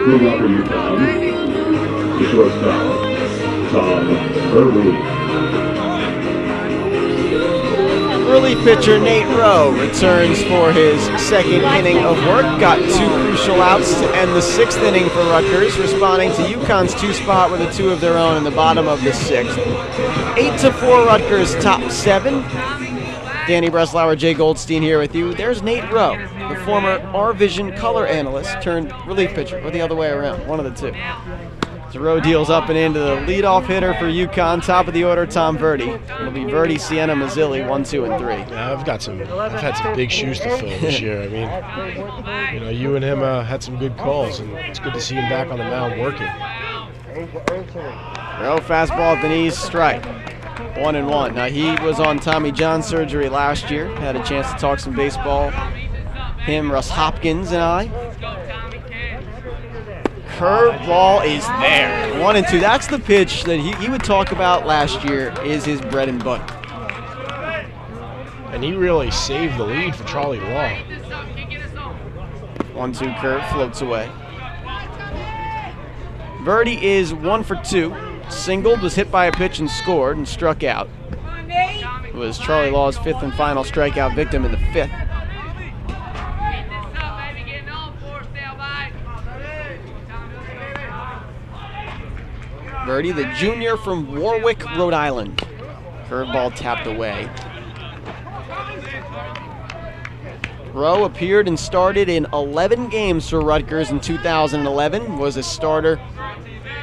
Moving up for UConn, the shortstop, Tom Irwin. Relief pitcher Nate Rowe returns for his second inning of work. Got 2 crucial outs to end the 6th inning for Rutgers, responding to UConn's 2 spot with a 2 of their own in the bottom of the 6th. 8-4 Rutgers top 7. Danny Breslauer, Jay Goldstein here with you. There's Nate Rowe, the former RVision color analyst turned relief pitcher, or the other way around, one of the 2. So Rowe deals up and into the leadoff hitter for UConn. Top of the order, Tom Verdi. It'll be Verdi, Sienna, Mazzilli, 1, 2, and 3. Yeah, I've had some big shoes to fill this year. I mean, you know, you and him had some good calls, and it's good to see him back on the mound working. Rowe fastball at the knees, strike. 1-1. Now he was on Tommy John surgery last year. Had a chance to talk some baseball. Him, Russ Hopkins, and I. Curveball is there. 1-2. That's the pitch that he would talk about last year is his bread and butter. And he really saved the lead for Charlie Law. 1-2 curve floats away. Verdi is 1 for 2. Singled, was hit by a pitch and scored and struck out. It was Charlie Law's 5th and final strikeout victim in the 5th. Verdi, the junior from Warwick, Rhode Island. Curveball tapped away. Rowe appeared and started in 11 games for Rutgers in 2011. Was a starter,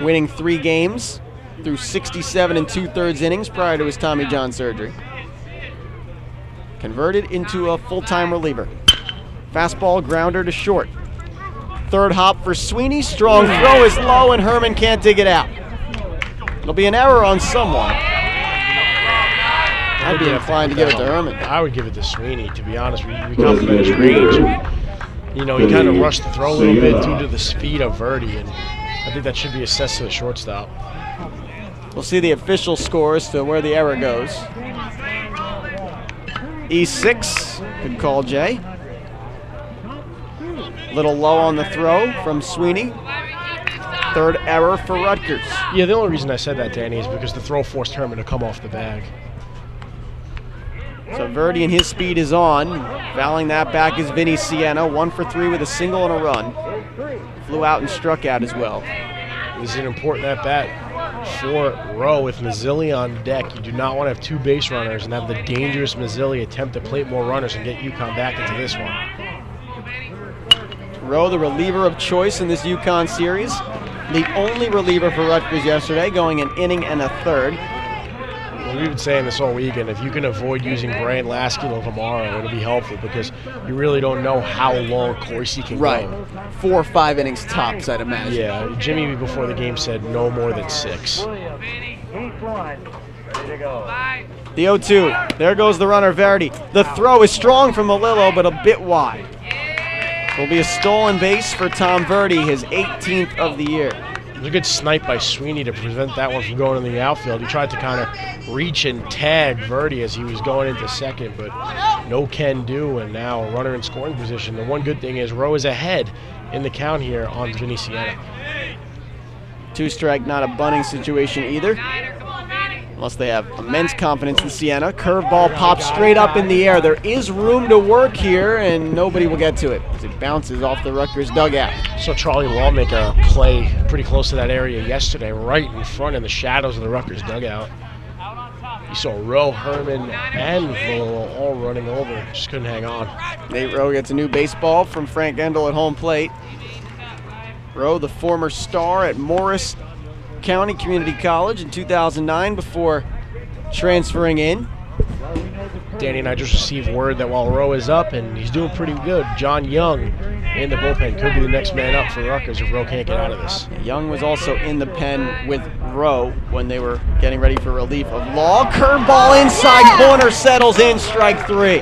winning 3 games through 67 2/3 innings prior to his Tommy John surgery. Converted into a full-time reliever. Fastball grounder to short. Third hop for Sweeney. Strong throw is low and Herman can't dig it out. It'll be an error on someone. I'd be inclined to give it to Herman. I would give it to Sweeney, to be honest. We compliment his range. You know, he kind of rushed the throw a little bit due to the speed of Verdi, and I think that should be assessed to the shortstop. We'll see the official scores to where the error goes. E6, good call, Jay. Little low on the throw from Sweeney. Third error for Rutgers. Yeah, the only reason I said that, Danny, is because the throw forced Herman to come off the bag. So Verdi and his speed is on. Fouling that back is Vinny Sienna. 1 for 3 with a single and a run. Flew out and struck out as well. This is an important at-bat for Rowe with Mazzilli on deck. You do not want to have 2 base runners and have the dangerous Mazzilli attempt to plate more runners and get UConn back into this one. Rowe, the reliever of choice in this UConn series. The only reliever for Rutgers yesterday, going an inning and a third. Well, we've been saying this all weekend. If you can avoid using Brand Laskula tomorrow, it'll be helpful because you really don't know how long Corsi can go. 4 or 5 innings tops, I'd imagine. Yeah, Jimmy before the game said no more than 6. Each one. Ready to go. The 0-2. There goes the runner, Verdi. The throw is strong from Melillo, but a bit wide. Will be a stolen base for Tom Verdi, his 18th of the year. It was a good snipe by Sweeney to prevent that one from going in the outfield. He tried to kind of reach and tag Verdi as he was going into second, but no can do, and now a runner in scoring position. The one good thing is Rowe is ahead in the count here on Vinny Sienna. 2 strike, not a bunting situation either. Unless they have immense confidence in Sienna. Curveball pops straight up in the air. There is room to work here, and nobody will get to it as it bounces off the Rutgers dugout. So Charlie Law make a play pretty close to that area yesterday, right in front in the shadows of the Rutgers dugout. You saw Rowe, Herman, and Melillo all running over. Just couldn't hang on. Nate Rowe gets a new baseball from Frank Endel at home plate. Rowe, the former star at Morris County Community College in 2009 before transferring in. Danny and I just received word that while Rowe is up, and he's doing pretty good, John Young in the bullpen could be the next man up for Rutgers if Rowe can't get out of this. Young was also in the pen with Rowe when they were getting ready for relief of Law. Curveball inside corner settles in, strike 3.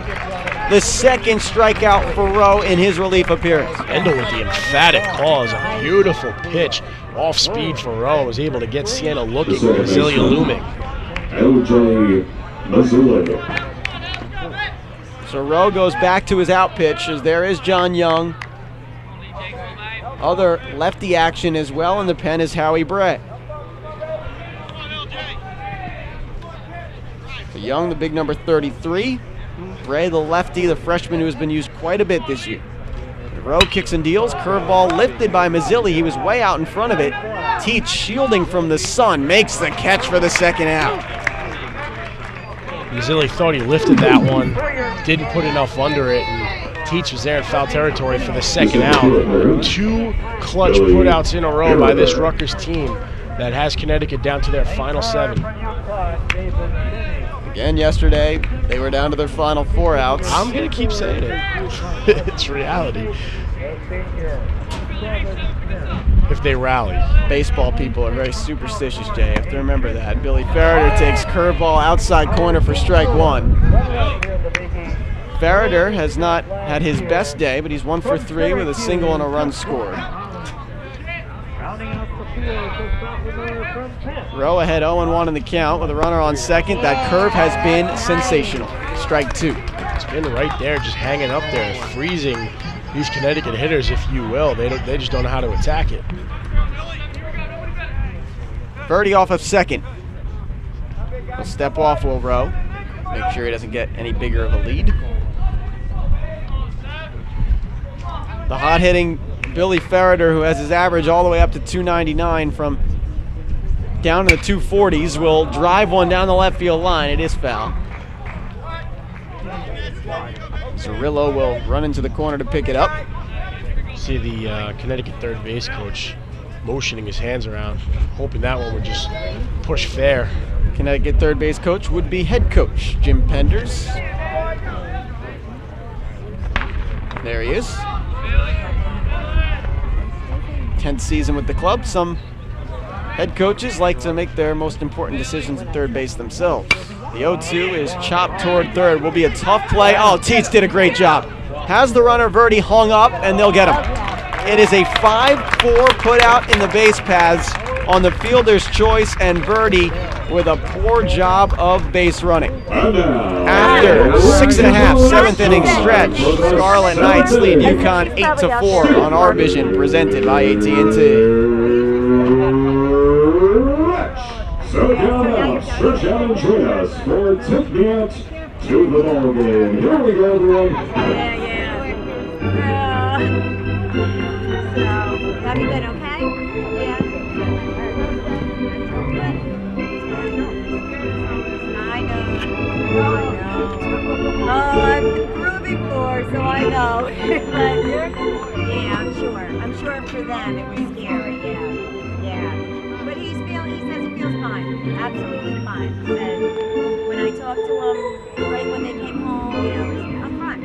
The second strikeout for Rowe in his relief appearance. Endel with the emphatic cause, a beautiful pitch off speed for Rowe, was able to get Sienna looking, Brasilia looming. LJ Mazzulli. So Rowe goes back to his out pitch as there is John Young. Other lefty action as well in the pen is Howie Bray. So Young, the big number 33. Bray, the lefty, the freshman who has been used quite a bit this year. Rowe kicks and deals. Curveball lifted by Mazzilli. He was way out in front of it. Teach, shielding from the sun, makes the catch for the second out. Mazzilli thought he lifted that one, didn't put enough under it, and Teach was there in foul territory for the second out. 2 clutch putouts in a row by this Rutgers team that has Connecticut down to their final 7. Again yesterday, they were down to their final 4 outs. I'm going to keep saying it. It's reality. If they rally. Baseball people are very superstitious, Jay. You have to remember that. Billy Farrader takes curveball outside corner for strike 1. Farrader has not had his best day, but he's 1 for 3 with a single and a run scored. Rowe ahead 0-1 in the count with a runner on second. That curve has been sensational. Strike 2. It's been right there, just hanging up there, freezing these Connecticut hitters, if you will. They just don't know how to attack it. Verdi off of second. He'll step off, will Rowe. Make sure he doesn't get any bigger of a lead. The hot-hitting Billy Farrader, who has his average all the way up to 299 from down to the 240s, will drive one down the left field line. It is foul. Cirillo will run into the corner to pick it up. See the Connecticut third base coach motioning his hands around, hoping that one would just push fair. Connecticut third base coach would be head coach Jim Penders. There he is. 10th season with the club. Some head coaches like to make their most important decisions at third base themselves. The 0-2 is chopped toward third. Will be a tough play. Oh, Teets did a great job. Has the runner Verdi hung up, and they'll get him. It is a 5-4 put out in the base paths on the fielder's choice, and Verdi with a poor job of base running. After 6.5, 7th inning stretch, Scarlet Knights lead UConn 8-4 on RVision, presented by AT&T. So now, stretch out and join us for Tip Me Out to the ball game. Here we go, everyone. So, have you been okay? Yeah. I know. Oh, I've been through before, so I know. But yeah, I'm sure. I'm sure for them it was scary. Yeah. But he says he feels fine. Absolutely fine. He said right when they came home, you know, I'm fine.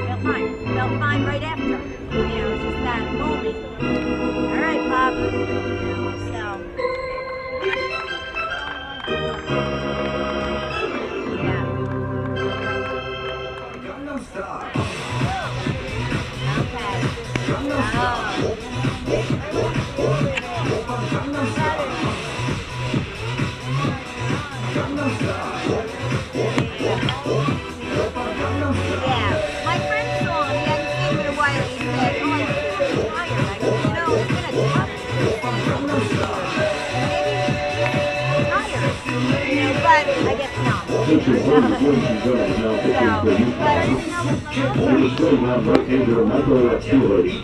Felt fine. Felt fine right after. You know, it's just that moment. All right, Pop. You know, so. Yeah. Yeah, my friend saw him. He hadn't seen him in a while. He said, "Oh, I think he's tired." I said, "You know, it's been a tough season. Maybe he's tired, you know, but I guess not." Pitcher Burns wins and goes now pitching for But I UConn. didn't know what's going On the plate now, right-hander Michael Healy.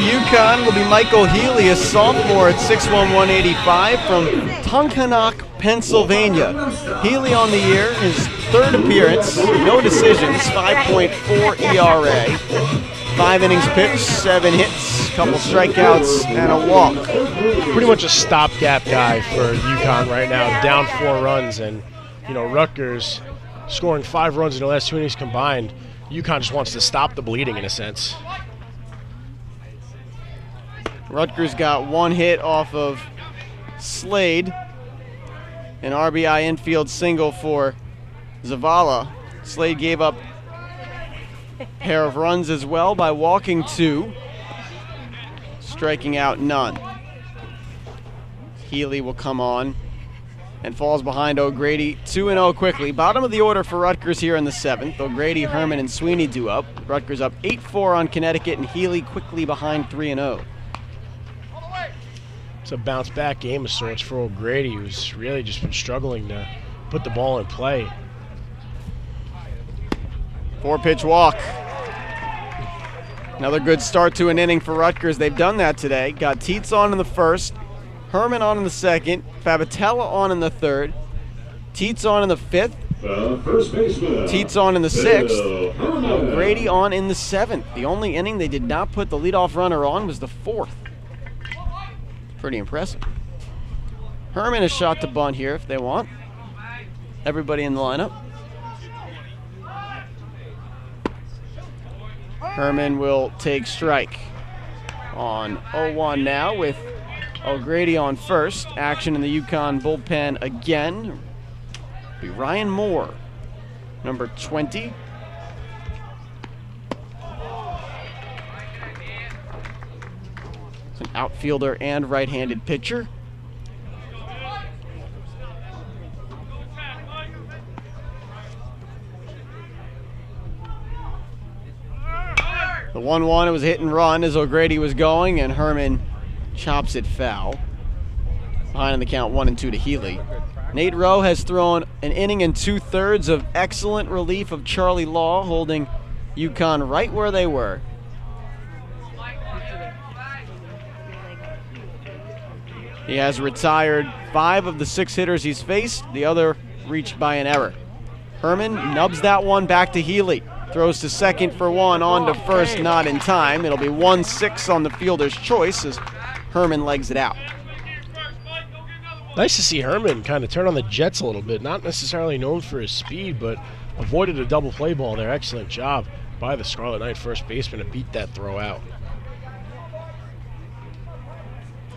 UConn will be Michael Healy, a sophomore at 6'1", 185 from Tunkhannock, Pennsylvania. Healy on the year, his third appearance, no decisions, 5.4 ERA, 5 innings pitched, 7 hits, couple strikeouts, and a walk. Pretty much a stopgap guy for UConn right now, down 4 runs, and you know, Rutgers scoring 5 runs in the last 2 innings combined. UConn just wants to stop the bleeding in a sense. Rutgers got 1 hit off of Slade, an RBI infield single for Zavala. Slade gave up a pair of runs as well by walking 2, striking out none. Healy will come on and falls behind O'Grady 2-0 quickly. Bottom of the order for Rutgers here in the 7th. O'Grady, Herman, and Sweeney due up. Rutgers up 8-4 on Connecticut, and Healy quickly behind 3-0. It's a bounce back game of sorts for O'Grady, who's really just been struggling to put the ball in play. 4-pitch walk. Another good start to an inning for Rutgers. They've done that today. Got Tietz on in the first, Herman on in the second, Fabatella on in the third, Tietz on in the fifth, First baseman. Tietz on in the sixth, Herman. O'Grady on in the 7th. The only inning they did not put the leadoff runner on was the 4th. Pretty impressive. Herman is shot to bunt here if they want. Everybody in the lineup. Herman will take strike on 0-1 now with O'Grady on first. Action in the UConn bullpen again. Be Ryan Moore, number 20. An outfielder and right-handed pitcher. The 1-1, it was hit and run as O'Grady was going, and Herman chops it foul. Behind in the count 1-2 to Healy. Nate Rowe has thrown an inning and 2/3 of excellent relief of Charlie Law, holding UConn right where they were. He has retired 5 of the 6 hitters he's faced, the other reached by an error. Herman nubs that one back to Healy. Throws to second for 1, on to first, not in time. It'll be 1-6 on the fielder's choice as Herman legs it out. Nice to see Herman kind of turn on the jets a little bit. Not necessarily known for his speed, but avoided a double play ball there. Excellent job by the Scarlet Knight first baseman to beat that throw out.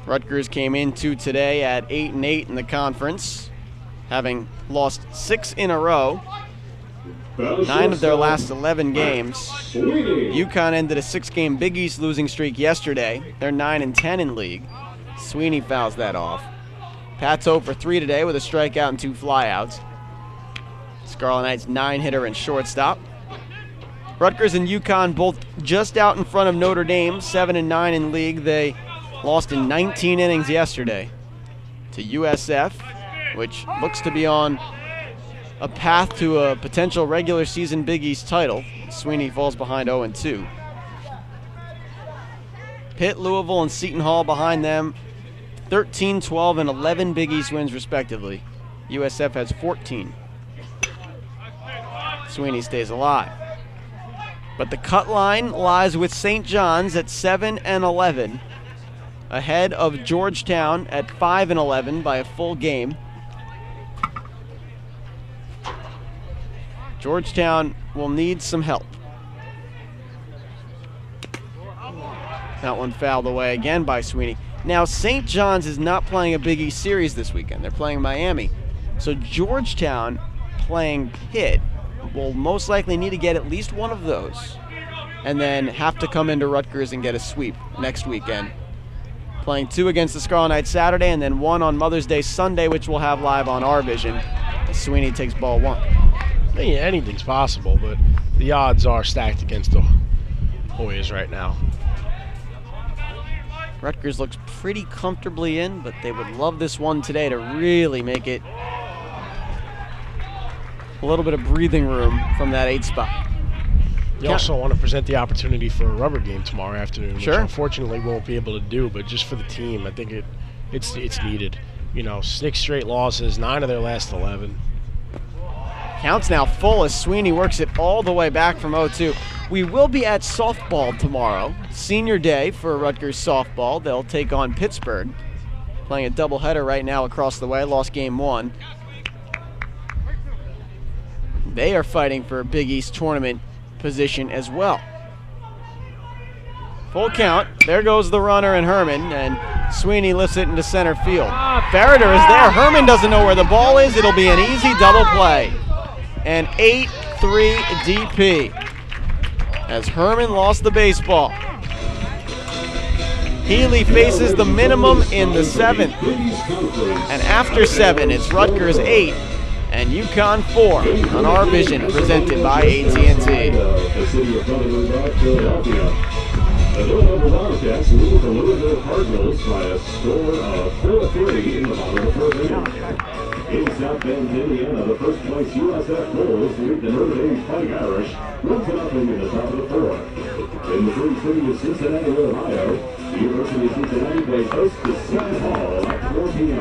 Rutgers came into today at 8-8 in the conference, having lost 6 in a row. 9 of their last 11 games. UConn ended a 6-game Big East losing streak yesterday. They're 9-10 in league. Sweeney fouls that off. Pat's 0 for 3 today with a strikeout and 2 flyouts. Scarlet Knights 9-hitter and shortstop. Rutgers and UConn both just out in front of Notre Dame, 7-9 in league. They lost in 19 innings yesterday to USF, which looks to be on a path to a potential regular season Big East title. Sweeney falls behind 0-2. Pitt, Louisville, and Seton Hall behind them, 13, 12, and 11 Big East wins respectively. USF has 14. Sweeney stays alive. But the cut line lies with St. John's at 7-11, ahead of Georgetown at 5-11 by a full game. Georgetown will need some help. That one fouled away again by Sweeney. Now, St. John's is not playing a Big East series this weekend. They're playing Miami. So Georgetown playing Pitt will most likely need to get at least one of those and then have to come into Rutgers and get a sweep next weekend. Playing 2 against the Scarlet Knights Saturday and then 1 on Mother's Day Sunday, which we'll have live on RVision. Sweeney takes ball 1. Yeah, anything's possible, but the odds are stacked against the Hoyas right now. Rutgers looks pretty comfortably in, but they would love this one today to really make it a little bit of breathing room from that 8 spot. You also want to present the opportunity for a rubber game tomorrow afternoon, Sure. which unfortunately won't be able to do, but just for the team, I think it's needed. You know, 6 straight losses, 9 of their last 11. Count's now full as Sweeney works it all the way back from 0-2. We will be at softball tomorrow, senior day for Rutgers softball. They'll take on Pittsburgh, playing a doubleheader right now across the way. Lost game 1. They are fighting for a Big East tournament position as well. Full count. There goes the runner and Herman, and Sweeney lifts it into center field. Ferreter is there. Herman doesn't know where the ball is. It'll be an easy double play. An 8-3 DP as Herman lost the baseball. Healy faces the minimum in the 7th. And after 7, it's Rutgers 8 and UConn 4 on RVision, presented by AT&T. The city of Rutherford, Philadelphia. The Villanova Wildcats lead the Louisville Cardinals by a score of 4-3 in the bottom of the 4th inning. In South Bend, Indiana, the first place USF Bulls lead the Notre Dame Fighting Irish 1-0 in the top of the 4th. In the Twin City of Cincinnati, Ohio, the University of Cincinnati plays host to Seton Hall at 4 p.m.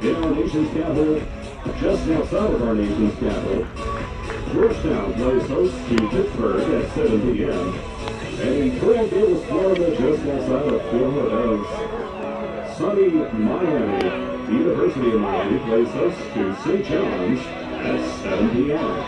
In our nation's capital, just outside of our nation's capital, Georgetown plays host to Pittsburgh at 7 p.m. And in Coral Gables, Florida, just outside of Fort Worth, sunny Miami, the University of Miami plays host to St. John's at 7 p.m.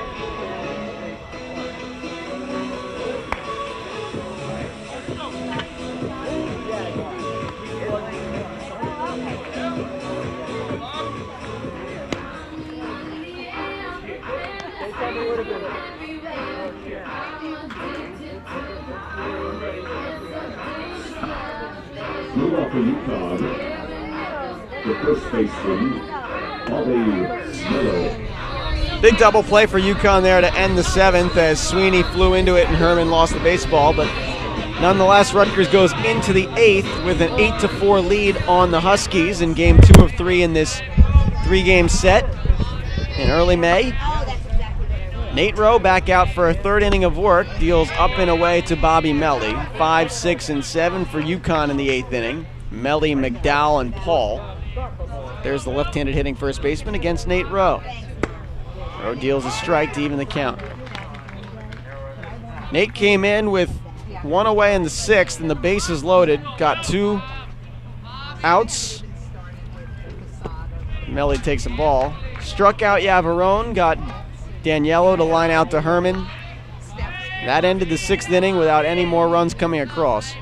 Move off for UConn. The first baseman, Bobby Smello. Big double play for UConn there to end the 7th as Sweeney flew into it and Herman lost the baseball. But nonetheless, Rutgers goes into the 8th with an 8-4 lead on the Huskies in game 2 of 3 in this 3-game set in early May. Nate Rowe back out for a 3rd inning of work, deals up and away to Bobby Melly. 5, 6, and 7 for UConn in the 8th inning. Melly, McDowell, and Paul. There's the left-handed hitting first baseman against Nate Rowe. Rowe deals a strike to even the count. Nate came in with 1 away in the 6th, and the bases loaded. Got 2 outs. Melly takes a ball. Struck out Yavarone, got Daniello to line out to Herman. That ended the 6th inning without any more runs coming across.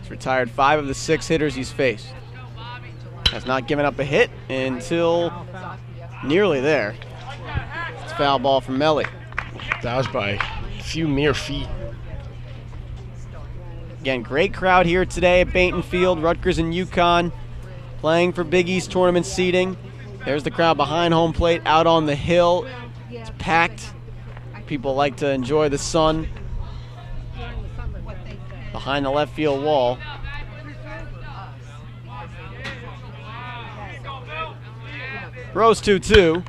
He's retired 5 of the 6 hitters he's faced. Has not given up a hit until nearly there. It's a foul ball from Melly. That was by a few mere feet. Again, great crowd here today at Bainton Field. Rutgers and UConn playing for Big East tournament seeding. There's the crowd behind home plate out on the hill. It's packed. People like to enjoy the sun behind the left field wall. Rose 2-2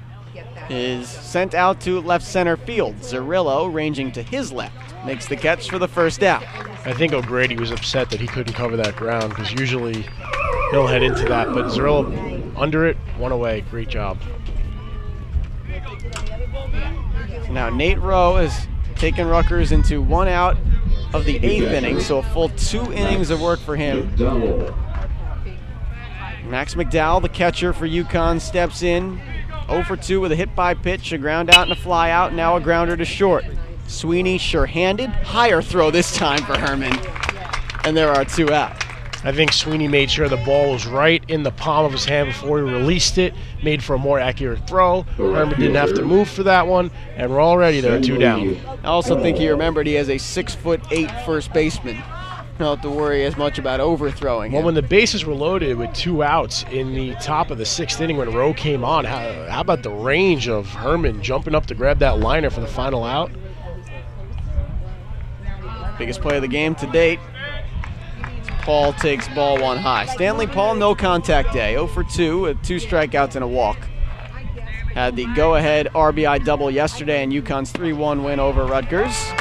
is sent out to left center field. Zerillo, ranging to his left, makes the catch for the first out. I think O'Grady was upset that he couldn't cover that ground because usually he'll head into that. But Zerillo under it, one away. Great job. Now Nate Rowe has taken Rutgers into 1 out of the 8th inning, so a full 2 innings of work for him. Max McDowell, the catcher for UConn, steps in. 0 for 2 with a hit by pitch, a ground out and a fly out, now a grounder to short. Sweeney sure-handed, higher throw this time for Herman, and there are 2 out. I think Sweeney made sure the ball was right in the palm of his hand before he released it, made for a more accurate throw. Herman didn't have to move for that one, and we're already there, 2 down. I also think he remembered he has a 6'8" first baseman. Don't have to worry as much about overthrowing Well, him. when the bases were loaded with 2 outs in the top of the 6th inning when Rowe came on, how about the range of Herman jumping up to grab that liner for the final out? Biggest play of the game to date. Paul takes ball 1 high. Stanley Paul, no contact day. 0 for 2 with 2 strikeouts and a walk. Had the go-ahead RBI double yesterday in UConn's 3-1 win over Rutgers.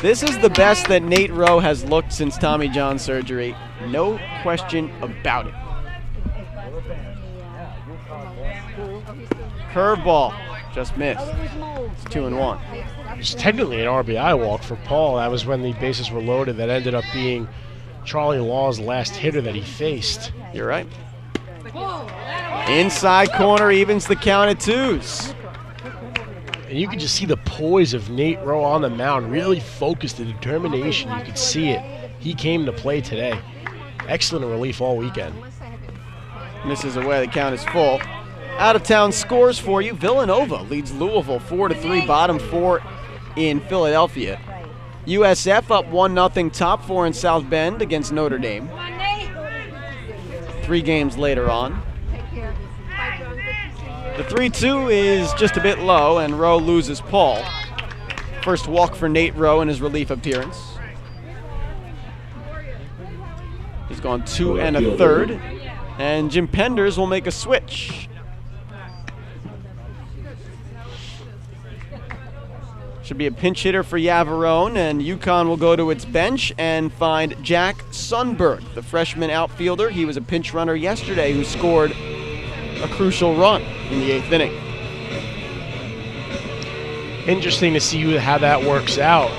This is the best that Nate Rowe has looked since Tommy John surgery. No question about it. Curveball, just missed. It's 2-1. It's technically an RBI walk for Paul. That was when the bases were loaded. That ended up being Charlie Law's last hitter that he faced. You're right. Inside corner evens the count at 2s. And you could just see the poise of Nate Rowe on the mound, really focused, the determination. You could see it. He came to play today. Excellent relief all weekend. Misses away, the count is full. Out of town scores for you. Villanova leads Louisville 4-3, bottom 4 in Philadelphia. USF up 1-0, top 4 in South Bend against Notre Dame. 3 games later on. The 3-2 is just a bit low, and Rowe loses Paul. First walk for Nate Rowe in his relief appearance. He's gone 2 1/3, and Jim Penders will make a switch. Should be a pinch hitter for Yavarone, and UConn will go to its bench and find Jack Sundberg, the freshman outfielder. He was a pinch runner yesterday who scored a crucial run in the 8th inning. Interesting to see how that works out.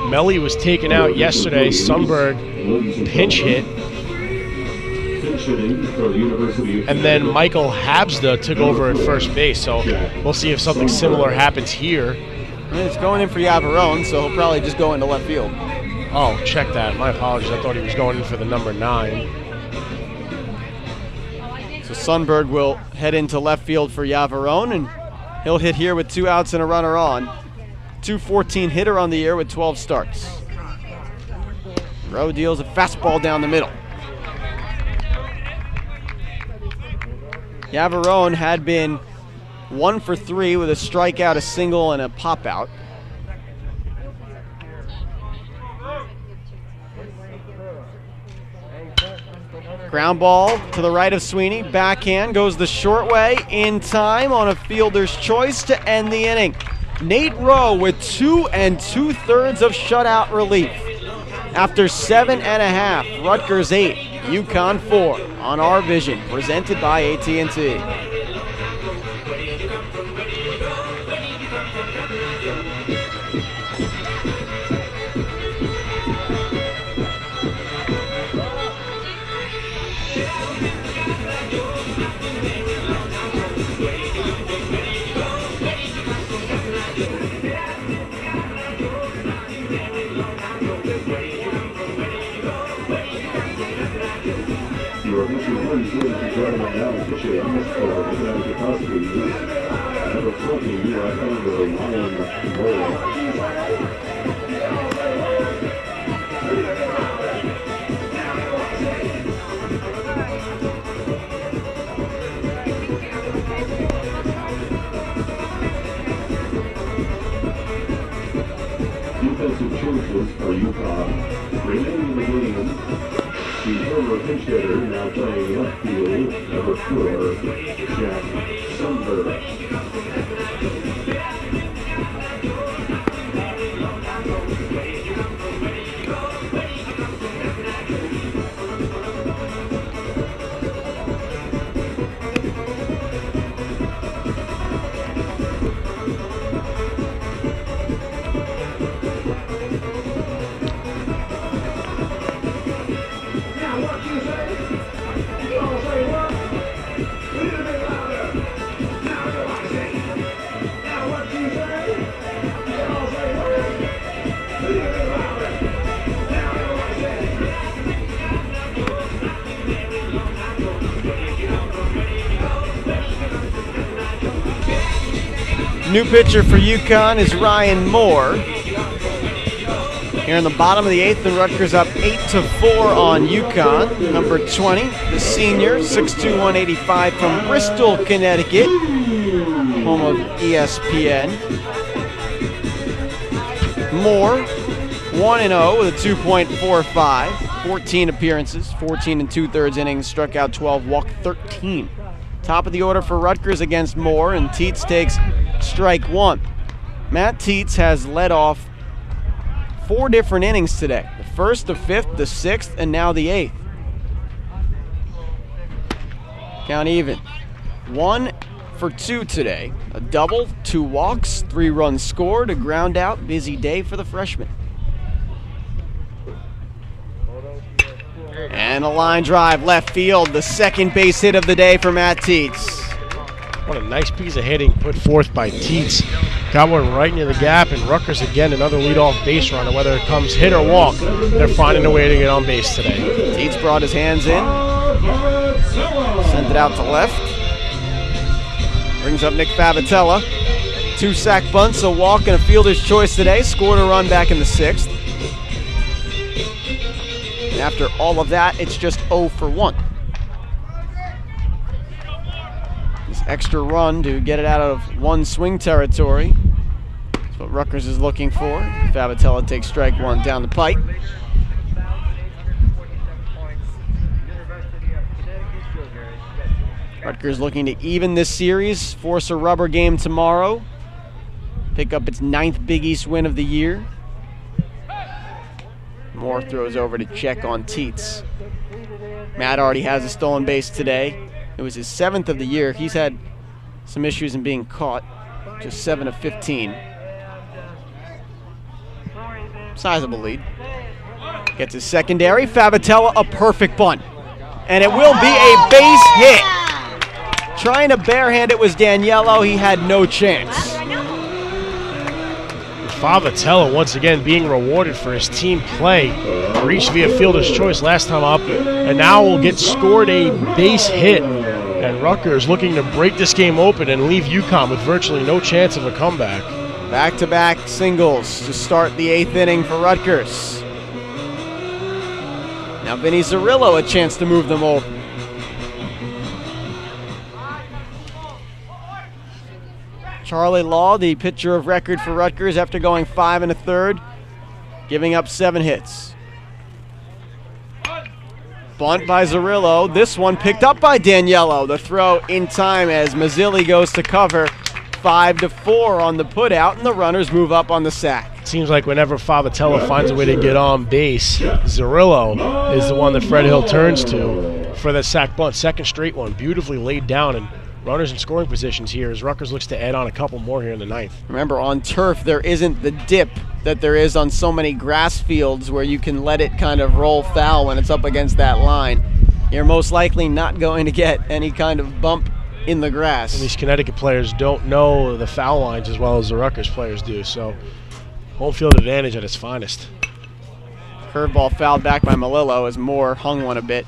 Melly was taken out yesterday. Sundberg pinch hit. And then Michael Habsda took over at first base. So we'll see if something similar happens here. I mean, it's going in for Yavarone, so he'll probably just go into left field. Oh, check that. My apologies. I thought he was going in for the number 9. So Sundberg will head into left field for Yavarone, and he'll hit here with 2 outs and a runner on. 214 hitter on the year with 12 starts. Rowe deals a fastball down the middle. Yavarone had been 1 for 3 with a strikeout, a single, and a pop-out. Ground ball to the right of Sweeney. Backhand goes the short way in time on a fielder's choice to end the inning. Nate Rowe with 2 2/3 of shutout relief. After 7 1/2, Rutgers 8, UConn 4 on RVision, presented by AT&T. bases for UConn. Remaining in the game, the former pinch hitter now playing left field, number 4, Jack Sundberg. New pitcher for UConn is Ryan Moore. Here in the bottom of the 8th, and Rutgers up 8-4 on UConn. Number 20, the senior, 6'2", 185 from Bristol, Connecticut, home of ESPN. Moore, 1-0 with a 2.45, 14 appearances, 14 2/3 innings, struck out 12, walked 13. Top of the order for Rutgers against Moore, and Teets takes strike 1. Matt Teets has led off 4 different innings today. The 1st, the 5th, the 6th, and now the 8th. Count even. 1 for 2 today. A double, 2 walks, 3 runs scored, a ground out. Busy day for the freshman. And a line drive left field, the second base hit of the day for Matt Teets. What a nice piece of hitting put forth by Teets. Got one right into the gap, and Rutgers again another leadoff base runner. Whether it comes hit or walk, they're finding a way to get on base today. Teets brought his hands in, sent it out to left. Brings up Nick Favatella. 2 sack bunts, a walk, and a fielder's choice today. Scored a run back in the 6th. And after all of that, it's just 0 for 1. This extra run to get it out of 1 swing territory. That's what Rutgers is looking for. Favatella takes strike 1 down the pipe. Rutgers looking to even this series, force a rubber game tomorrow, pick up its 9th Big East win of the year. Moore throws over to check on Teets. Matt already has a stolen base today. It was his 7th of the year. He's had some issues in being caught, just 7 of 15. Sizable lead. Gets his secondary. Favatella, a perfect bunt. And it will be a base hit. Trying to barehand it was Daniello. He had no chance. Favatella once again being rewarded for his team play. Reached via fielder's choice last time up, and now will get scored a base hit. And Rutgers looking to break this game open and leave UConn with virtually no chance of a comeback. Back-to-back singles to start the 8th inning for Rutgers. Now Vinny Zerillo a chance to move them over. Charlie Law, the pitcher of record for Rutgers after going 5 1/3, giving up 7 hits. Bunt by Zerillo. This one picked up by Daniello. The throw in time as Mazzilli goes to cover. 5-4 on the putout, and the runners move up on the sack. Seems like whenever Favatella finds a way to get on base, Zerillo is the one that Fred Hill turns to for the sack bunt. 2nd straight one, beautifully laid down, and runners in scoring positions here as Rutgers looks to add on a couple more here in the 9th. Remember, on turf, there isn't the dip that there is on so many grass fields where you can let it kind of roll foul when it's up against that line. You're most likely not going to get any kind of bump in the grass. And these Connecticut players don't know the foul lines as well as the Rutgers players do, so home field advantage at its finest. Curveball fouled back by Melillo as Moore hung one a bit.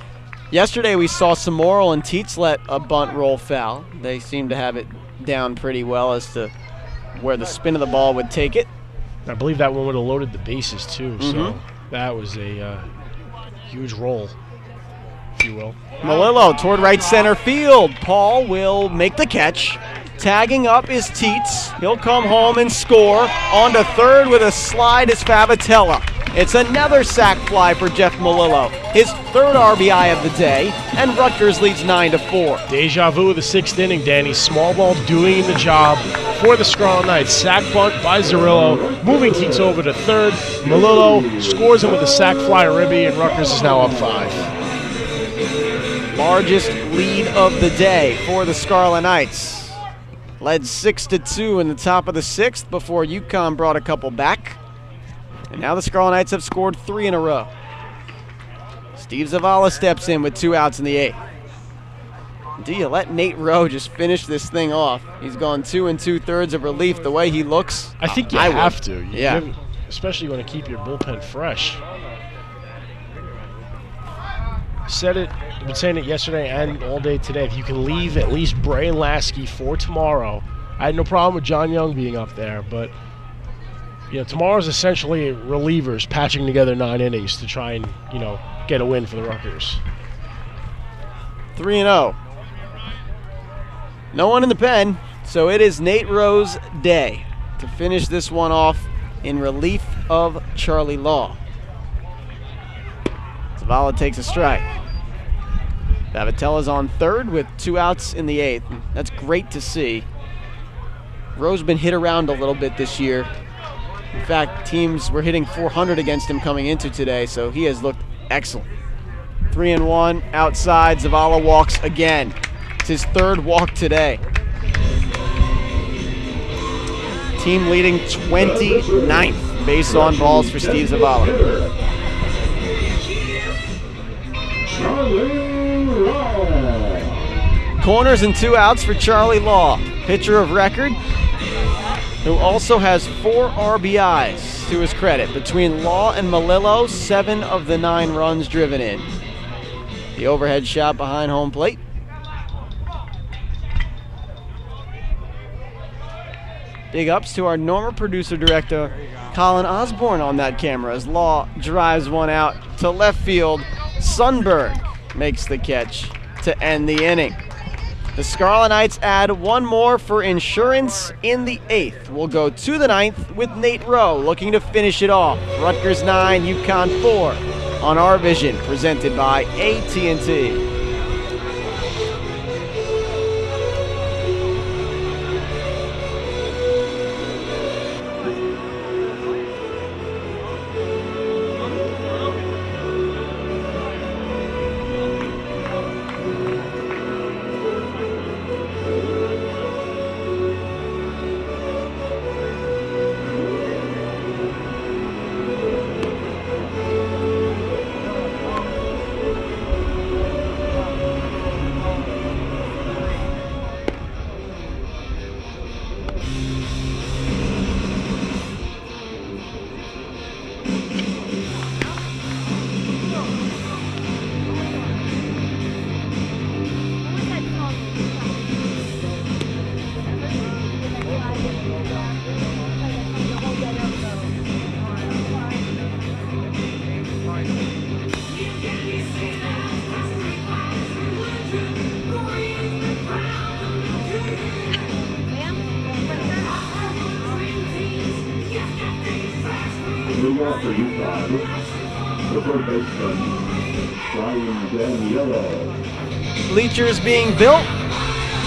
Yesterday we saw Samorel and Teets let a bunt roll foul. They seem to have it down pretty well as to where the spin of the ball would take it. I believe that one would have loaded the bases too, so that was a huge roll, if you will. Melillo toward right center field. Paul will make the catch. Tagging up is Teets. He'll come home and score. On to third with a slide is Favatella. It's another sac fly for Jeff Malillo, his 3rd RBI of the day, and Rutgers leads 9-4. Deja vu of the 6th inning, Danny. Small ball doing the job for the Scarlet Knights. Sac bunt by Zerillo, moving Teets over to 3rd. Malillo scores him with a sac fly to Ribby, and Rutgers is now up 5. Largest lead of the day for the Scarlet Knights. Led 6-2 in the top of the 6th before UConn brought a couple back. And now the Scarlet Knights have scored 3 in a row. Steve Zavala steps in with 2 outs in the 8th. Do you let Nate Rowe just finish this thing off? He's gone 2 2/3 of relief the way he looks. I think you I have would. to. Yeah. Especially when you keep your bullpen fresh. Said it, I've been saying it yesterday and all day today. If you can leave at least Bray and Lasky for tomorrow, I had no problem with John Young being up there, but tomorrow's essentially relievers patching together 9 innings to try and, get a win for the Rutgers. 3-0. No one in the pen, so it is Nate Rowe's day to finish this one off in relief of Charlie Law. Zavala takes a strike. Bavatella's on 3rd with 2 outs in the 8th. That's great to see. Rowe's been hit around a little bit this year. In fact, teams were hitting .400 against him coming into today, so he has looked excellent. 3-1 outside. Zavala walks again. It's his 3rd walk today. Team leading 29th base on balls for Steve Zavala. Corners and 2 outs for Charlie Law, pitcher of record, who also has 4 RBIs to his credit. Between Law and Malillo, 7 of the 9 runs driven in. The overhead shot behind home plate. Big ups to our Norma producer director, Colin Osborne, on that camera as Law drives one out to left field. Sundberg makes the catch to end the inning. The Scarlet Knights add 1 more for insurance in the 8th. We'll go to the 9th with Nate Rowe looking to finish it off. Rutgers 9, UConn 4 on RVision, presented by AT&T. Move off for UConn. The third baseman, Brian Daniello. Bleachers being built.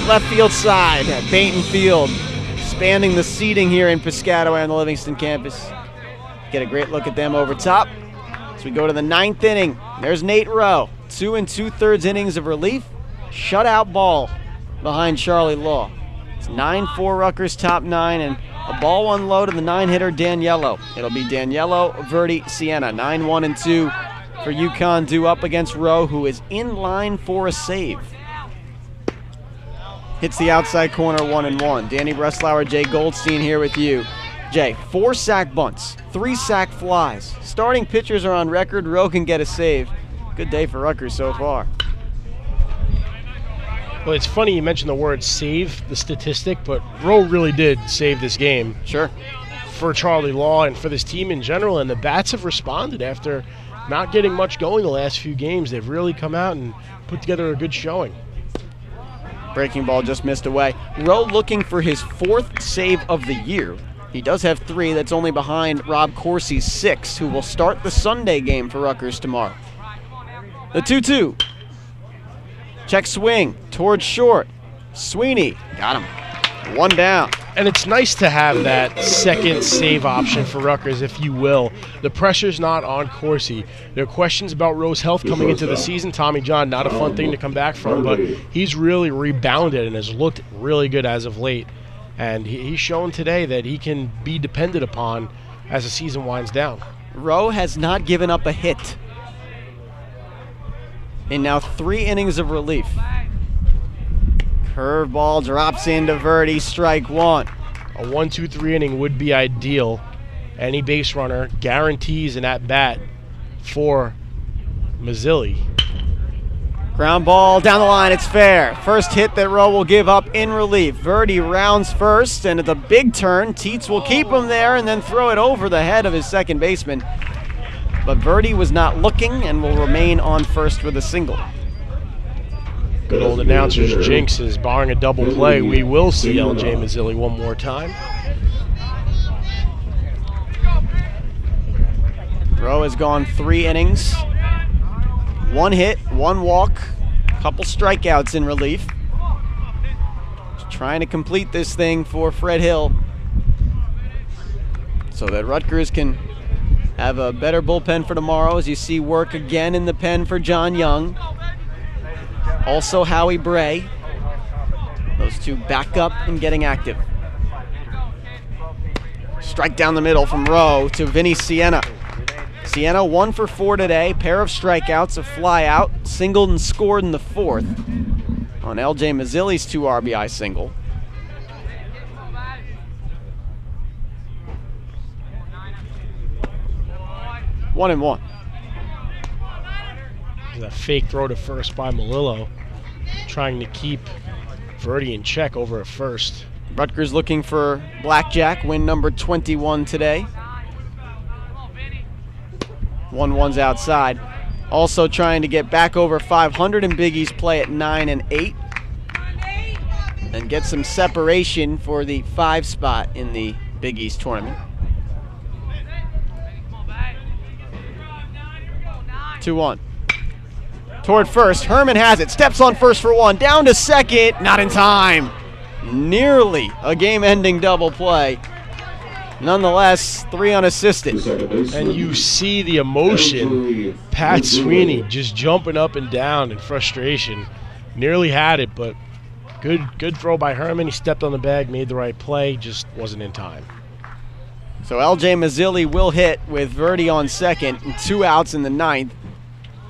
Left field side at Bainton Field. Expanding the seating here in Piscataway on the Livingston campus. Get a great look at them over top. As we go to the 9th inning, there's Nate Rowe. 2 2/3 innings of relief. Shutout ball behind Charlie Law. It's 9-4 Rutgers top 9 and a ball 1 low to the 9-hitter Daniello. It'll be Daniello, Verdi, Sienna. 9-1-2 for UConn due up against Rowe, who is in line for a save. Hits the outside corner 1-1. Danny Breslauer, Jay Goldstein here with you. Jay, 4 sack bunts, 3 sack flies. Starting pitchers are on record. Rowe can get a save. Good day for Rutgers so far. Well, it's funny you mentioned the word save, the statistic, but Rowe really did save this game. Sure. For Charlie Law and for this team in general, and the bats have responded after not getting much going the last few games. They've really come out and put together a good showing. Breaking ball just missed away. Rowe looking for his 4th save of the year. He does have 3. That's only behind Rob Corsi's 6, who will start the Sunday game for Rutgers tomorrow. The 2-2. Check swing towards short. Sweeney got him. 1 down. And it's nice to have that second save option for Rutgers, if you will. The pressure's not on Corsi. There are questions about Rowe's health coming into the season. Tommy John, not a fun thing to come back from, but he's really rebounded and has looked really good as of late. And he's shown today that he can be depended upon as the season winds down. Rowe has not given up a hit in now 3 innings of relief. Curveball drops into Verdi, strike 1. A 1-2-3 inning would be ideal. Any base runner guarantees an at-bat for Mazzilli. Ground ball down the line, it's fair. First hit that Rowe will give up in relief. Verdi rounds first, and at the big turn, Tietz will keep him there and then throw it over the head of his second baseman. But Verdi was not looking and will remain on first with a single. Good old announcer's jinx is barring a double play. We will see L.J. Mazzilli one more time. Rowe has gone 3 innings. 1 hit, 1 walk, couple strikeouts in relief. Just trying to complete this thing for Fred Hill so that Rutgers can have a better bullpen for tomorrow, as you see work again in the pen for John Young. Also Howie Bray. Those two back up and getting active. Strike down the middle from Rowe to Vinny Sienna. Sienna 1 for 4 today, pair of strikeouts, a fly out, singled and scored in the 4th on L.J. Mazzilli's 2 RBI single. One and one. That fake throw to first by Melillo, trying to keep Verdi in check over at first. Rutgers looking for blackjack, win number 21 today. 1-1's outside. Also trying to get back over 500 in Big East play at 9 and 8. And get some separation for the 5 spot in the Big East tournament. 2-1. Toward first, Herman has it, steps on first for 1, down to second, not in time. Nearly a game-ending double play. Nonetheless, 3 unassisted. And you see the emotion. Pat Sweeney just jumping up and down in frustration. Nearly had it, but good throw by Herman. He stepped on the bag, made the right play, just wasn't in time. So L.J. Mazzilli will hit with Verdi on second and 2 outs in the 9th.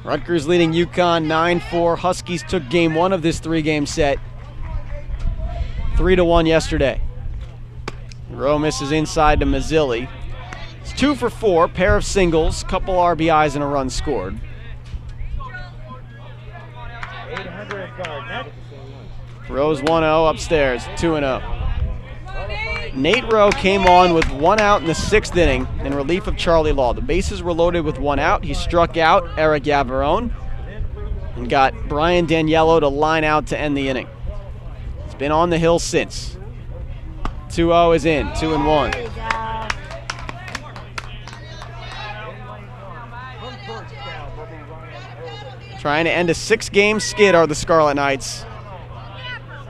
Rutgers leading UConn 9-4. Huskies took game 1 of this 3-game set 3-1 yesterday. Rowe misses inside to Mazzilli. It's 2 for 4, pair of singles, couple RBIs and a run scored. 800 guard next. Rowe's 1-0 upstairs, 2-0. Nate Rowe came on with 1 out in the 6th inning in relief of Charlie Law. The bases were loaded with 1 out. He struck out Eric Yavarone and got Brian Daniello to line out to end the inning. It's been on the hill since. 2-0 is in, 2-1. There you go. Trying to end a 6-game skid are the Scarlet Knights.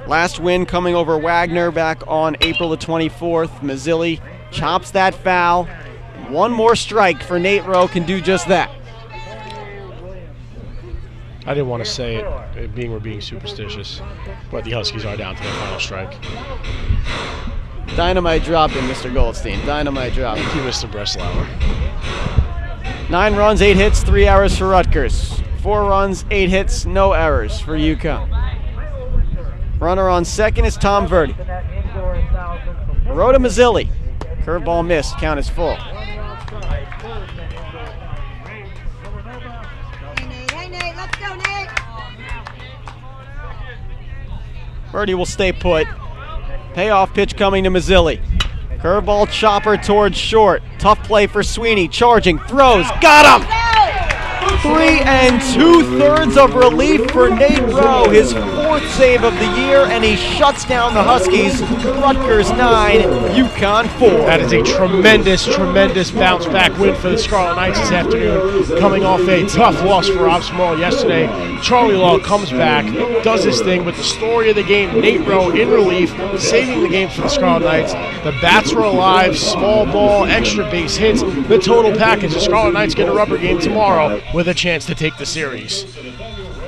Last win coming over Wagner back on April the 24th. Mazzilli chops that foul. 1 more strike for Nate Rowe can do just that. I didn't want to say it, we're being superstitious, but the Huskies are down to their final strike. Dynamite dropping, Mr. Goldstein. Dynamite dropping. Thank you, Mr. Breslauer. 9 runs, 8 hits, 3 errors for Rutgers. 4 runs, 8 hits, no errors for UConn. Runner on second is Tom Verdi. Rowe to Mazzilli. Curveball missed. Count is full. Hey, Nate, let's go, Nate. Verdi will stay put. Payoff pitch coming to Mazzilli. Curveball chopper towards short. Tough play for Sweeney. Charging, throws, got him! 3 2/3 of relief for Nate Rowe, his 4th 4th save of the year, and he shuts down the Huskies. Rutgers 9, UConn 4. That is a tremendous, tremendous bounce back win for the Scarlet Knights this afternoon, coming off a tough loss for Rob Small yesterday. Charlie Law comes back, does his thing with the story of the game, Nate Rowe in relief, saving the game for the Scarlet Knights. The bats were alive, small ball, extra base hits, the total package. The Scarlet Knights get a rubber game tomorrow with a chance to take the series.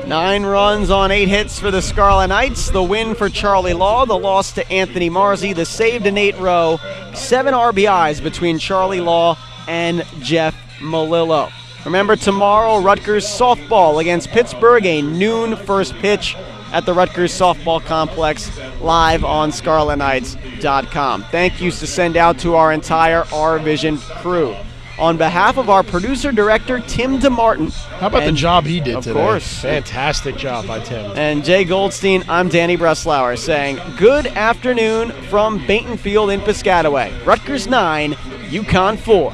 9 runs on 8 hits for the Scarlet Knights. The win for Charlie Law, the loss to Anthony Marzi, the save to Nate Rowe. 7 RBIs between Charlie Law and Jeff Malillo. Remember, tomorrow, Rutgers softball against Pittsburgh, a noon first pitch at the Rutgers softball complex, live on ScarletKnights.com. Thank yous to send out to our entire RVision crew. On behalf of our producer-director, Tim DeMartin. How about the job he did today? Of course. Fantastic job by Tim. And Jay Goldstein, I'm Danny Breslauer saying good afternoon from Bainton Field in Piscataway. Rutgers 9, UConn 4.